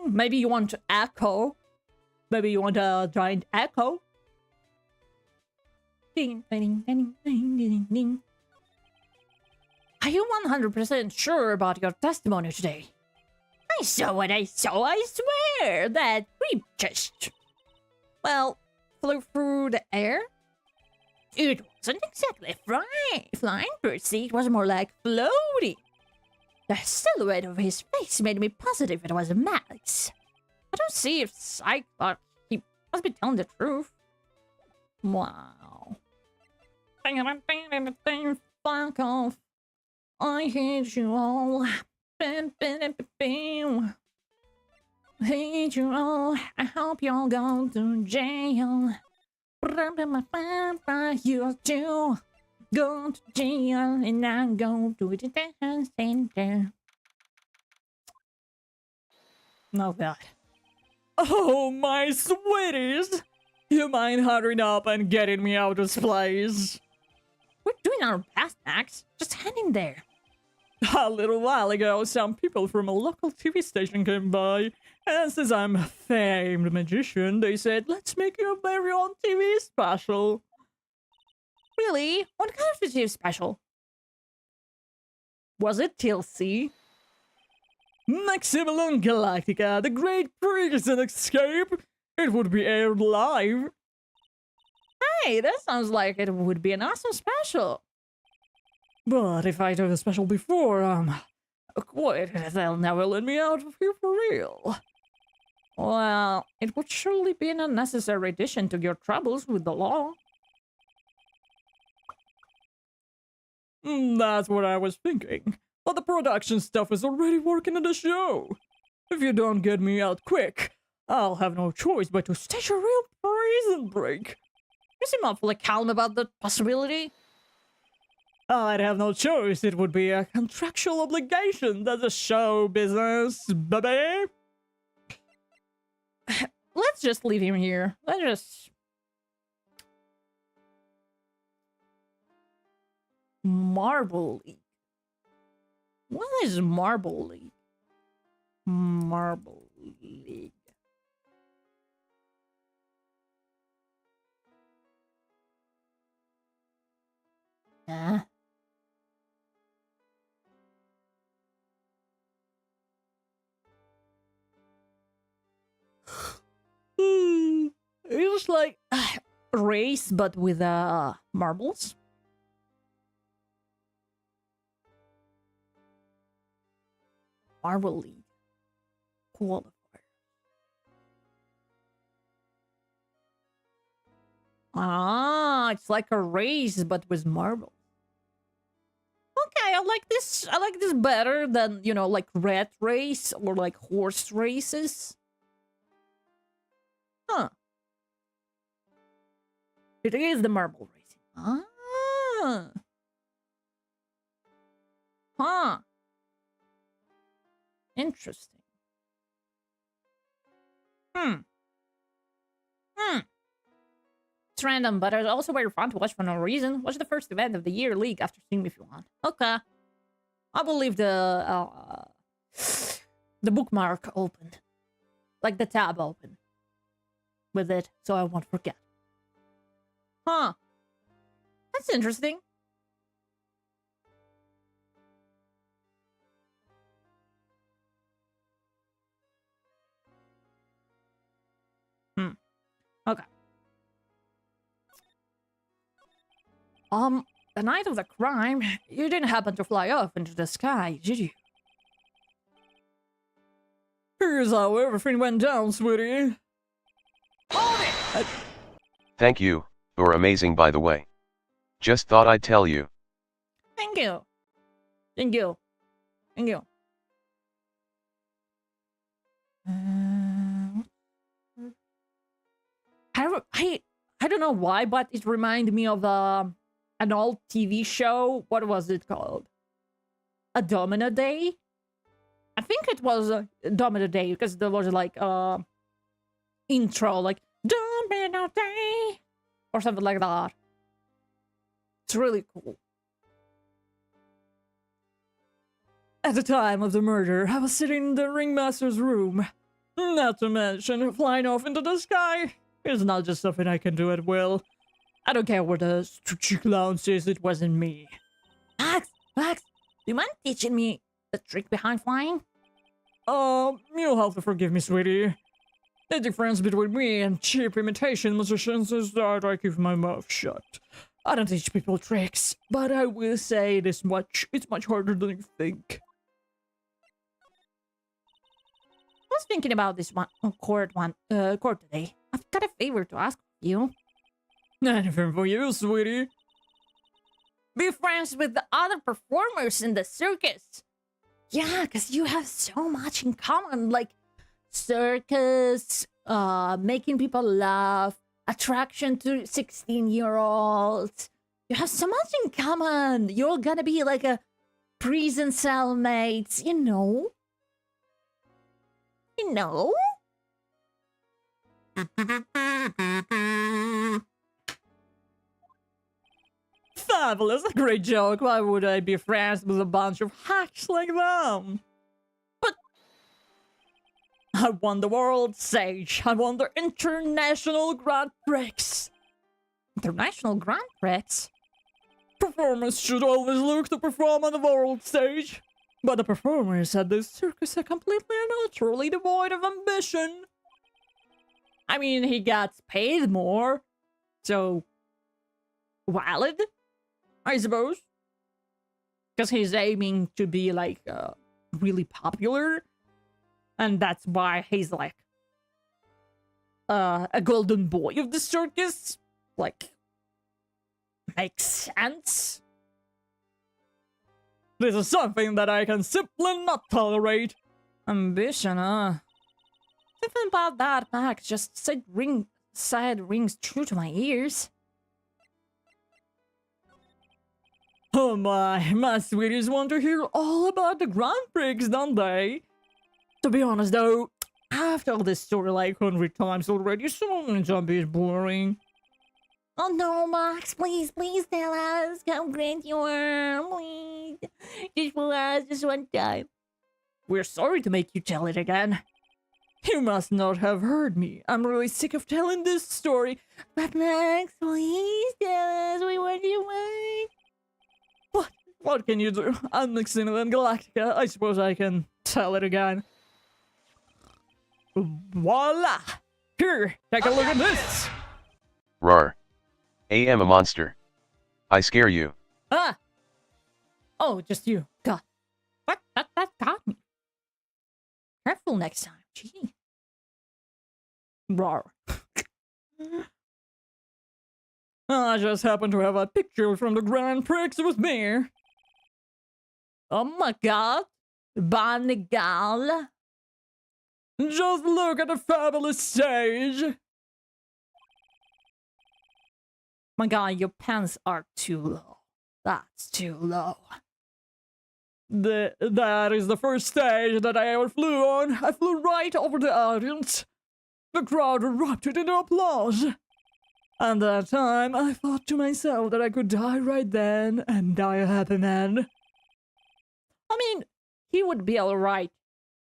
Maybe you want echo. Maybe you want a giant echo. Ding, ding, ding, ding, ding, ding. Are you 100% sure about your testimony today? I saw what I saw, I swear. That creep just... Well, flew through the air? It wasn't exactly flying per se, it was more like floating. The silhouette of his face made me positive it was Max. I don't see if thought he must be telling the truth. Wow. Fuck off. I hate you all. Hate you all. I hope you all go to jail. You too. Go to jail and I go to the detention center. Oh god. Oh, my sweeties! You mind hurrying up and getting me out of this place? We're doing our best, Max. Just hang in there. A little while ago, some people from a local TV station came by, and since I'm a famed magician, they said, let's make your very own TV special. Really? What kind of TV special? Was it TLC? Maximilian Galactica, the Great Prison Escape. It would be aired live. Hey, that sounds like it would be an awesome special. But if I do the special before, quit, they'll never let me out of here for real. Well, it would surely be an unnecessary addition to your troubles with the law. That's what I was thinking. But the production stuff is already working on the show. If you don't get me out quick, I'll have no choice but to stage a real prison break. You seem awfully calm about the possibility. I'd have no choice. It would be a contractual obligation. That's a show business, baby. Let's just leave him here. Let's just... Marble League. What is Marble League? Marble League. Huh? It's like race, but with marbles. Marble League qualifier. Ah, it's like a race, but with marbles. Okay, I like this. I like this better than, you know, like rat race or like horse races. Huh. It is the marble racing. Ah. Huh. Interesting. It's random, but it's also very fun to watch for no reason. Watch the first event of the year league after stream if you want. Okay. I will leave the bookmark open. Like the tab open. With it, so I won't forget. Huh. That's interesting. Okay. The night of the crime, you didn't happen to fly off into the sky, did you? Here's how everything went down, sweetie. Hold it! Thank you, you're amazing by the way. Just thought I'd tell you. Thank you. Thank you. Thank you. I don't know why, but it reminded me of an old TV show. What was it called? A Domino Day? I think it was a Domino Day because there was like intro like Domino Day or something like that. It's really cool. At the time of the murder, I was sitting in the ringmaster's room. Not to mention, flying off into the sky is not just something I can do at will. I don't care what the stretchy clown says, it wasn't me. Max, do you mind teaching me the trick behind flying? You'll have to forgive me, sweetie. The difference between me and cheap imitation musicians is that I keep my mouth shut. I don't teach people tricks, but I will say this much, it's much harder than you think. I was thinking about this court today. I've got a favor to ask you. Anything for you, sweetie. Be friends with the other performers in the circus. Yeah, because you have so much in common, like circus, making people laugh, attraction to 16-year-olds. You have so much in common. You're gonna be like a prison cellmates, you know? You know? Fabulous, a great joke. Why would I be friends with a bunch of hacks like them? But I won the world stage. I won the International Grand Prix. International Grand Prix? Performers should always look to perform on the world stage. But the performers at this circus are completely and utterly devoid of ambition. I mean, he gets paid more, so valid, I suppose. Because he's aiming to be like really popular, and that's why he's like a golden boy of the circus. Like, makes sense. This is something that I can simply not tolerate. Ambition, huh? Something about that, Max, just rings true to my ears. Oh my sweeties want to hear all about the Grand Prix, don't they? To be honest though, I've told this story like 100 times already, so it's a bit boring. Oh no, Max, please tell us how great you are, please. Just for us, just one time. We're sorry to make you tell it again. You must not have heard me. I'm really sick of telling this story. But Max, please tell us, we want you back. What can you do? I'm mixing it in Galactica. I suppose I can tell it again. Voila! Here, take a look at this! Rar. I am a monster. I scare you. Ah! Oh, just you. God. What? That got me. Careful next time. Gee. Rar. I just happen to have a picture from the Grand Prix with me. Oh my god. Banigal. Just look at the fabulous stage. My god, your pants are too low. That's too low. That is the first stage that I ever flew on. I flew right over the audience. The crowd erupted into applause. And that time, I thought to myself that I could die right then and die a happy man. I mean, he would be alright.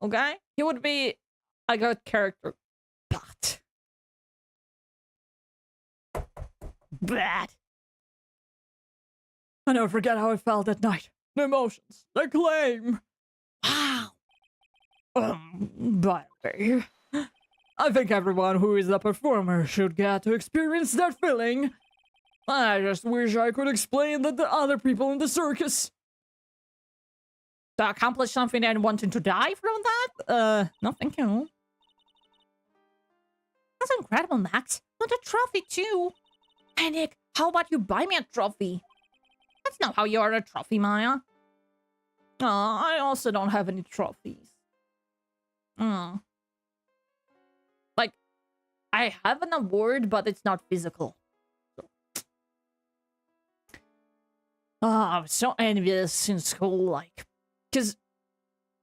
Okay? He would be a good character. But bad. I never forget how I felt that night. The emotions, the acclaim. Wow. By the way, I think everyone who is a performer should get to experience that feeling. I just wish I could explain that to other people in the circus. To accomplish something and wanting to die from that? No thank you. That's incredible, Max. Want a trophy too? Hey Nick, how about you buy me a trophy? That's not how you earn a trophy, Maya. I also don't have any trophies. Like, I have an award, but it's not physical. I was so envious in school, like, because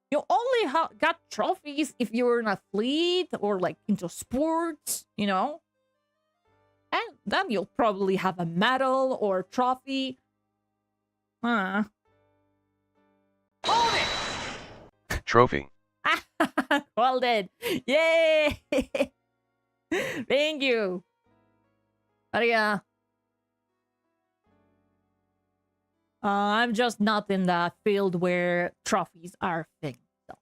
you only got trophies if you're an athlete or, like, into sports, you know? And then you'll probably have a medal or a trophy. Hold it! Trophy. Well then. Yay! Thank you. But yeah. I'm just not in the field where trophies are a thing. So.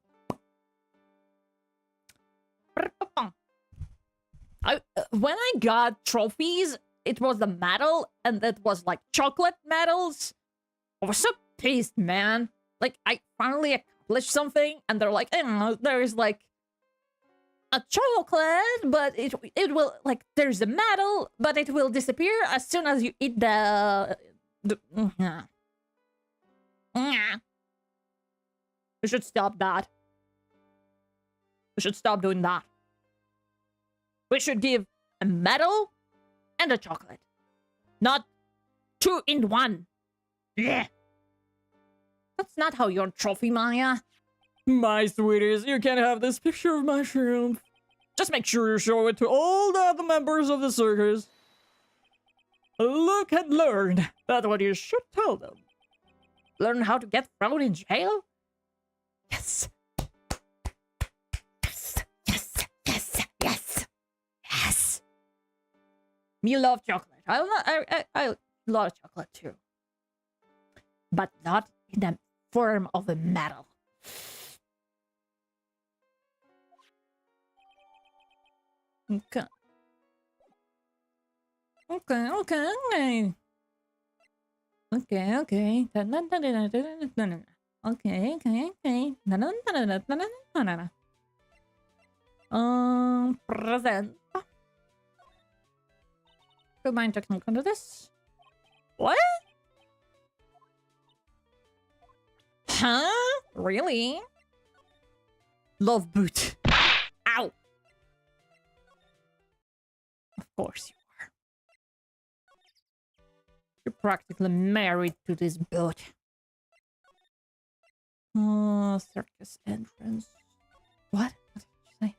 When I got trophies, it was a medal, and that was like chocolate medals. I was so pissed, man. Like, I finally accomplished something, and they're like, there's like a chocolate, but it will, like, there's a medal, but it will disappear as soon as you eat the We should stop that. We should stop doing that. We should give a medal and a chocolate. Not 2 in 1. Yeah. That's not how you're a trophy, Maya. My sweeties, you can have this picture of my shrimp. Just make sure you show it to all the other members of the circus. Look and learn. That's what you should tell them. Learn how to get thrown in jail? Yes. Yes. Yes. Yes. Yes. Yes. Me love chocolate. I love chocolate too. But not in the form of a medal. Okay. Okay. Okay, okay. Okay, okay, okay. Present. Do you mind taking a look into this? What? Huh? Really? Love boot. Ow! Of course you are. You're practically married to this boat. Circus entrance. What? What did you say?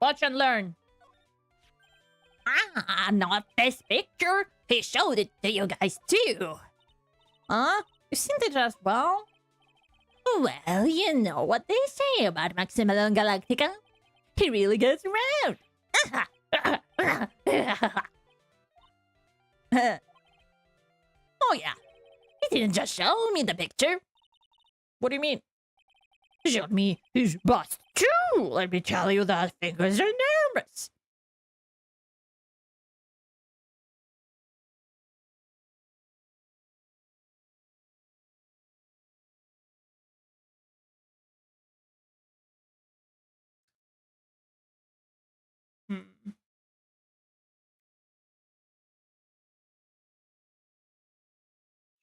Watch and learn. Ah, not this picture. He showed it to you guys too. Huh? You seen it as well? Well, you know what they say about Maximilian Galactica. He really gets around. Oh yeah, he didn't just show me the picture. What do you mean? He showed me his bust too. Let me tell you that fingers are nervous.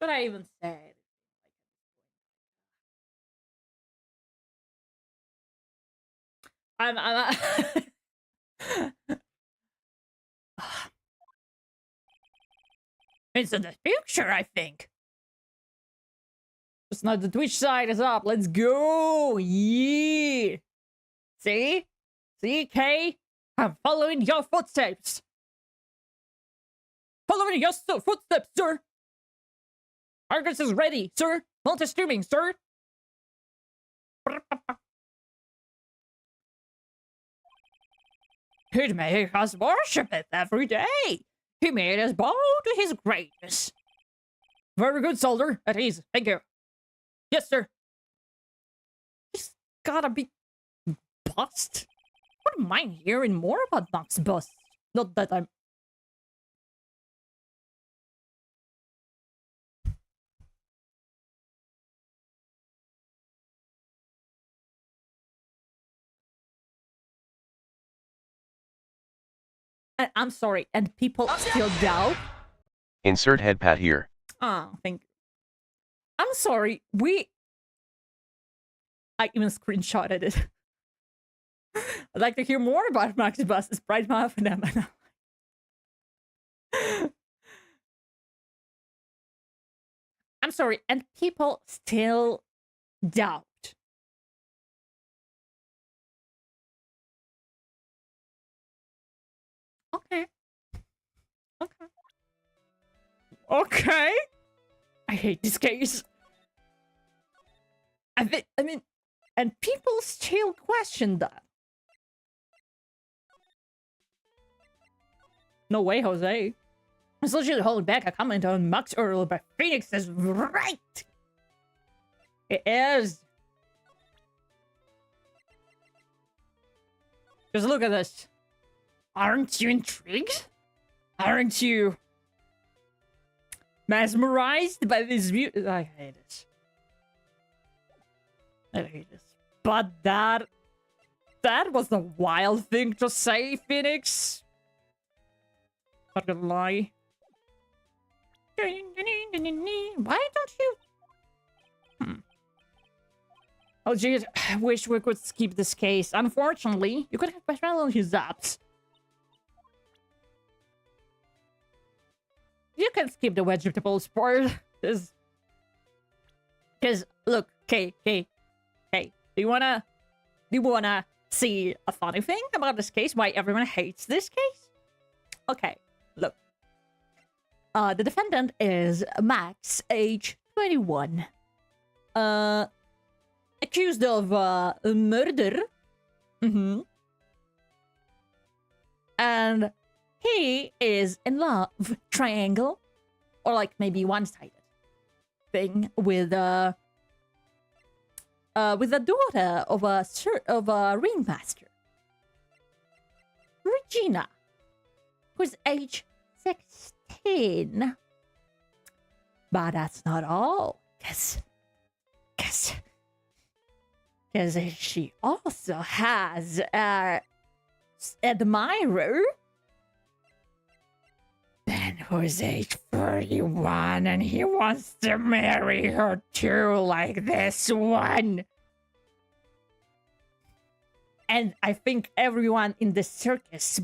Should I even say? I'm It's in the picture, I think. Just not the Twitch side is up. Let's go. Yeah. See? See, Kay? I'm following your footsteps. Following your footsteps, sir. Argus is ready, sir. Multi-streaming, sir. He'd make us worship it every day. He made us bow to his greatness. Very good, soldier. At ease. Thank you. Yes, sir. He's gotta be bust. Wouldn't mind hearing more about Max bust. Not that I'm... I'm sorry, and people still doubt? Insert head pat here. Oh, thank you. I'm sorry, I even screenshotted it. I'd like to hear more about Max Bust's Pride Month phenomenon. I'm sorry, and people still doubt. Okay. Okay. Okay. I hate this case. I mean, and people still question that. No way, Jose. I still should hold back a comment on Max earlier, but Phoenix is right. It is. Just look at this. Aren't you intrigued? Aren't you mesmerized by this view? I hate it. I hate this. But that was a wild thing to say, Phoenix. Not gonna lie. Why don't you? Oh jeez, I wish we could skip this case. Unfortunately, you could have parallel his apps. You can skip the vegetables part. Because look, okay. Do you wanna see a funny thing about this case? Why everyone hates this case? Okay, look. The defendant is Max, age 21. Accused of murder. And he is in love, triangle, or like maybe one-sided thing with with the daughter of a ringmaster, Regina, who's age 16. But that's not all, cause she also has a admirer. Ben who's age 41 and he wants to marry her too, like this one. And I think everyone in the circus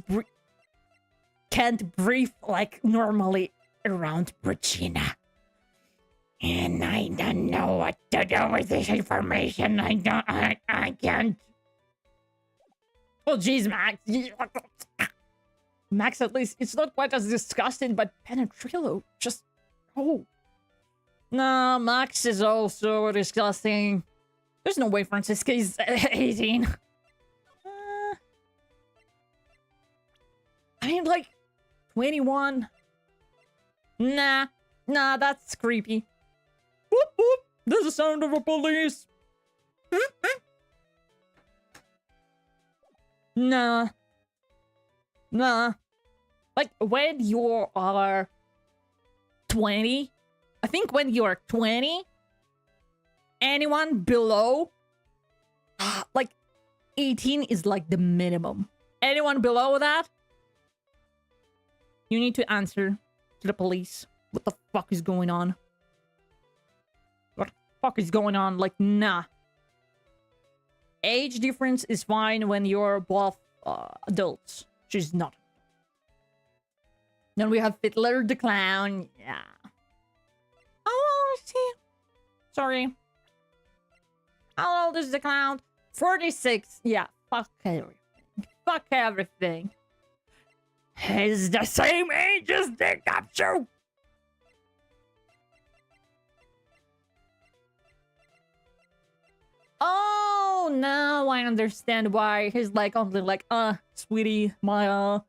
can't breathe like normally around Regina. And I don't know what to do with this information. I can't. Oh, jeez, Max. Max, at least it's not quite as disgusting, but Penetrillo just... Oh. No, Max is also disgusting. There's no way Francisca is 18. I mean, like, 21? Nah, that's creepy. Whoop whoop! There's the sound of a police. Nah. Like, when you are 20, I think when you are 20, anyone below, like, 18 is like the minimum. Anyone below that, you need to answer to the police. What the fuck is going on? What the fuck is going on? Like, nah. Age difference is fine when you're both adults. She's not. Then we have Fiddler the Clown. Yeah. How old is he? Sorry. How old is the clown? 46. Yeah. Fuck everything. Fuck everything. He's the same age as the capture. Oh, now I understand why he's like only like, sweetie, my,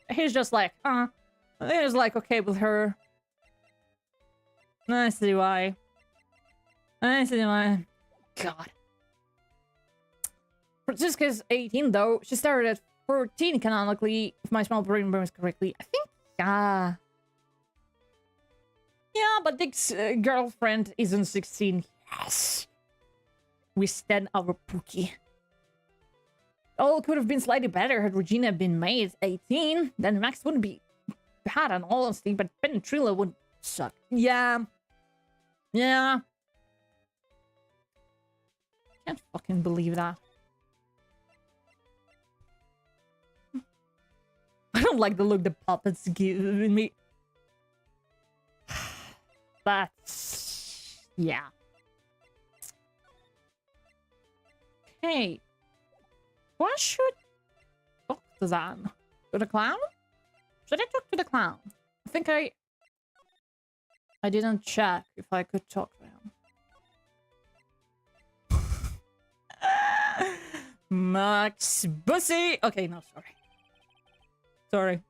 he's just like, he's like okay with her. I see why. God. Francisca's 18 though. She started at 14 canonically, if my small brain remembers correctly. I think, yeah, but Dick's girlfriend isn't 16. Yes. We stand our Pookie. All could have been slightly better had Regina been made 18. Then Max wouldn't be bad in all honesty, but Penetrilla would suck. Yeah. Can't fucking believe that. I don't like the look the puppets give me. That's... yeah. Hey. Who should talk to them? To the clown? Should I talk to the clown? I think I didn't check if I could talk to him. Max Bussy! Okay, no, sorry. Sorry.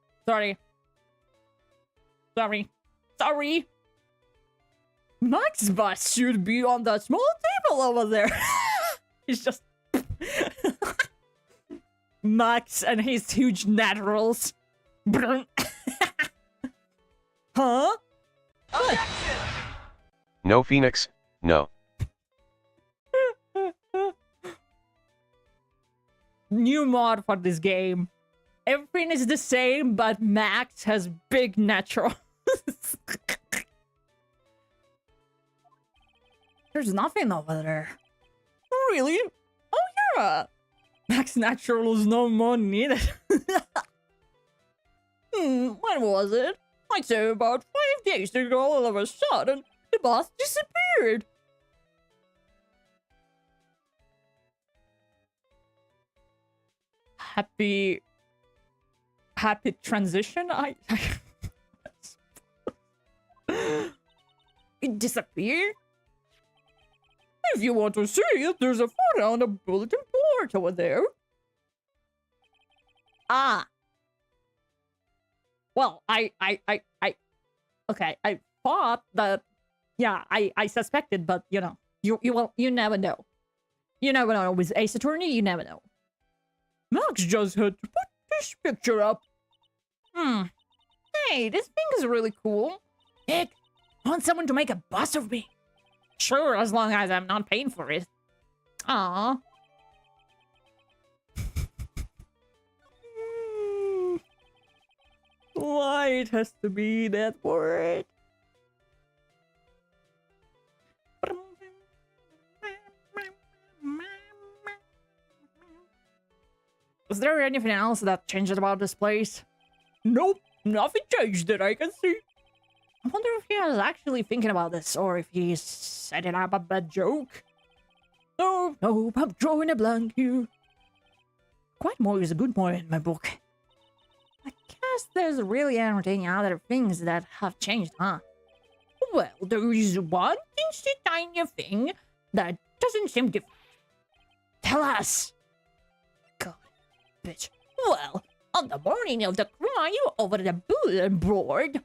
Max Bus should be on that small table over there. He's just... Max and his huge naturals. Huh? No, Phoenix, no. New mod for this game. Everything is the same, but Max has big naturals. There's nothing over there. Really? Oh yeah. Max naturals no more needed. When was it? I'd say about 5 days ago, all of a sudden, the boss disappeared. Happy transition? It disappeared? If you want to see it, there's a photo on the bulletin board over there. Ah. Well, okay, I thought that, yeah, I suspected, but, you know, You never know. You never know. With Ace Attorney, you never know. Max just had to put this picture up. Hey, this thing is really cool. Heck, I want someone to make a bust of me. Sure, as long as I'm not paying for it. Aww. Why it has to be that word? Was there anything else that changed about this place? Nope, nothing changed that I can see. I wonder if he was actually thinking about this, or if he's setting up a bad joke. No, I'm drawing a blank here. Quite more is a good point in my book. I guess there's really anything other things that have changed, huh? Well, there is one teensy tiny thing that doesn't seem to... Tell us! God, bitch. Well, on the morning of the crime over the bulletin board,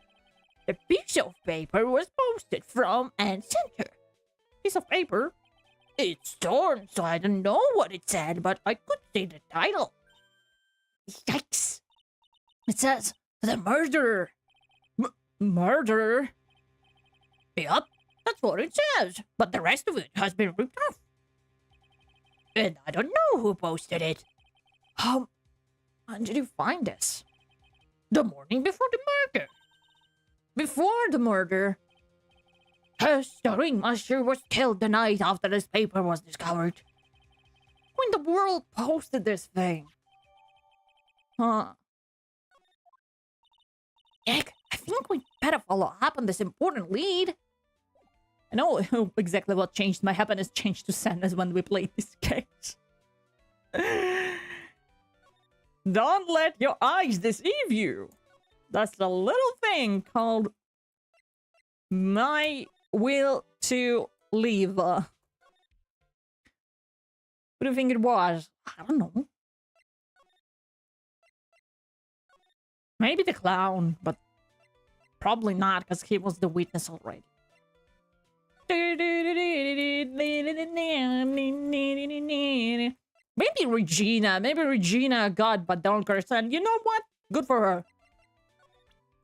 the piece of paper was posted from and center. Piece of paper? It's torn, so I don't know what it said, but I could see the title. Yikes! It says, The Murderer. Murderer? Yup, that's what it says, but the rest of it has been ripped off. And I don't know who posted it. How did you find this? The morning before the murder. Before the murder? Yes, the ringmaster was killed the night after this paper was discovered. Who in the world posted this thing? Huh. Heck, I think we better follow up on this important lead. I know exactly what changed. My happiness changed to sadness when we played this case. Don't let your eyes deceive you. That's the little thing called my will to live. What do you think it was? I don't know. Maybe the clown, but probably not, because he was the witness already. Maybe Regina got but don't curse, and you know what? Good for her.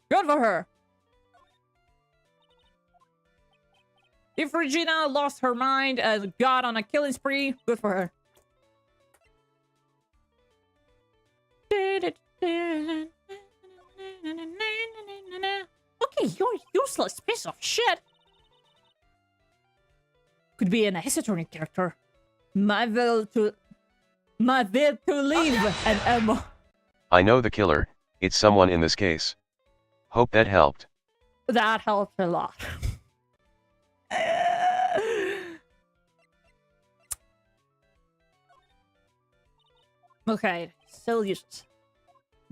Good for her. If Regina lost her mind and got on a killing spree, good for her. Okay, you're a useless piece of shit. Could be an Ace Attorney character. My will to live and ammo. I know the killer, it's someone in this case. Hope that helped. That helped a lot. Okay, still useless.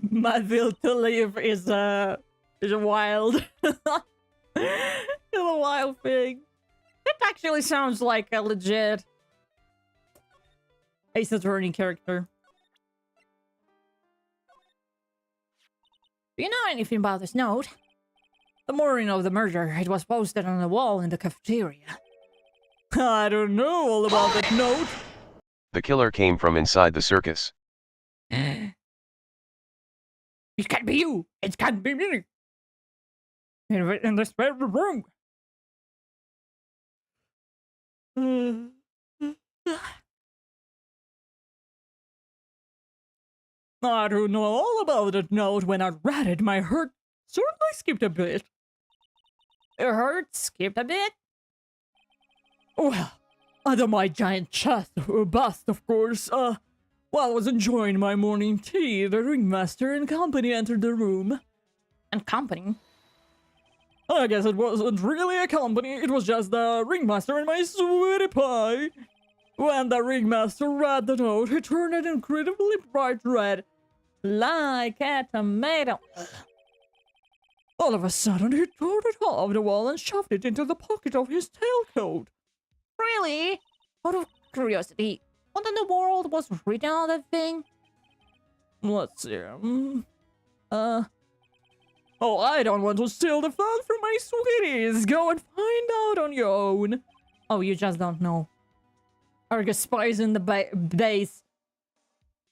My will to live is a wild. It's a wild thing. It actually sounds like a legit Ace Attorney character. Do you know anything about this note? The morning of the murder, it was posted on the wall in the cafeteria. I don't know all about that note. The killer came from inside the circus. It can't be you. It can't be me. In this very room. I don't know all about that note. When I read it, my heart certainly skipped a bit. Your heart skipped a bit? Well, under my giant chest, or bust, of course, while I was enjoying my morning tea, the ringmaster and company entered the room. And company? I guess it wasn't really a company, it was just the ringmaster and my sweetie pie. When the ringmaster read the note, he turned it incredibly bright red, like a tomato. All of a sudden, he tore it off the wall and shoved it into the pocket of his tailcoat. Really? Out of curiosity, what in the world was written on that thing? Let's see. Oh, I don't want to steal the fun from my sweeties. Go and find out on your own. Oh, you just don't know. Argus spies in the base.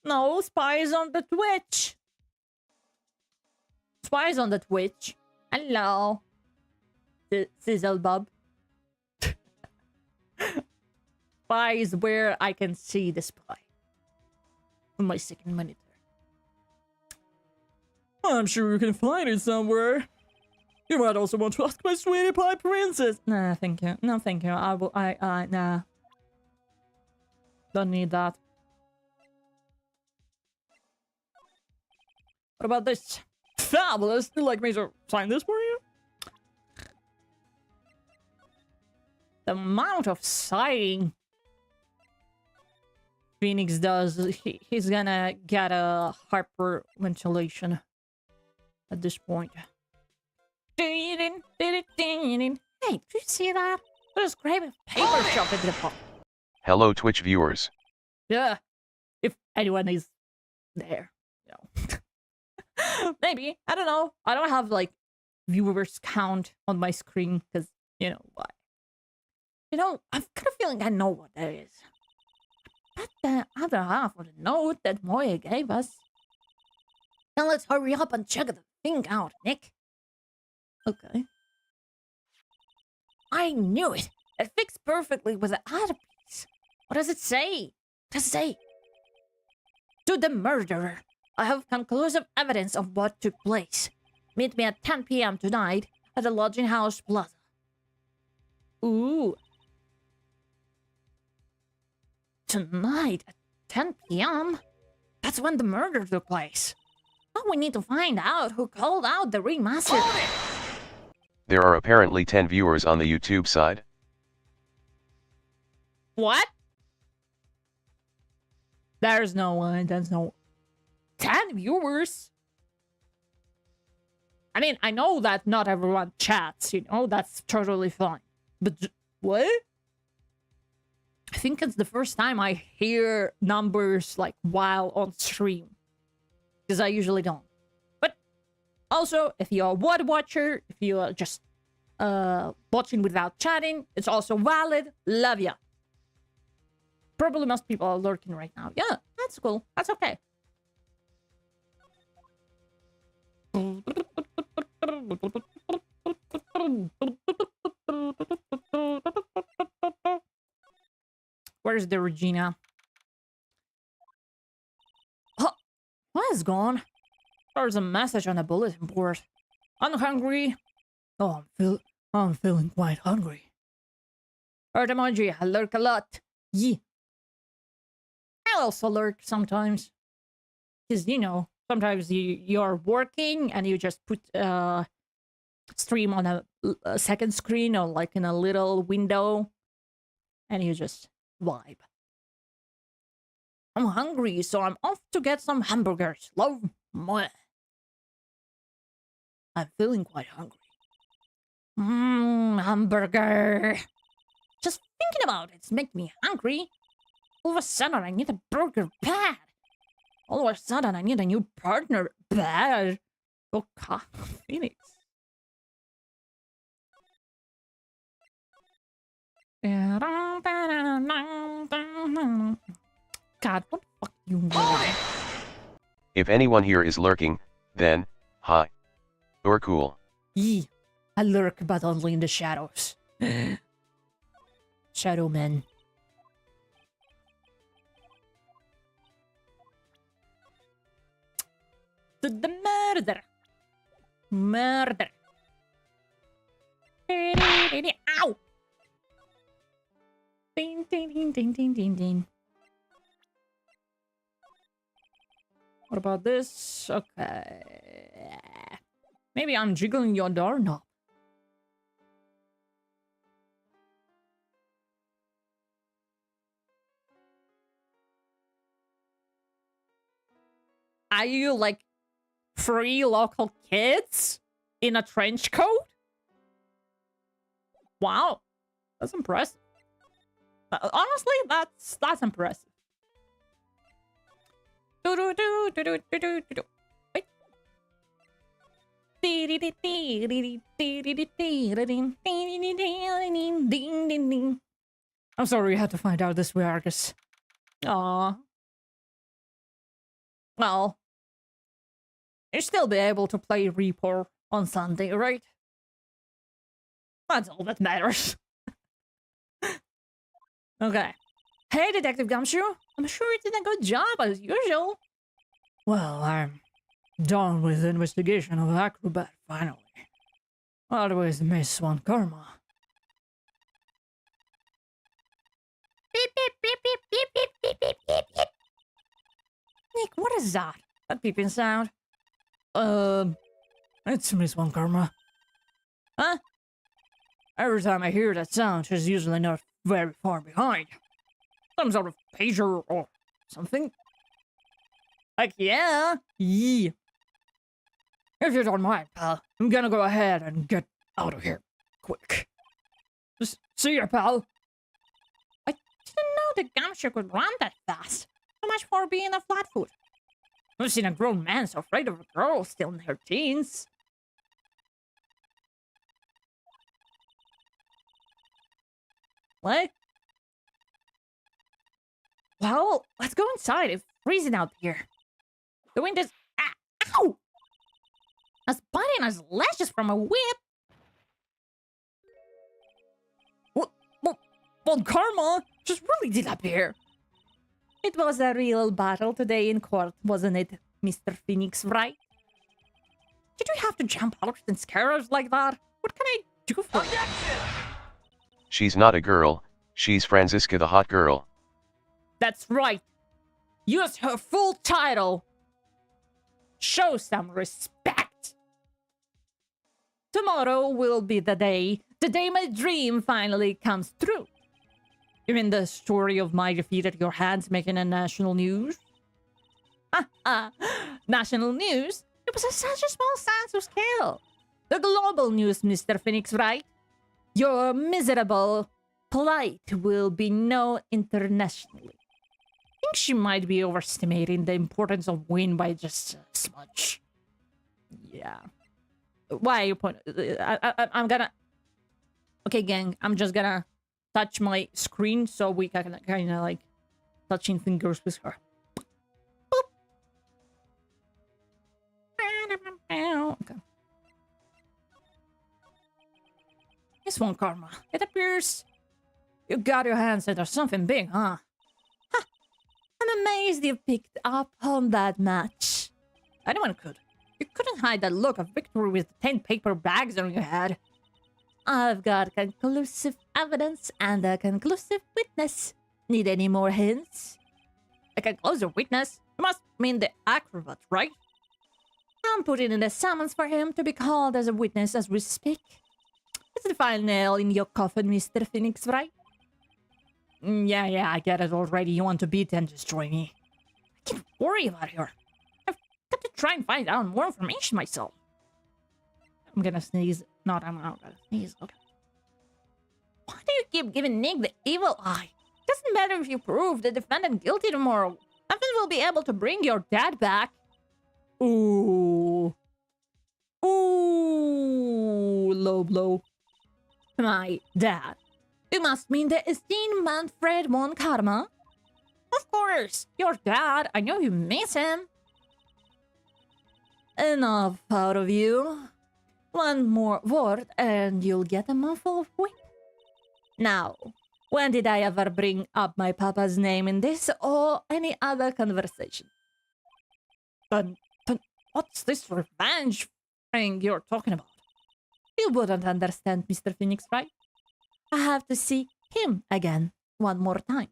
No, spies on the Twitch. Spies on the Twitch. Hello. Sizzle Bob. Spies where I can see the spy. On my second monitor. I'm sure you can find it somewhere. You might also want to ask my sweetie pie princess. Nah, thank you. No, thank you. Nah. Don't need that. What about this? Fabulous. You'd like me to sign this for you? The amount of sighing Phoenix does, he's gonna get a hyperventilation at this point. Hey, did you see that? There's great paper shop at the pub. Hello Twitch viewers. Yeah, if anyone is there, you know. Maybe, I don't know. I don't have like viewers count on my screen because you know why. You know, I'm kind of feeling I know what that is. But the other half of the note that Moya gave us. Now let's hurry up and check the thing out, Nick. Okay. I knew it. It fits perfectly with the other piece. What does it say? What does it say? To the murderer. I have conclusive evidence of what took place. Meet me at 10 p.m. tonight at the Lodging House Plaza. Ooh. Tonight at 10 p.m.? That's when the murder took place. Now we need to find out who called out the remaster. There are apparently 10 viewers on the YouTube side. What? There's no one. There's no 10 viewers. I mean, I know that not everyone chats, you know, that's totally fine. But what? I think it's the first time I hear numbers like while on stream. Because I usually don't. But also, if you're a WOD watcher, if you are just watching without chatting, it's also valid. Love ya. Probably most people are lurking right now. Yeah, that's cool. That's okay. Where's the Regina? Oh, what is gone? There's a message on the bulletin board. I'm hungry. Oh, I'm feeling quite hungry. Earth emoji, I lurk a lot. Yeah. I also lurk sometimes. Because, you know, sometimes you're working and you just put stream on a second screen or like in a little window. And you just vibe. I'm hungry, so I'm off to get some hamburgers. Love. Mwah. I'm feeling quite hungry. Hamburger. Just thinking about it's making me hungry. All of a sudden, I need a burger bad. All of a sudden, I need a new partner bad. Oh, God, Phoenix. God, what the fuck you mean? If anyone here is lurking, then, hi. Or cool. Yee. I lurk, but only in the shadows. Shadow men. To the murder. Murder. Ow! Ding, ding, ding, ding, ding, ding, ding. What about this? Okay. Maybe I'm jiggling your doorknob. Are you like 3 local kids in a trench coat? Wow, that's impressive. Honestly, that's impressive. Wait. I'm sorry you had to find out this way, Argus. Aww. Well, you'll still be able to play Reaper on Sunday, right? That's all that matters. Okay. Hey, Detective Gumshoe. I'm sure you did a good job, as usual. Well, I'm done with the investigation of Acrobat, finally. Always miss one karma. Beep, beep, beep, beep, beep, beep, beep, beep, beep, beep. Nick, what is that? That beeping sound? It's Miss One Karma. Huh? Every time I hear that sound, she's usually not very far behind. Some sort of pager or something. Like, yeah. Yeah. If you don't mind, pal, I'm gonna go ahead and get out of here. Quick. Just see ya, pal. I didn't know the Gumshoe could run that fast. So much for being a flatfoot. I've seen a grown man so afraid of a girl still in her teens. What? Well, let's go inside. It's freezing out here. The wind is... Ow! That's biting us lashes from a whip. Well, Karma just really did appear. It was a real battle today in court, wasn't it, Mr. Phoenix, right? Did we have to jump out and scare us like that? What can I do for you? She's not a girl, she's Franziska the hot girl. That's right. Use her full title. Show some respect. Tomorrow will be the day my dream finally comes true. You mean the story of my defeat at your hands making a national news? National news? It was such a small sense of scale. The global news, Mr. Phoenix, right? Your miserable plight will be known internationally. I think she might be overestimating the importance of win by just a smudge. Yeah. Why are you pointing? I'm gonna... Okay, gang, I'm just gonna touch my screen so we can kind of like touching fingers with her. Boop. Okay. This one, Karma. It appears you got your hands into something big, huh? Ha! I'm amazed you picked up on that match. Anyone could. You couldn't hide that look of victory with 10 paper bags on your head. I've got conclusive evidence and a conclusive witness. Need any more hints? A conclusive witness? You must mean the acrobat, right? I'm putting in a summons for him to be called as a witness as we speak. It's the final nail in your coffin, Mr. Phoenix, right? Yeah, I get it already. You want to beat and destroy me. I can't worry about her. I've got to try and find out more information myself. I'm gonna sneeze. I'm not gonna sneeze. Okay. Why do you keep giving Nick the evil eye? Doesn't matter if you prove the defendant guilty tomorrow. Nothing will be able to bring your dad back. Ooh. Ooh. Low blow. My dad. You must mean the esteemed Manfred von Karma? Of course. Your dad. I know you miss him. Enough out of you. One more word and you'll get a mouthful of whip. Now, when did I ever bring up my papa's name in this or any other conversation? Then what's this revenge thing you're talking about? You wouldn't understand, Mr. Phoenix, right? I have to see him again one more time.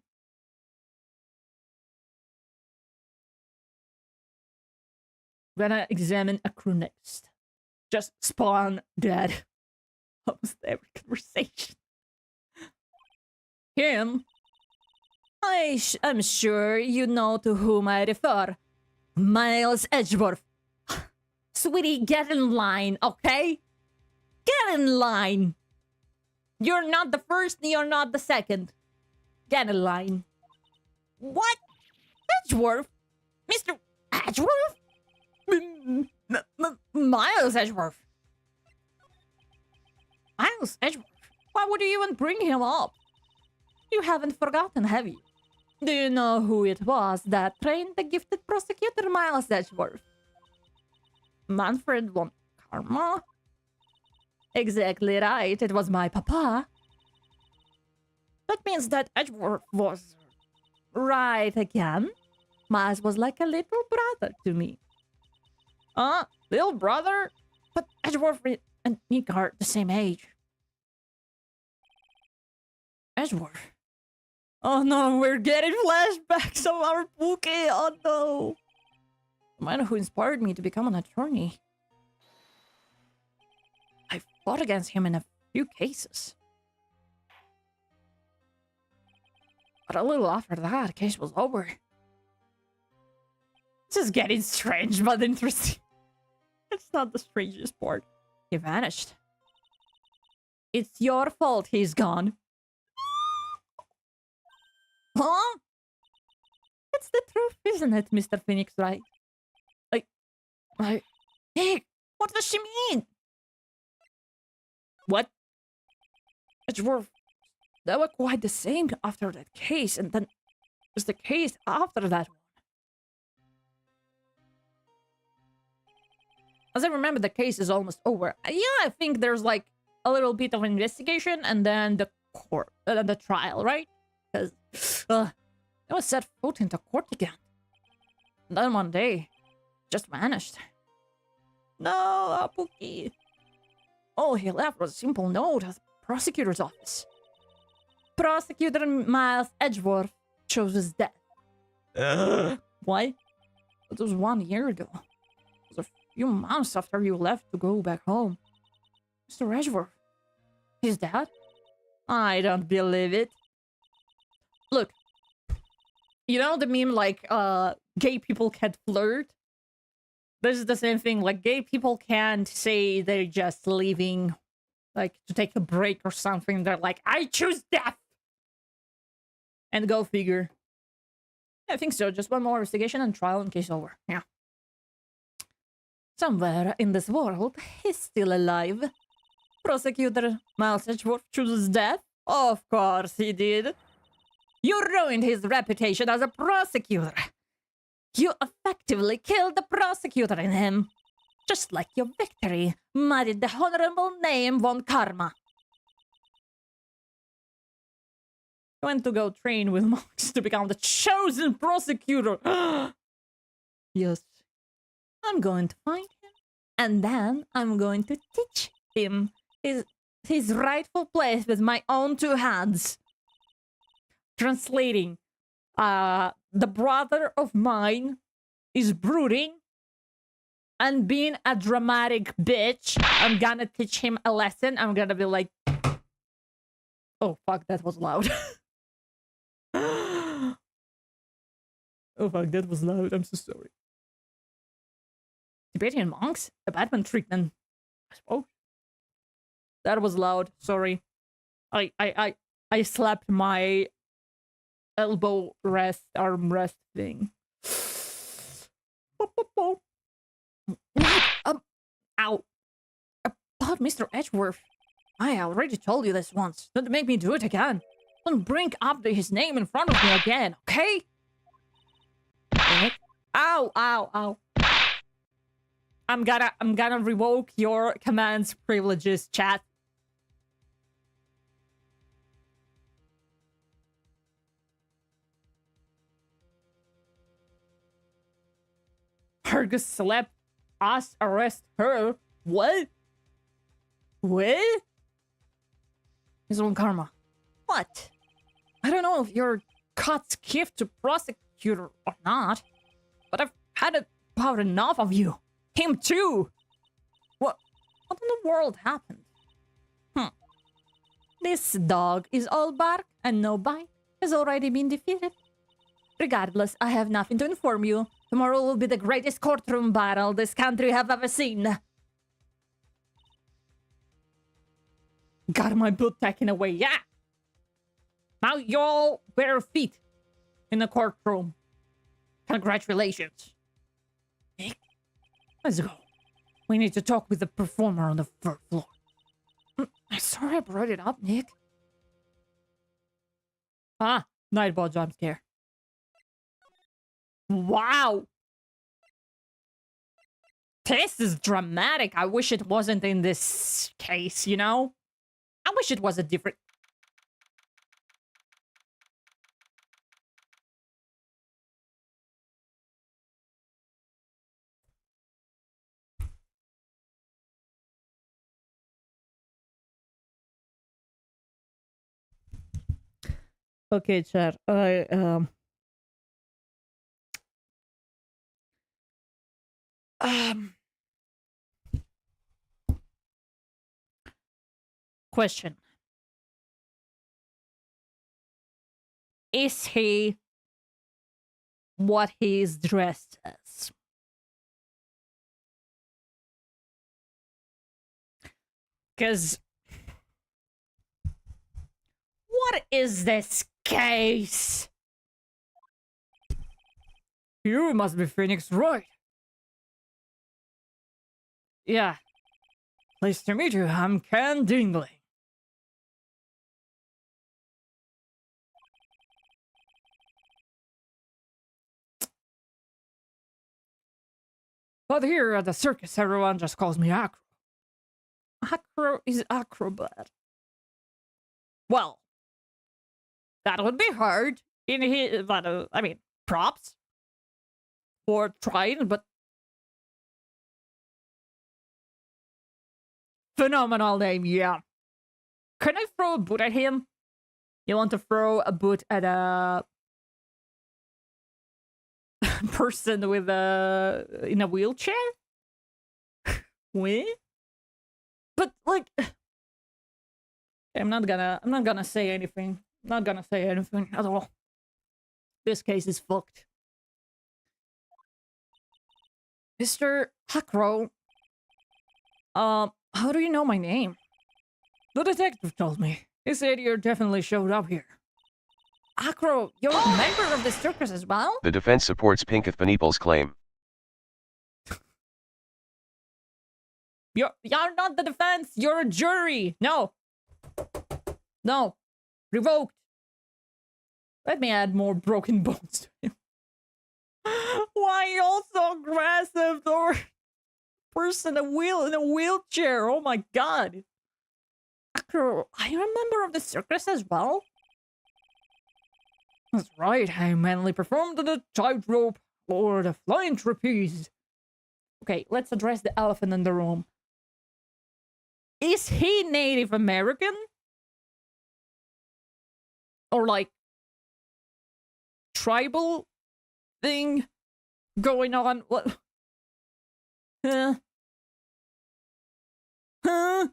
Gonna examine a crew next. Just spawn dead. Almost every conversation. Him? I'm sure you know to whom I refer. Miles Edgeworth. Sweetie, get in line, okay? Get in line. You're not the first, you're not the second. Get in line. What? Edgeworth? Mr. Edgeworth? Miles Edgeworth. Miles Edgeworth? Why would you even bring him up? You haven't forgotten, have you? Do you know who it was that trained the gifted prosecutor Miles Edgeworth? Manfred von Karma? Exactly right, it was my papa. That means that Edgeworth was right again. Miles was like a little brother to me. Little brother? But Edgeworth and Nick are the same age. Edgeworth? Oh no, we're getting flashbacks of our Pookie. Oh no. The man who inspired me to become an attorney. I fought against him in a few cases. But a little after that, the case was over. This is getting strange, but interesting. It's not the strangest part. He vanished. It's your fault he's gone. Huh? It's the truth, isn't it, Mr. Phoenix, right? Hey, what does she mean? What? Edgeworth, they were quite the same after that case, and then was the case after that one. As I remember, the case is almost over. Yeah, I think there's like a little bit of investigation and then the court, the trial, right? Because it was set foot into court again. And then one day, just vanished. No, Pookie. All he left was a simple note at the prosecutor's office. Prosecutor Miles Edgeworth chose his death. What? It was 1 year ago. It was a few months after you left to go back home. Mr. Edgeworth. His dad? I don't believe it. Look. You know the meme like, gay people can't flirt? This is the same thing. Like, gay people can't say they're just leaving, like, to take a break or something. They're like, I choose death! And go figure. I think so. Just one more investigation and trial and case over. Yeah. Somewhere in this world, he's still alive. Prosecutor Miles Edgeworth chooses death? Of course he did. You ruined his reputation as a prosecutor. You effectively killed the prosecutor in him. Just like your victory muddied the honorable name von Karma. I went to go train with monks to become the chosen prosecutor. Yes. I'm going to find him. And then I'm going to teach him his rightful place with my own two hands. Translating. The brother of mine is brooding and being a dramatic bitch. I'm gonna teach him a lesson. I'm gonna be like... Oh, fuck, that was loud. Oh, fuck, that was loud. I'm so sorry. Tibetan monks? The Batman treatment. I suppose. That was loud. Sorry. I slapped my elbow rest, arm rest thing. Ow. About Mr. Edgeworth. I already told you this once. Don't make me do it again. Don't bring up his name in front of me again, okay? Ow, ow, ow. I'm gonna revoke your commands privileges, chat. Argus slept us arrest her. What? What? His own karma. What? I don't know if you're God's gift to prosecutor or not, but I've had about enough of you. Him too. What in the world happened? This dog is all bark and no bite has already been defeated. Regardless, I have nothing to inform you. Tomorrow will be the greatest courtroom battle this country have ever seen. Got my butt taken away, yeah. Now y'all bare feet in the courtroom. Congratulations. Nick, let's go. We need to talk with the performer on the third floor. I'm sorry I brought it up, Nick. Ah, Nightball jump scare. Wow! This is dramatic. I wish it wasn't in this case, you know? I wish it was a different... Okay, chat. Question. Is he what he is dressed as? Because what is this case? You must be Phoenix, right? Yeah. Nice to meet you. I'm Ken Dingley. But here at the circus, everyone just calls me Acro. Acro is acrobat. Well, that would be hard in his, but I mean, props for trying, but phenomenal name, yeah. Can I throw a boot at him? You want to throw a boot at a person with in a wheelchair? What? But like, I'm not gonna say anything. Not gonna say anything at all. This case is fucked. Mr. Hakro, how do you know my name? The detective told me. He said you definitely showed up here. Acro, you're a member of the circus as well? The defense supports Pinketh Benepal's claim. You're not the defense, you're a jury! No! No! Revoked! Let me add more broken bones to him. Why are you all so aggressive toward person in a wheelchair? Oh my god! Acro, are you a member of the circus as well? That's right, I mainly performed the tightrope or the flying trapeze. Okay, let's address the elephant in the room. Is he Native American? Or like tribal thing going on? What? Huh? Huh?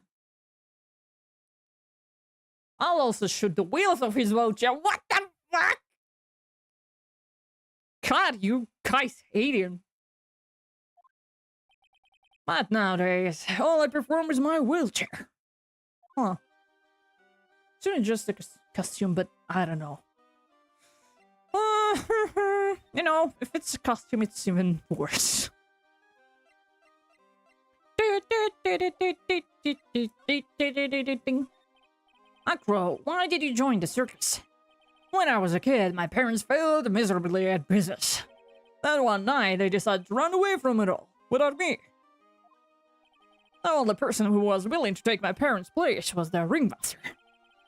I'll also shoot the wheels of his wheelchair. What the fuck? God, you guys hate him. But nowadays, all I perform is my wheelchair. Huh. It's just a costume, but I don't know. You know, if it's a costume, it's even worse. Acro, why did you join the circus? When I was a kid, my parents failed miserably at business. Then one night, they decided to run away from it all, without me. The only person who was willing to take my parents' place was the ringmaster.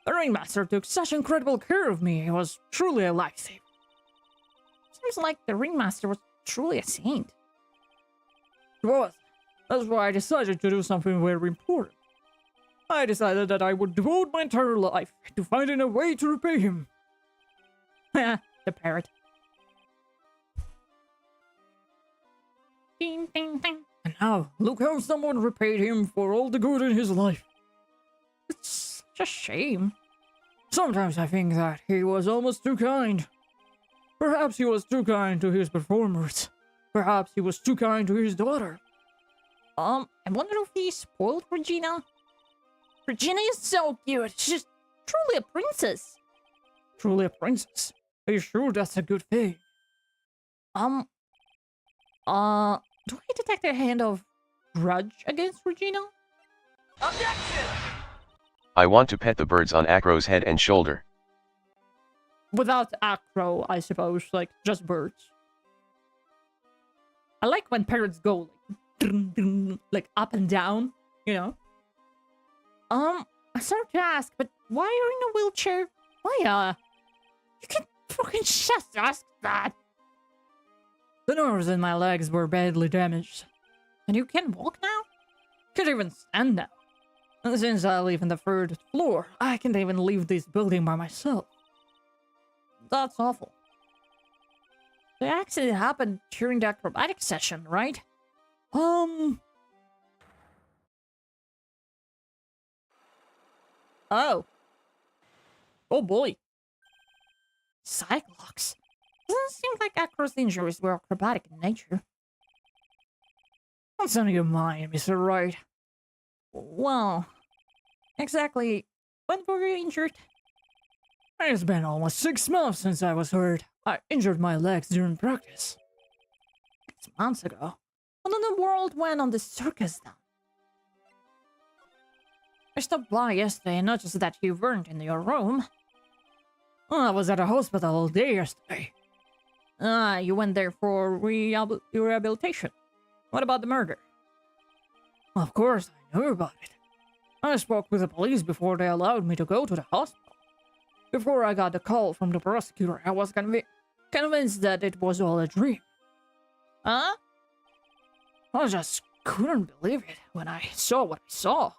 The ringmaster took such incredible care of me, he was truly a lifesaver. Seems like the ringmaster was truly a saint. It was. That's why I decided to do something very important. I decided that I would devote my entire life to finding a way to repay him. The parrot. Ding, ding, ding. And now, look how someone repaid him for all the good in his life. It's such a shame. Sometimes I think that he was almost too kind. Perhaps he was too kind to his performers. Perhaps he was too kind to his daughter. I wonder if he spoiled Regina. Regina is so cute. She's truly a princess. Truly a princess. Are you sure that's a good thing? Do I detect a hand of grudge against Regina? I want to pet the birds on Acro's head and shoulder. without acro, I suppose, like just birds. I like when parrots go like up and down, you know. I'm sorry to ask, but why are you in a wheelchair? Why, you can fucking just ask that. The nerves in my legs were badly damaged. And you can walk now? Can't even stand now. And since I live on the third floor, I can't even leave this building by myself. That's awful. The accident happened during the acrobatic session, right? Oh. Oh boy. Cyclops. Doesn't seem like Acro's injuries were acrobatic in nature. What's on your mind, Mr. Wright? Well, exactly when were you injured? It's been almost 6 months since I was hurt. I injured my legs during practice. 6 months ago? What in the world went on the circus then? I stopped by yesterday and noticed that you weren't in your room. I was at a hospital all day yesterday. You went there for rehabilitation. What about the murder? Of course, I knew about it. I spoke with the police before they allowed me to go to the hospital. Before I got the call from the prosecutor, I was convinced that it was all a dream. Huh? I just couldn't believe it when I saw what I saw.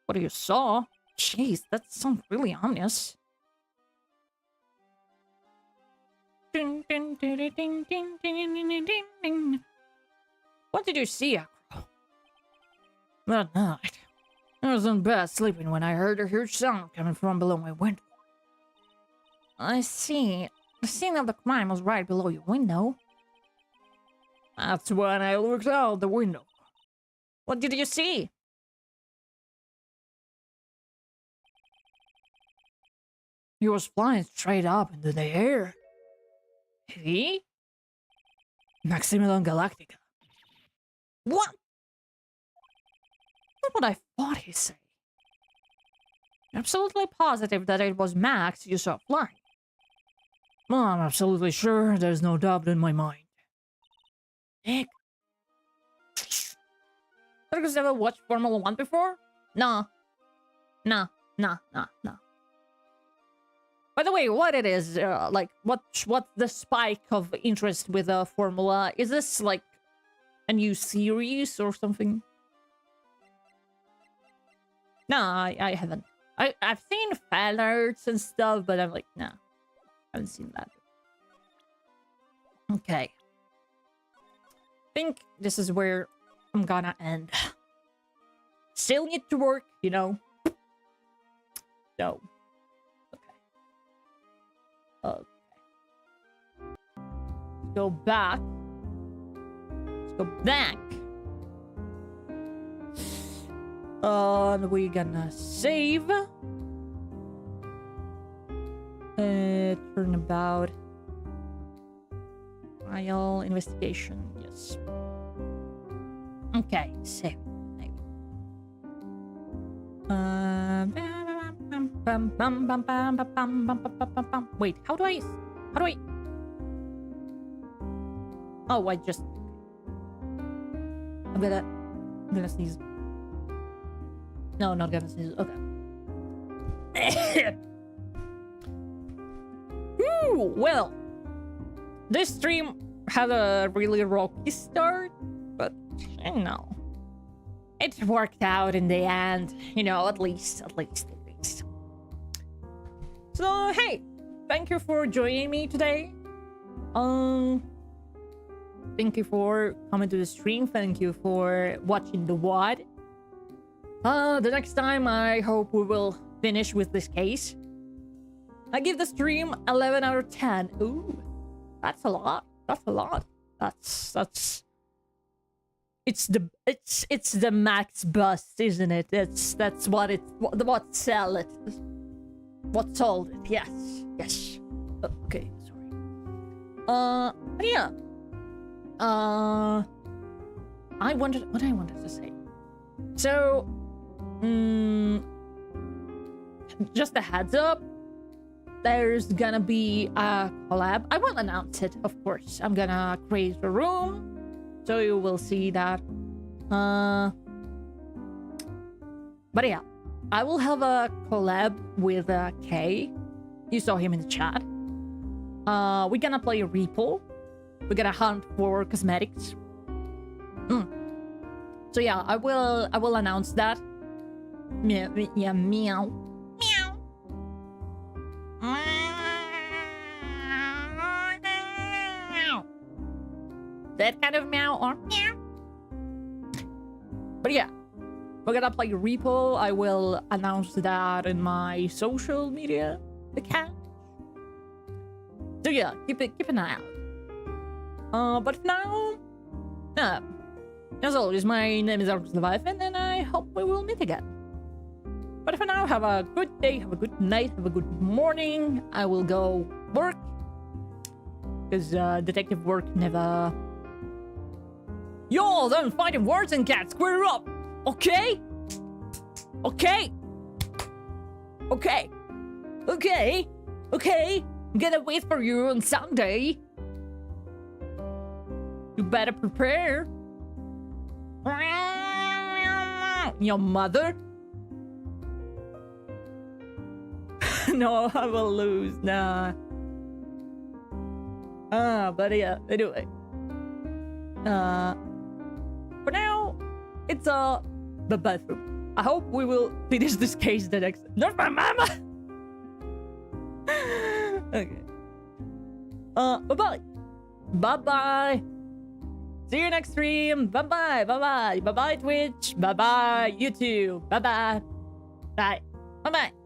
What you saw? Jeez, that sounds really ominous. What did you see, Acro? That night, I was in bed sleeping when I heard a huge sound coming from below my window. I see. The scene of the crime was right below your window. That's when I looked out the window. What did you see? He was flying straight up into the air. He? Maximilian Galactica. What? That's what I thought he said. Absolutely positive that it was Max you saw flying. Well, I'm absolutely sure there's no doubt in my mind. Nick? Have you ever watched Formula 1 before? No. No. By the way, what it is, like, what's the spike of interest with Formula? Is this, like, a new series or something? No, I haven't. I've seen fan arts and stuff, but I'm like, nah. I haven't seen that. Okay. I think this is where I'm gonna end. Still need to work, you know? So. Okay. Let's go back. Let's go back. And we're gonna save. Turnabout. Trial investigation. Yes. Okay, save. Wait, how do I? Oh, I just. I'm gonna sneeze. No, not gonna sneeze. Okay. Ooh, well, this stream had a really rocky start, but you know, it worked out in the end. You know, at least. So hey, thank you for joining me today. Thank you for coming to the stream. Thank you for watching the VOD. The next time I hope we will finish with this case. I give the stream 11 out of 10. Ooh, that's a lot. That's it's the max bust, isn't it? That's what sell it. What sold it? Yes. Okay, sorry. But yeah. I wanted to say. So, just a heads up. there's gonna be a collab. I will announce it, of course. I'm gonna create a room, so you will see that. But yeah, I will have a collab with Kay. You saw him in the chat. We're gonna play a repo. We're gonna hunt for cosmetics. So yeah, I will announce that. Meow, yeah, meow. Meow. That kind of meow or meow. But yeah, we're gonna play repo. I will announce that in my social media account. So yeah, keep an eye out. But for now, as always, my name is arguslevi, and I hope we will meet again. But for now, have a good day, have a good night, have a good morning. I will go work, because detective work never... Yo, don't fighting words and cats, square up, okay? Okay? Okay? Okay? Okay? I'm gonna wait for you on Sunday. You better prepare. Your mother? No, I will lose. Nah. But yeah, anyway. For now, it's the bathroom. I hope we will finish this case the next. Not my mama! Okay. Bye-bye. Bye-bye. See you next stream. Bye-bye. Bye-bye. Bye-bye, Twitch. Bye-bye, YouTube. Bye-bye. Bye. Bye-bye.